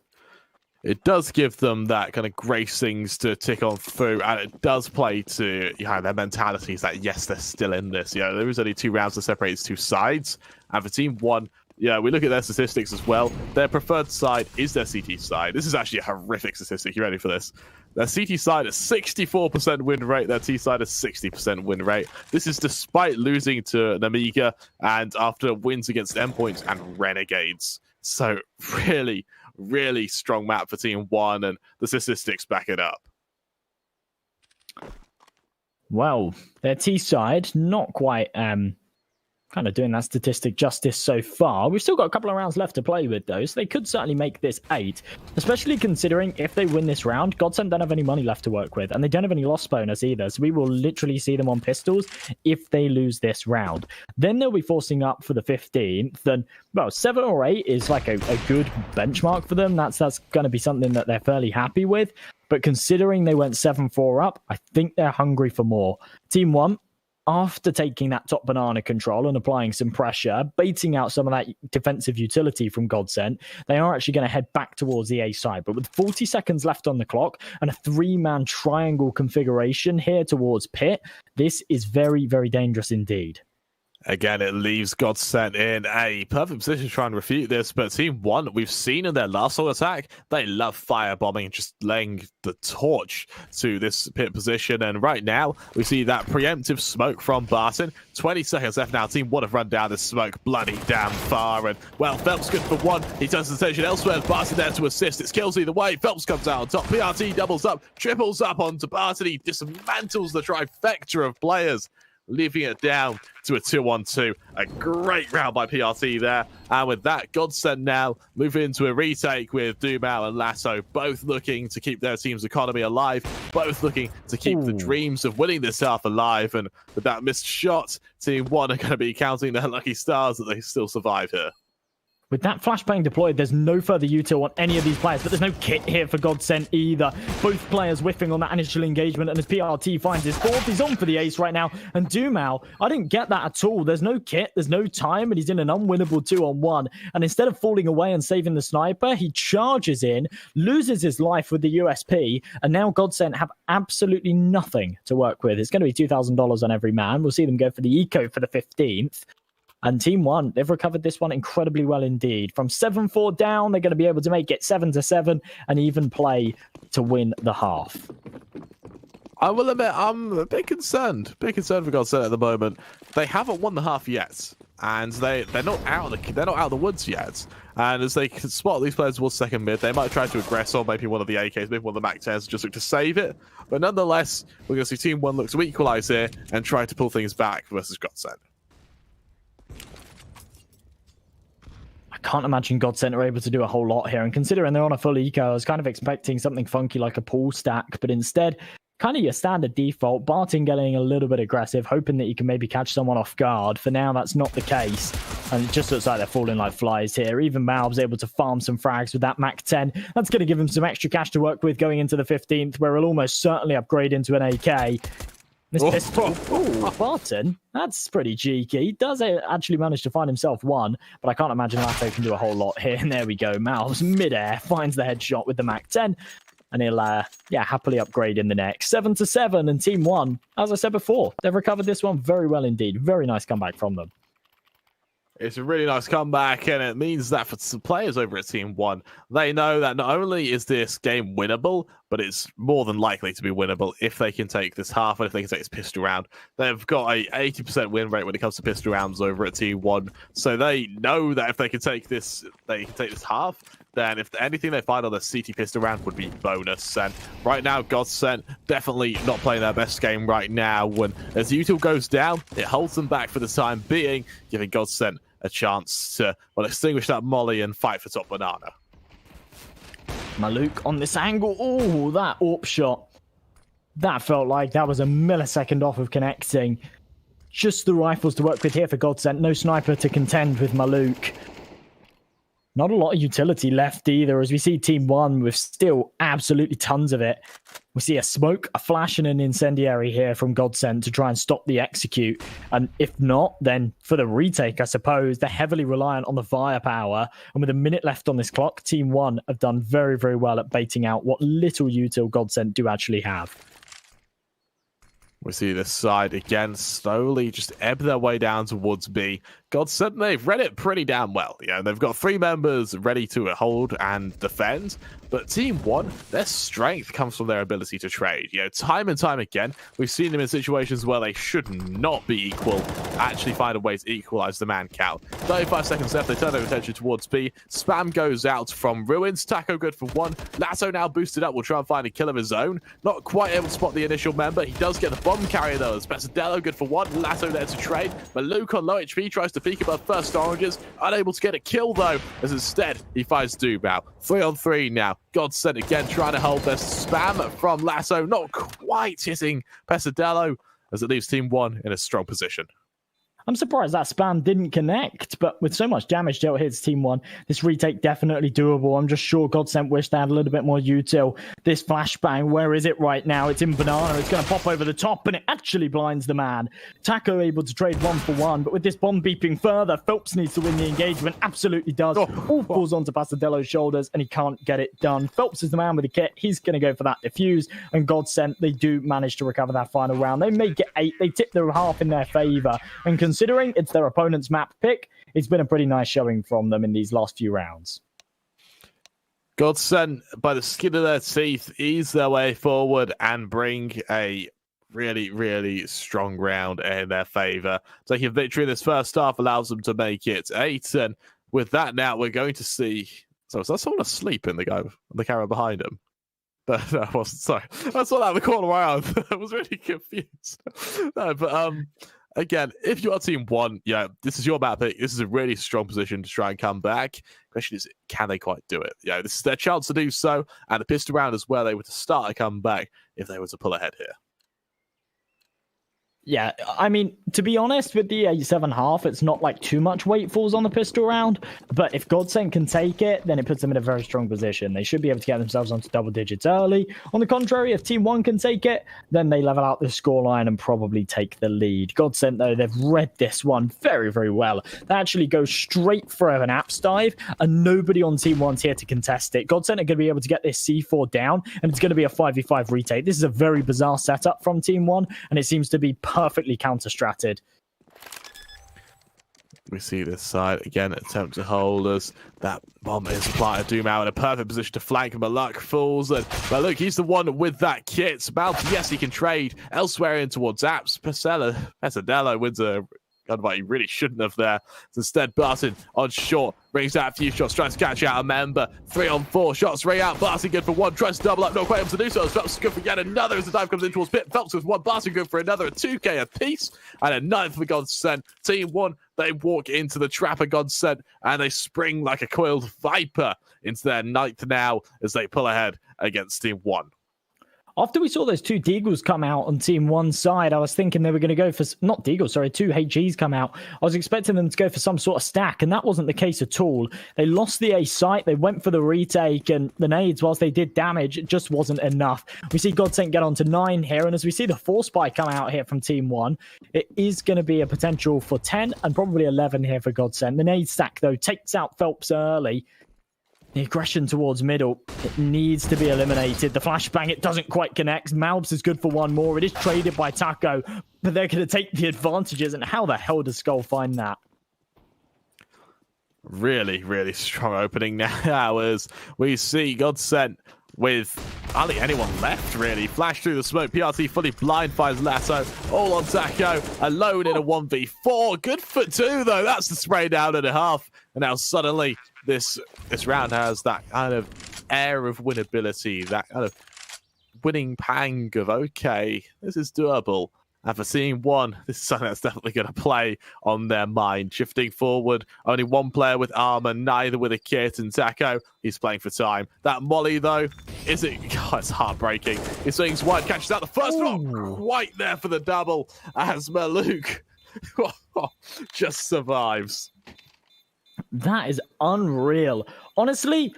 Speaker 8: It does give them that kind of grace things to tick on through, and it does play to their mentalities that, yes, they're still in this. There is only 2 rounds that separates 2 sides. And for TeamOne, we look at their statistics as well. Their preferred side is their CT side. This is actually a horrific statistic. You ready for this? Their CT side is 64% win rate. Their T side is 60% win rate. This is despite losing to Namiga and after wins against Endpoint and Renegades. So really, really strong map for TeamOne, and the statistics back it up.
Speaker 9: Well, their T side, not quite kind of doing that statistic justice so far. We've still got a couple of rounds left to play with, though, so they could certainly make this 8, especially considering if they win this round, GODSENT don't have any money left to work with, and they don't have any loss bonus either, so we will literally see them on pistols if they lose this round. Then they'll be forcing up for the 15th, and, well, 7 or 8 is like a good benchmark for them. That's going to be something that they're fairly happy with, but considering they went 7-4 up, I think they're hungry for more. TeamOne, after taking that top banana control and applying some pressure, baiting out some of that defensive utility from GODSENT, they are actually going to head back towards the A side. But with 40 seconds left on the clock and a 3-man triangle configuration here towards Pit, this is very, very dangerous indeed.
Speaker 8: Again, it leaves GODSENT in a perfect position to try and refute this, but TeamOne, we've seen in their last solo attack, they love firebombing and just laying the torch to this Pit position, and right now, we see that preemptive smoke from Barton. 20 seconds left now, TeamOne have run down the smoke bloody damn far, and, well, Phelps good for 1, he turns his attention elsewhere, Barton there to assist, it's kills either way, Phelps comes out on top, PRT doubles up, triples up onto Barton, he dismantles the trifecta of players, leaving it down to a 2-on-2. A great round by PRT there. And with that, GODSENT now move into a retake with Dumal and Lasso, both looking to keep their team's economy alive, both looking to keep the dreams of winning this half alive. And with that missed shot, TeamOne are going to be counting their lucky stars that they still survive here.
Speaker 9: With that flashbang deployed, there's no further util on any of these players, but there's no kit here for GODSENT either. Both players whiffing on that initial engagement, and as PRT finds his 4th, he's on for the ace right now. And Dumal, I didn't get that at all. There's no kit, there's no time, and he's in an unwinnable 2-on-1. And instead of falling away and saving the sniper, he charges in, loses his life with the USP, and now GODSENT have absolutely nothing to work with. It's going to be $2,000 on every man. We'll see them go for the eco for the 15th. And TeamOne, they've recovered this one incredibly well indeed. From 7-4 down, they're going to be able to make it 7-7 and even play to win the half.
Speaker 8: I will admit, I'm a bit concerned. For GODSENT at the moment. They haven't won the half yet, and they're not out of the woods yet. And as they can spot these players towards second mid, they might try to aggress on maybe one of the AKs, maybe one of the Mac 10s, just look to save it. But nonetheless, we're going to see TeamOne look to equalize here and try to pull things back versus GODSENT.
Speaker 9: I can't imagine GODSENT are able to do a whole lot here. And considering they're on a full eco, I was kind of expecting something funky like a pool stack. But instead, kind of your standard default. Barton getting a little bit aggressive, hoping that you can maybe catch someone off guard. For now, that's not the case. And it just looks like they're falling like flies here. Even Malb's able to farm some frags with that Mac 10. That's going to give him some extra cash to work with going into the 15th, where he'll almost certainly upgrade into an AK. This pistol, Barton, that's pretty cheeky. Does actually manage to find himself 1, but I can't imagine Lato can do a whole lot here. And there we go. Mal's midair finds the headshot with the Mac 10, and he'll happily upgrade in the next. 7-7, and TeamOne, as I said before, they've recovered this one very well indeed. Very nice comeback from them.
Speaker 8: It's a really nice comeback, and it means that for some players over at TeamOne, they know that not only is this game winnable, but it's more than likely to be winnable if they can take this half and if they can take this pistol round. They've got a 80% win rate when it comes to pistol rounds over at TeamOne, so they know that if they can take this half, then if anything they find on the CT pistol round would be bonus. And right now, GODSENT definitely not playing their best game right now. When as util goes down, it holds them back for the time being, giving GODSENT a chance to, well, extinguish that molly and fight for top banana.
Speaker 9: Maluk on this angle. Oh, that AWP shot. That felt like that was a millisecond off of connecting. Just the rifles to work with here for GODSENT. No sniper to contend with Maluk. Not a lot of utility left either, as we see TeamOne with still absolutely tons of it. We see a smoke, a flash, and an incendiary here from GODSENT to try and stop the execute. And if not, then for the retake, I suppose, they're heavily reliant on the firepower. And with a minute left on this clock, TeamOne have done very, very well at baiting out what little util GODSENT do actually have.
Speaker 8: We see this side again slowly just ebb their way down towards B. GODSENT, they've read it pretty damn well. Yeah, they've got 3 members ready to hold and defend, but TeamOne, their strength comes from their ability to trade. You know, time and time again, we've seen them in situations where they should not be equal, actually find a way to equalize the man count. 35 seconds left, they turn their attention towards B. Spam goes out from Ruins. Taco good for 1. Lasso now boosted up, will try and find a kill of his own. Not quite able to spot the initial member. He does get the bomb carrier though. It's Pesadello good for 1. Lasso there to trade, but Luke on low HP tries to peek above first oranges. Unable to get a kill though, as instead he finds Dubao. 3-on-3 now. GODSENT again trying to hold their spam from Lasso. Not quite hitting Pesadello, as it leaves TeamOne in a strong position.
Speaker 9: I'm surprised that spam didn't connect, but with so much damage dealt here to TeamOne, this retake definitely doable. I'm just sure GODSENT wished they had a little bit more util. This flashbang, where is it right now? It's in Banana. It's going to pop over the top, and it actually blinds the man. Taco able to trade 1 for 1, but with this bomb beeping further, Phelps needs to win the engagement. Absolutely does. All falls onto Pasadello's shoulders, and he can't get it done. Phelps is the man with the kit. He's going to go for that defuse, and GODSENT, they do manage to recover that final round. They make it 8. They tip their half in their favor, and considering it's their opponent's map pick, it's been a pretty nice showing from them in these last few rounds.
Speaker 8: GODSENT, by the skin of their teeth, ease their way forward and bring a really, really strong round in their favor. Taking a victory in this first half allows them to make it 8. And with that now, we're going to see... So is that someone asleep in the guy, the camera behind him? No, I wasn't. Sorry. I saw that in the corner of my eye. I was really confused. No, but... Again, if you are TeamOne, yeah, this is your map pick. This is a really strong position to try and come back. Question is, can they quite do it? Yeah, this is their chance to do so, and the pistol round is where they were to start a comeback if they were to pull ahead here.
Speaker 9: Yeah, I mean, to be honest, with the 7.5, it's not like too much weight falls on the pistol round. But if GODSENT can take it, then it puts them in a very strong position. They should be able to get themselves onto double digits early. On the contrary, if TeamOne can take it, then they level out the scoreline and probably take the lead. GODSENT, though, they've read this one very, very well. They actually go straight for an apps dive, and nobody on TeamOne's here to contest it. GODSENT are going to be able to get this C4 down, and it's going to be a 5v5 retake. This is a very bizarre setup from TeamOne, and it seems to be perfectly counter-stratted.
Speaker 8: We see this side again attempt to hold us. That bomb is planted. Dubao in a perfect position to flank, but luck falls. And well, look, he's the one with that kit. Mount, yes, he can trade elsewhere in towards apps. Pesadello wins a gunfight he really shouldn't have there. Instead, Barton on short brings out a few shots, tries to catch out a member. 3-on-4 shots ring out. Barton good for 1, tries to double up, not quite able to do so. Phelps is good for yet another as the dive comes in towards Pit. Phelps with 1, Barton good for another, a 2k apiece, and a 9th for GODSENT. TeamOne, they walk into the trap of GODSENT and they spring like a coiled viper into their 9th now as they pull ahead against TeamOne.
Speaker 9: After we saw those 2 Deagles come out on TeamOne's side, I was thinking they were going to go for, not Deagles, sorry, 2 HGs come out. I was expecting them to go for some sort of stack, and that wasn't the case at all. They lost the A site, they went for the retake, and the nades, whilst they did damage, it just wasn't enough. We see GODSENT get on to 9 here, and as we see the 4 spy come out here from TeamOne, it is going to be a potential for 10 and probably 11 here for GODSENT. The nade stack, though, takes out Phelps early. The aggression towards middle, it needs to be eliminated. The flashbang, it doesn't quite connect. Malbs is good for 1 more. It is traded by Taco, but they're going to take the advantages. And how the hell does Skull find that?
Speaker 8: Really, really strong opening now as we see GODSENT with hardly anyone left, really. Flash through the smoke. PRT fully blind finds Lasso. All on Taco. Alone in a 1v4. Good for 2, though. That's the spray down and a half. And now suddenly this round has that kind of air of winnability, that kind of winning pang of, okay, this is doable. And for TeamOne, this is something that's definitely going to play on their mind. Shifting forward, only one player with armor, neither with a kit, and Taco, he's playing for time. That molly, though, is it? God, it's heartbreaking. He swings wide, catches out the first one, quite there for the double, as Maluk just survives.
Speaker 9: That is unreal. Honestly,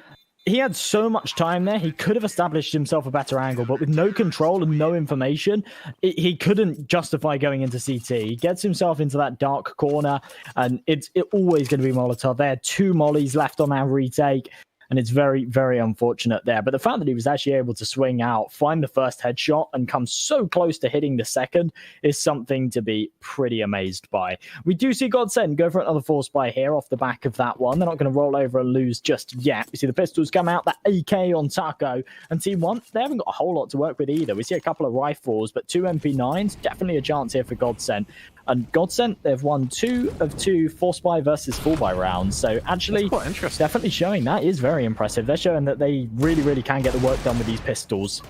Speaker 9: he had so much time there. He could have established himself a better angle, but with no control and no information, he couldn't justify going into CT. He gets himself into that dark corner, and it's always going to be Molotov. There are 2 mollies left on our retake, and it's very, very unfortunate there. But the fact that he was actually able to swing out, find the first headshot, and come so close to hitting the second is something to be pretty amazed by. We do see GODSENT go for another force buy here off the back of that one. They're not going to roll over and lose just yet. We see the pistols come out, the AK on Taco, and TeamOne, they haven't got a whole lot to work with either. We see a couple of rifles, but 2 MP9s, definitely a chance here for GODSENT. And GODSENT, they've won 2 of 2 force buy versus full buy rounds. So actually, definitely showing that is very impressive. They're showing that they really, really can get the work done with these pistols.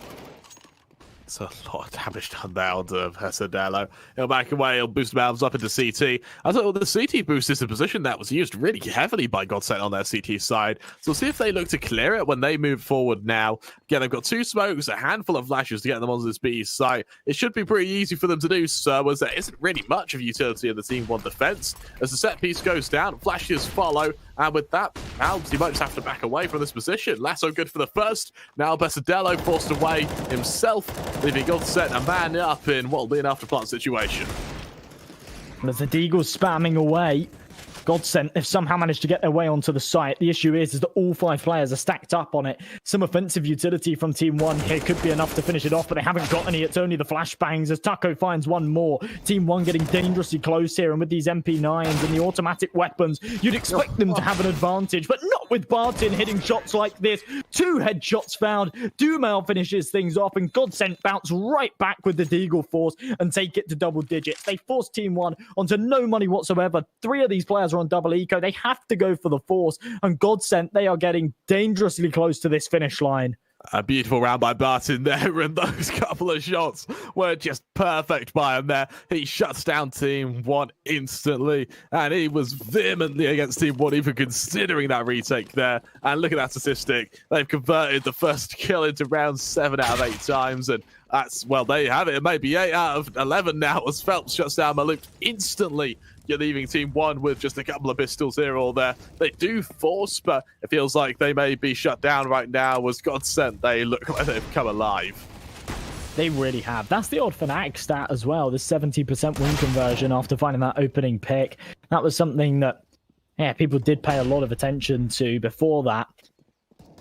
Speaker 8: It's a lot of damage done down to Pesadelo. He'll back away, he'll boost Valves up into CT. I thought the CT boost is a position that was used really heavily by GODSENT on their CT side. So we'll see if they look to clear it when they move forward now. Again, they've got 2 smokes, a handful of flashes to get them onto this B site. It should be pretty easy for them to do so, as there isn't really much of utility in the TeamOne defense. As the set piece goes down, flashes follow, and with that, Valves, he might just have to back away from this position. Lasso good for the first. Now Pesadelo forced away himself, leaving GODSENT a man up in what will be an after-plant situation.
Speaker 9: As the Deagle's spamming away, GODSENT, they've somehow managed to get their way onto the site. The issue is that all 5 players are stacked up on it. Some offensive utility from TeamOne here could be enough to finish it off, but they haven't got any. It's only the flashbangs as Taco finds one more. TeamOne getting dangerously close here, and with these MP9s and the automatic weapons, you'd expect them to have an advantage, but not with Barton hitting shots like this. 2 headshots found. Dumal finishes things off, and GODSENT bounce right back with the Deagle force and take it to double digits. They force TeamOne onto no money whatsoever. 3 of these players are on double eco. They have to go for the force, and GODSENT, they are getting dangerously close to this finish line.
Speaker 8: A beautiful round by Barton there, and those couple of shots were just perfect by him there. He shuts down TeamOne instantly, and he was vehemently against TeamOne even considering that retake there. And look at that statistic. They've converted the first kill into round 7 out of 8 times, and that's, well, there you have it. It may be 8 out of 11 now as Phelps shuts down Maluk instantly. You're leaving TeamOne with just a couple of pistols here or there. They do force, but it feels like they may be shut down right now. As GODSENT, they look like they've come alive.
Speaker 9: They really have. That's the odd Fnatic stat as well, the 70% win conversion after finding that opening pick. That was something that, yeah, people did pay a lot of attention to before that.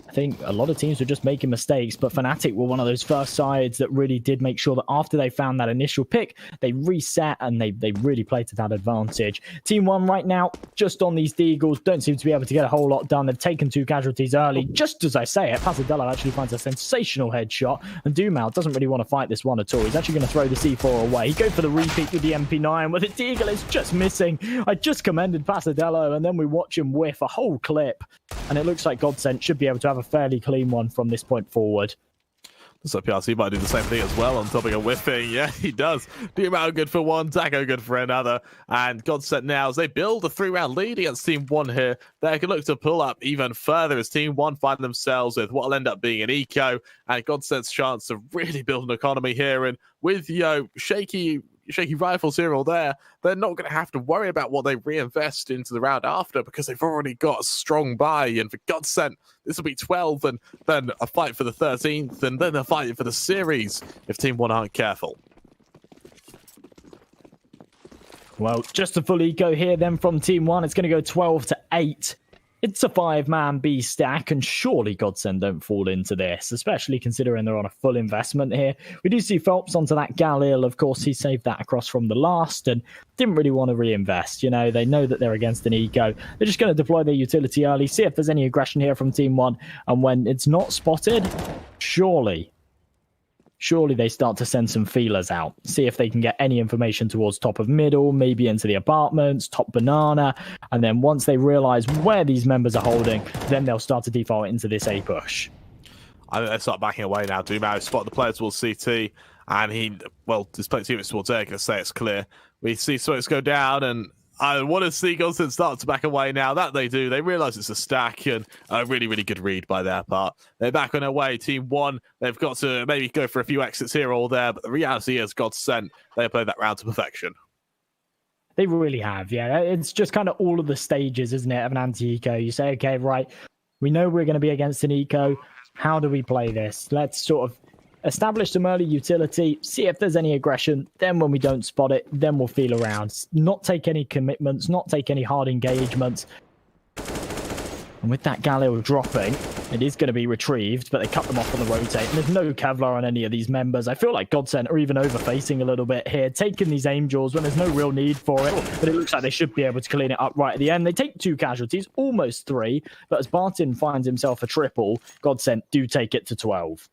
Speaker 9: I think a lot of teams were just making mistakes, but Fnatic were one of those first sides that really did make sure that after they found that initial pick, they reset and they really played to that advantage. TeamOne right now, just on these Deagles, don't seem to be able to get a whole lot done. They've taken 2 casualties early. Just as I say it, Pasadella actually finds a sensational headshot, and Dumal doesn't really want to fight this one at all. He's actually going to throw the C4 away. He goes for the repeat with the MP9, where the Deagle is just missing. I just commended Pasadella, and then we watch him whiff a whole clip, and it looks like GODSENT should be able to have a fairly clean one from this point forward.
Speaker 8: So PRC might do the same thing as well on topic of whiffing. Yeah, he does. Dumal good for one, Taco good for another. And GODSENT now, as they build a 3-round lead against TeamOne here, they can look to pull up even further as TeamOne find themselves with what will end up being an eco. And GODSENT's chance to really build an economy here. And with, shaky rifles here or there, they're not going to have to worry about what they reinvest into the round after, because they've already got a strong buy. And for GODSENT, this will be 12, and then a fight for the 13th, and then a fight for the series if TeamOne aren't careful.
Speaker 9: Well, just a full eco here then from TeamOne. It's going to go 12-8. It's a 5-man B stack, and surely GODSENT don't fall into this, especially considering they're on a full investment here. We do see Phelps onto that Galil. Of course, he saved that across from the last and didn't really want to reinvest. They know that they're against an eco. They're just going to deploy their utility early, see if there's any aggression here from TeamOne, and when it's not spotted, surely they start to send some feelers out, see if they can get any information towards top of middle, maybe into the apartments, top banana, and then once they realize where these members are holding, then they'll start to default into this A push.
Speaker 8: I think they start backing away now. Dumal spot the players towards CT, And despite teammates towards air, going to say it's clear. We see Smokes go down, and I want to see GODSENT start to back away now. That they do. They realise it's a stack, and a really, really good read by their part. They're back on their way. TeamOne, they've got to maybe go for a few exits here or there, but the reality is GODSENT, they played that round to perfection.
Speaker 9: They really have, yeah. It's just kind of all of the stages, isn't it, of an anti-eco. You say, okay, right, we know we're going to be against an eco. How do we play this? Let's sort of establish some early utility, see if there's any aggression. Then when we don't spot it, then we'll feel around. Not take any commitments, not take any hard engagements. And with that Galil dropping, it is going to be retrieved, but they cut them off on the rotate. And there's no Kevlar on any of these members. I feel like GODSENT are even overfacing a little bit here, taking these aim jaws when there's no real need for it. But it looks like they should be able to clean it up right at the end. They take 2 casualties, almost 3. But as Barton finds himself a triple, GODSENT do take it to 12.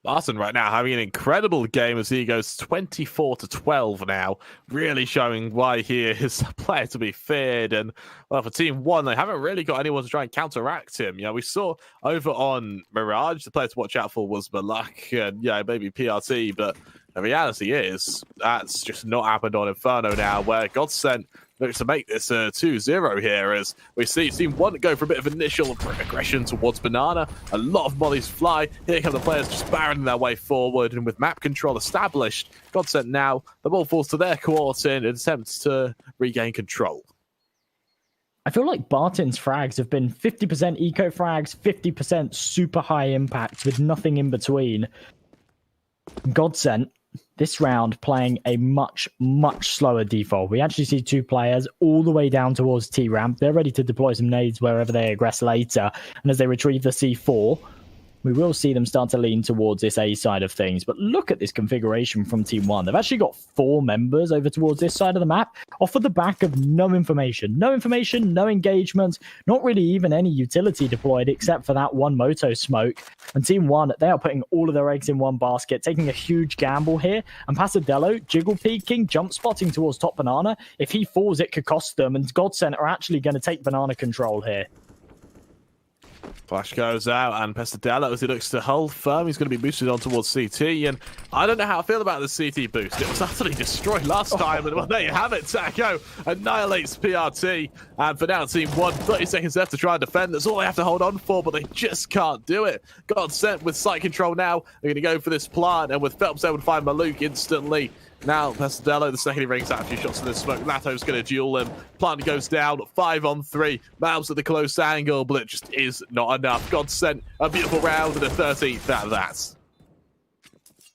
Speaker 8: Barton right now having an incredible game as he goes 24-12 now, really showing why he is a player to be feared. And well, for TeamOne, they haven't really got anyone to try and counteract him. We saw over on Mirage, the player to watch out for was Malak and maybe PRT, but the reality is that's just not happened on Inferno now, where GODSENT looks to make this 2-0 here, as we see TeamOne go for a bit of initial aggression towards Banana. A lot of mollies fly. Here come the players just barreling their way forward, and with map control established, GODSENT now, the ball falls to their court in attempts to regain control.
Speaker 9: I feel like Barton's frags have been 50% eco frags, 50% super high impact with nothing in between. GODSENT, this round, playing a much, much slower default. We actually see 2 players all the way down towards T-ramp. They're ready to deploy some nades wherever they aggress later. And as they retrieve the C4, we will see them start to lean towards this A side of things. But look at this configuration from TeamOne. They've actually got 4 members over towards this side of the map, off of the back of no information. No information, no engagement, not really even any utility deployed except for that one moto smoke. And TeamOne, they are putting all of their eggs in one basket, taking a huge gamble here. And Pasadello, jiggle peeking, jump spotting towards top Banana. If he falls, it could cost them. And GODSENT are actually going to take Banana control here.
Speaker 8: Flash goes out, and Pasadello, as he looks to hold firm, he's going to be boosted on towards CT. And I don't know how I feel about the CT boost. It was utterly destroyed last time, and well, there you have it. Taco annihilates PRT. And for now, TeamOne, 30 seconds left to try and defend. That's all they have to hold on for, but they just can't do it. GODSENT with site control now. They're going to go for this plant, and with Phelps able to find Maluk instantly. Now, Pasadello, the second he rings out a few shots to the smoke. Lato's going to duel him. Plant goes down, 5-on-3. Mal's at the close angle, but it just is not enough. GODSENT, a beautiful round and a 13th out of that.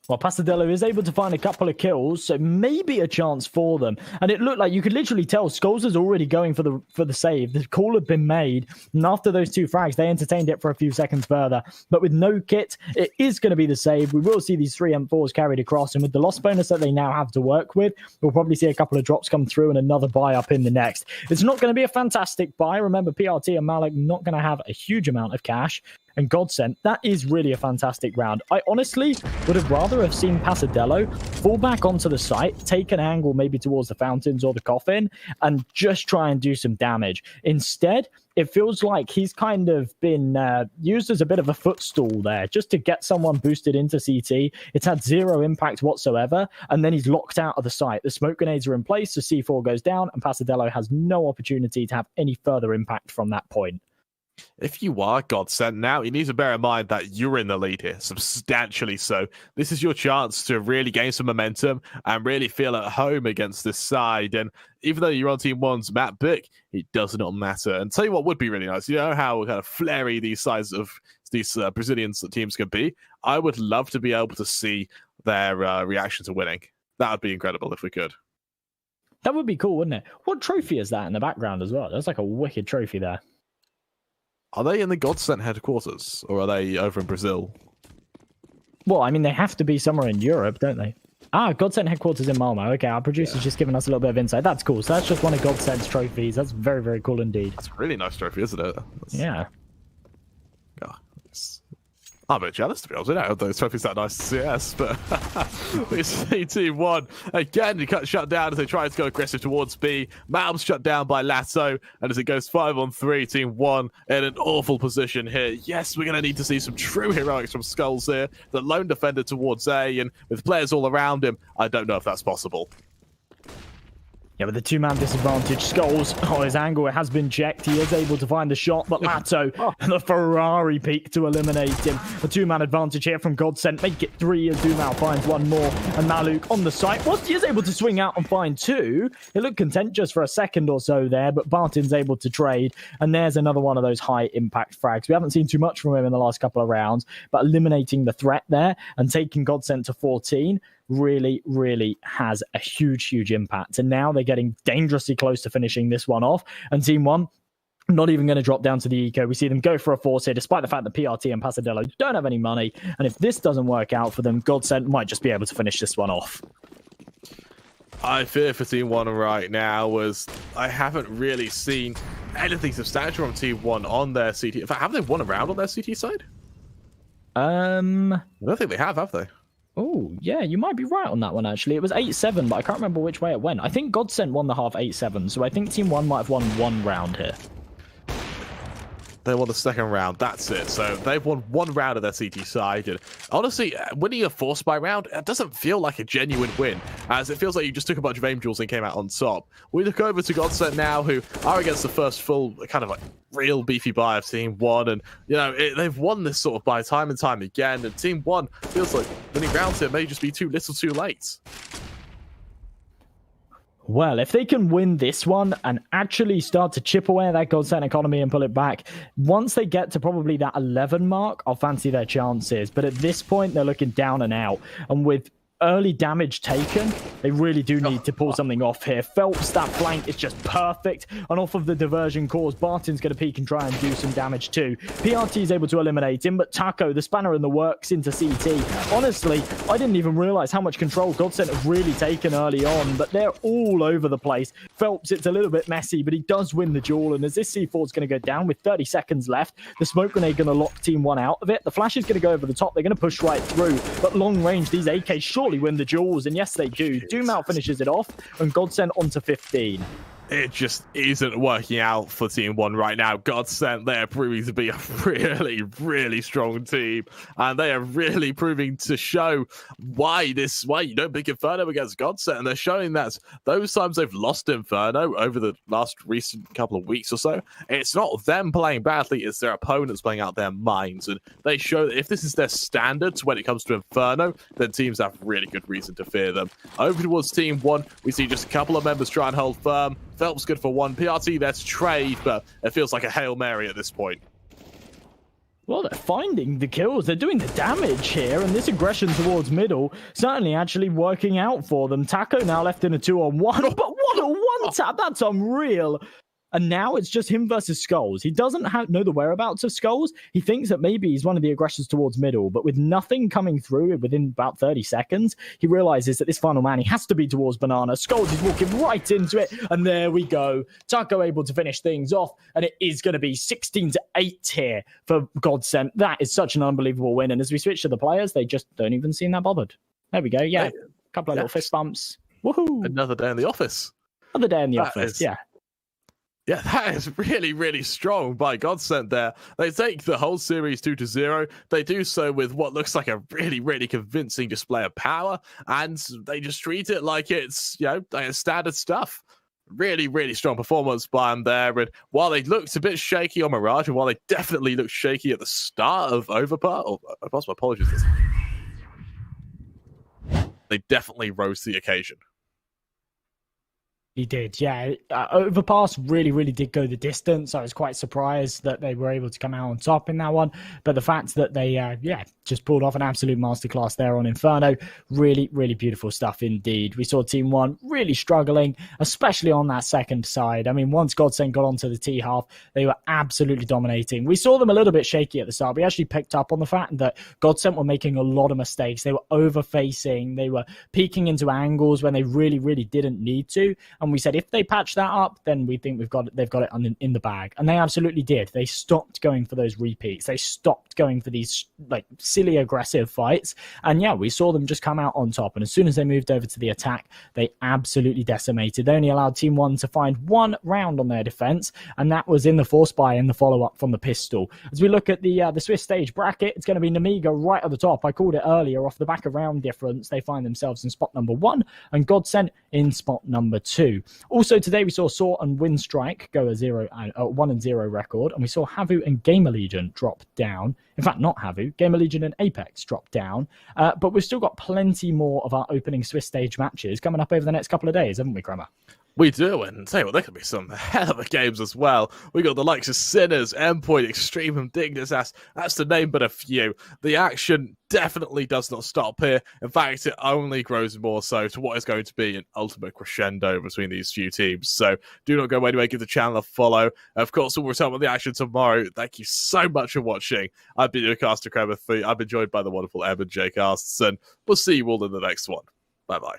Speaker 9: Well, Pasadello is able to find a couple of kills, so maybe a chance for them. And it looked like you could literally tell Skulls was already going for the save. The call had been made, and after those 2 frags, they entertained it for a few seconds further. But with no kit, it is going to be the save. We will see these 3 M4s carried across, and with the loss bonus that they now have to work with, we'll probably see a couple of drops come through and another buy up in the next. It's not going to be a fantastic buy. Remember, PRT and Malik not going to have a huge amount of cash. And GODSENT, that is really a fantastic round. I honestly would have rather have seen Pasadello fall back onto the site, take an angle maybe towards the fountains or the coffin, and just try and do some damage. Instead, it feels like he's kind of been used as a bit of a footstool there, just to get someone boosted into CT. It's had 0 impact whatsoever, and then he's locked out of the site. The smoke grenades are in place, so C4 goes down, and Pasadello has no opportunity to have any further impact from that point.
Speaker 8: If you are GODSENT now, you need to bear in mind that you're in the lead here, substantially so. This is your chance to really gain some momentum and really feel at home against this side. And even though you're on TeamOne's map pick, it does not matter. And tell you what would be really nice, you know how kind of flary these sides of these Brazilian teams can be? I would love to be able to see their reaction to winning. That would be incredible if we could.
Speaker 9: That would be cool, wouldn't it? What trophy is that in the background as well? That's like a wicked trophy there.
Speaker 8: Are they in the GODSENT headquarters, or are they over in Brazil?
Speaker 9: Well, I mean, they have to be somewhere in Europe, don't they? Ah, GODSENT headquarters in Malmo. Okay, our producer's just giving us a little bit of insight. That's cool. So that's just one of GODSENT's trophies. That's very, very cool indeed.
Speaker 8: That's a really nice trophy, isn't it?
Speaker 9: Yeah.
Speaker 8: Yeah. It's I'm a bit jealous, to be honest. I don't know those trophies that nice to CS, but we see TeamOne again. He got shut down as they try to go aggressive towards B. Malm's shut down by Lasso, and as it goes 5-on-3, TeamOne in an awful position here. Yes, we're going to need to see some true heroics from Skulls here. The lone defender towards A, and with players all around him, I don't know if that's possible.
Speaker 9: Yeah, with the two-man disadvantage, Skulls, his angle has been checked. He is able to find the shot, but Lato, the Ferrari peak to eliminate him. A two-man advantage here from GODSENT. Make it 3 as Dumal finds one more. And Maluk on the site. Whilst he is able to swing out and find 2, it looked content just for a second or so there, but Barton's able to trade. And there's another one of those high-impact frags. We haven't seen too much from him in the last couple of rounds, but eliminating the threat there and taking GODSENT to 14 really has a huge impact. And now they're getting dangerously close to finishing this one off. And TeamOne, not even going to drop down to the eco. We see them go for a force here, despite the fact that PRT and Pasadello don't have any money. And if this doesn't work out for them, GODSENT might just be able to finish this one off.
Speaker 8: I fear for TeamOne right now was I haven't really seen anything substantial from TeamOne on their CT. In fact, have they won a round on their CT side? I don't think they have they?
Speaker 9: Oh, yeah, you might be right on that one, actually. It was 8-7, but I can't remember which way it went. I think GODSENT won the half 8-7, so I think TeamOne might have won one round here.
Speaker 8: They won the second round, that's it. So they've won one round of their CT side. And honestly, winning a force buy round, it doesn't feel like a genuine win, as it feels like you just took a bunch of aim jewels and came out on top. We look over to GODSENT now, who are against the first full kind of like real beefy buy of TeamOne. And, you know, they've won this sort of buy time and time again. And TeamOne feels like winning rounds here may just be too little too late.
Speaker 9: Well, if they can win this one and actually start to chip away at that GODSENT economy and pull it back, once they get to probably that 11 mark, I'll fancy their chances. But at this point, they're looking down and out. And with early damage taken, they really do need to pull something off here. Phelps, that flank is just perfect. And off of the diversion cause, Barton's going to peek and try and do some damage too. PRT is able to eliminate him, but Taco, the spanner in the works into CT. Honestly, I didn't even realize how much control GODSENT have really taken early on, but they're all over the place. Phelps, it's a little bit messy, but he does win the duel. And as this C4 is going to go down with 30 seconds left, the smoke grenade going to lock TeamOne out of it. The flash is going to go over the top. They're going to push right through, but long range, these AKs surely win the duels, and yes, they do. Dumal finishes it off, and GODSENT onto 15.
Speaker 8: It just isn't working out for TeamOne right now. GODSENT, they are proving to be a really strong team, and they are really proving to show why you don't pick Inferno against GODSENT, and they're showing that those times they've lost Inferno over the last recent couple of weeks or so, it's not them playing badly, it's their opponents playing out their minds, and they show that if this is their standards when it comes to Inferno, then teams have really good reason to fear them. Over towards TeamOne, we see just a couple of members try and hold firm. Phelps good for one. PRT there to trade, but it feels like a Hail Mary at this point.
Speaker 9: Well, they're finding the kills. They're doing the damage here, and this aggression towards middle certainly actually working out for them. Taco now left in a 2-on-1, but what a one-tap! That's unreal. And now it's just him versus Skulls. He doesn't know the whereabouts of Skulls. He thinks that maybe he's one of the aggressors towards middle, but with nothing coming through within about 30 seconds, he realizes that this final man, he has to be towards Banana. Skulls is walking right into it, and there we go. Taco able to finish things off, and it is going to be 16-8 here for GODSENT. That is such an unbelievable win, and as we switch to the players, they just don't even seem that bothered. There we go, yeah. A couple of little fist bumps. Woohoo!
Speaker 8: Another day in the office.
Speaker 9: Another day in the office, yeah.
Speaker 8: Yeah, that is really strong by GODSENT there. They take the whole series 2-0. They do so with what looks like a really convincing display of power, and they just treat it like it's, you know, like standard stuff. Really strong performance by them there. And while they looked a bit shaky on Mirage, and while they definitely looked shaky at the start of Overpass, my apologies, they definitely rose to the occasion.
Speaker 9: He did, yeah. Overpass really did go the distance. I was quite surprised that they were able to come out on top in that one. But the fact that they, just pulled off an absolute masterclass there on Inferno, really beautiful stuff indeed. We saw TeamOne really struggling, especially on that second side. I mean, once GODSENT got onto the T half, they were absolutely dominating. We saw them a little bit shaky at the start. We actually picked up on the fact that GODSENT were making a lot of mistakes. They were over-facing. They were peeking into angles when they really didn't need to. And and we said if they patch that up, then we think they've got it in the bag, and they absolutely did. They stopped going for those repeats. They stopped going for these like silly aggressive fights, and yeah, we saw them just come out on top. And as soon as they moved over to the attack, they absolutely decimated. They only allowed TeamOne to find one round on their defense, and that was in the force buy and the follow-up from the pistol. As we look at the Swiss stage bracket, it's going to be Nemiga right at the top. I called it earlier, off the back of round difference. They find themselves in spot number 1 and GODSENT in spot number 2. Also today we saw Saw and Windstrike go a 1-0 record, and we saw Havu and Gamer Legion drop down. In fact, not Havu, Gamer Legion and Apex drop down. But we've still got plenty more of our opening Swiss stage matches coming up over the next couple of days, haven't we, Kremer?
Speaker 8: We do, and tell you what, there could be some hell of a games as well. We got the likes of Sinners, Endpoint, Extreme, and Dignitas. That's to name but a few. The action definitely does not stop here. In fact, it only grows more so to what is going to be an ultimate crescendo between these few teams. So do not go anywhere. Give the channel a follow. Of course, we'll return with the action tomorrow. Thank you so much for watching. I've been your caster, Kremer 3. I've been joined by the wonderful Em and Jake Casts, and we'll see you all in the next one. Bye-bye.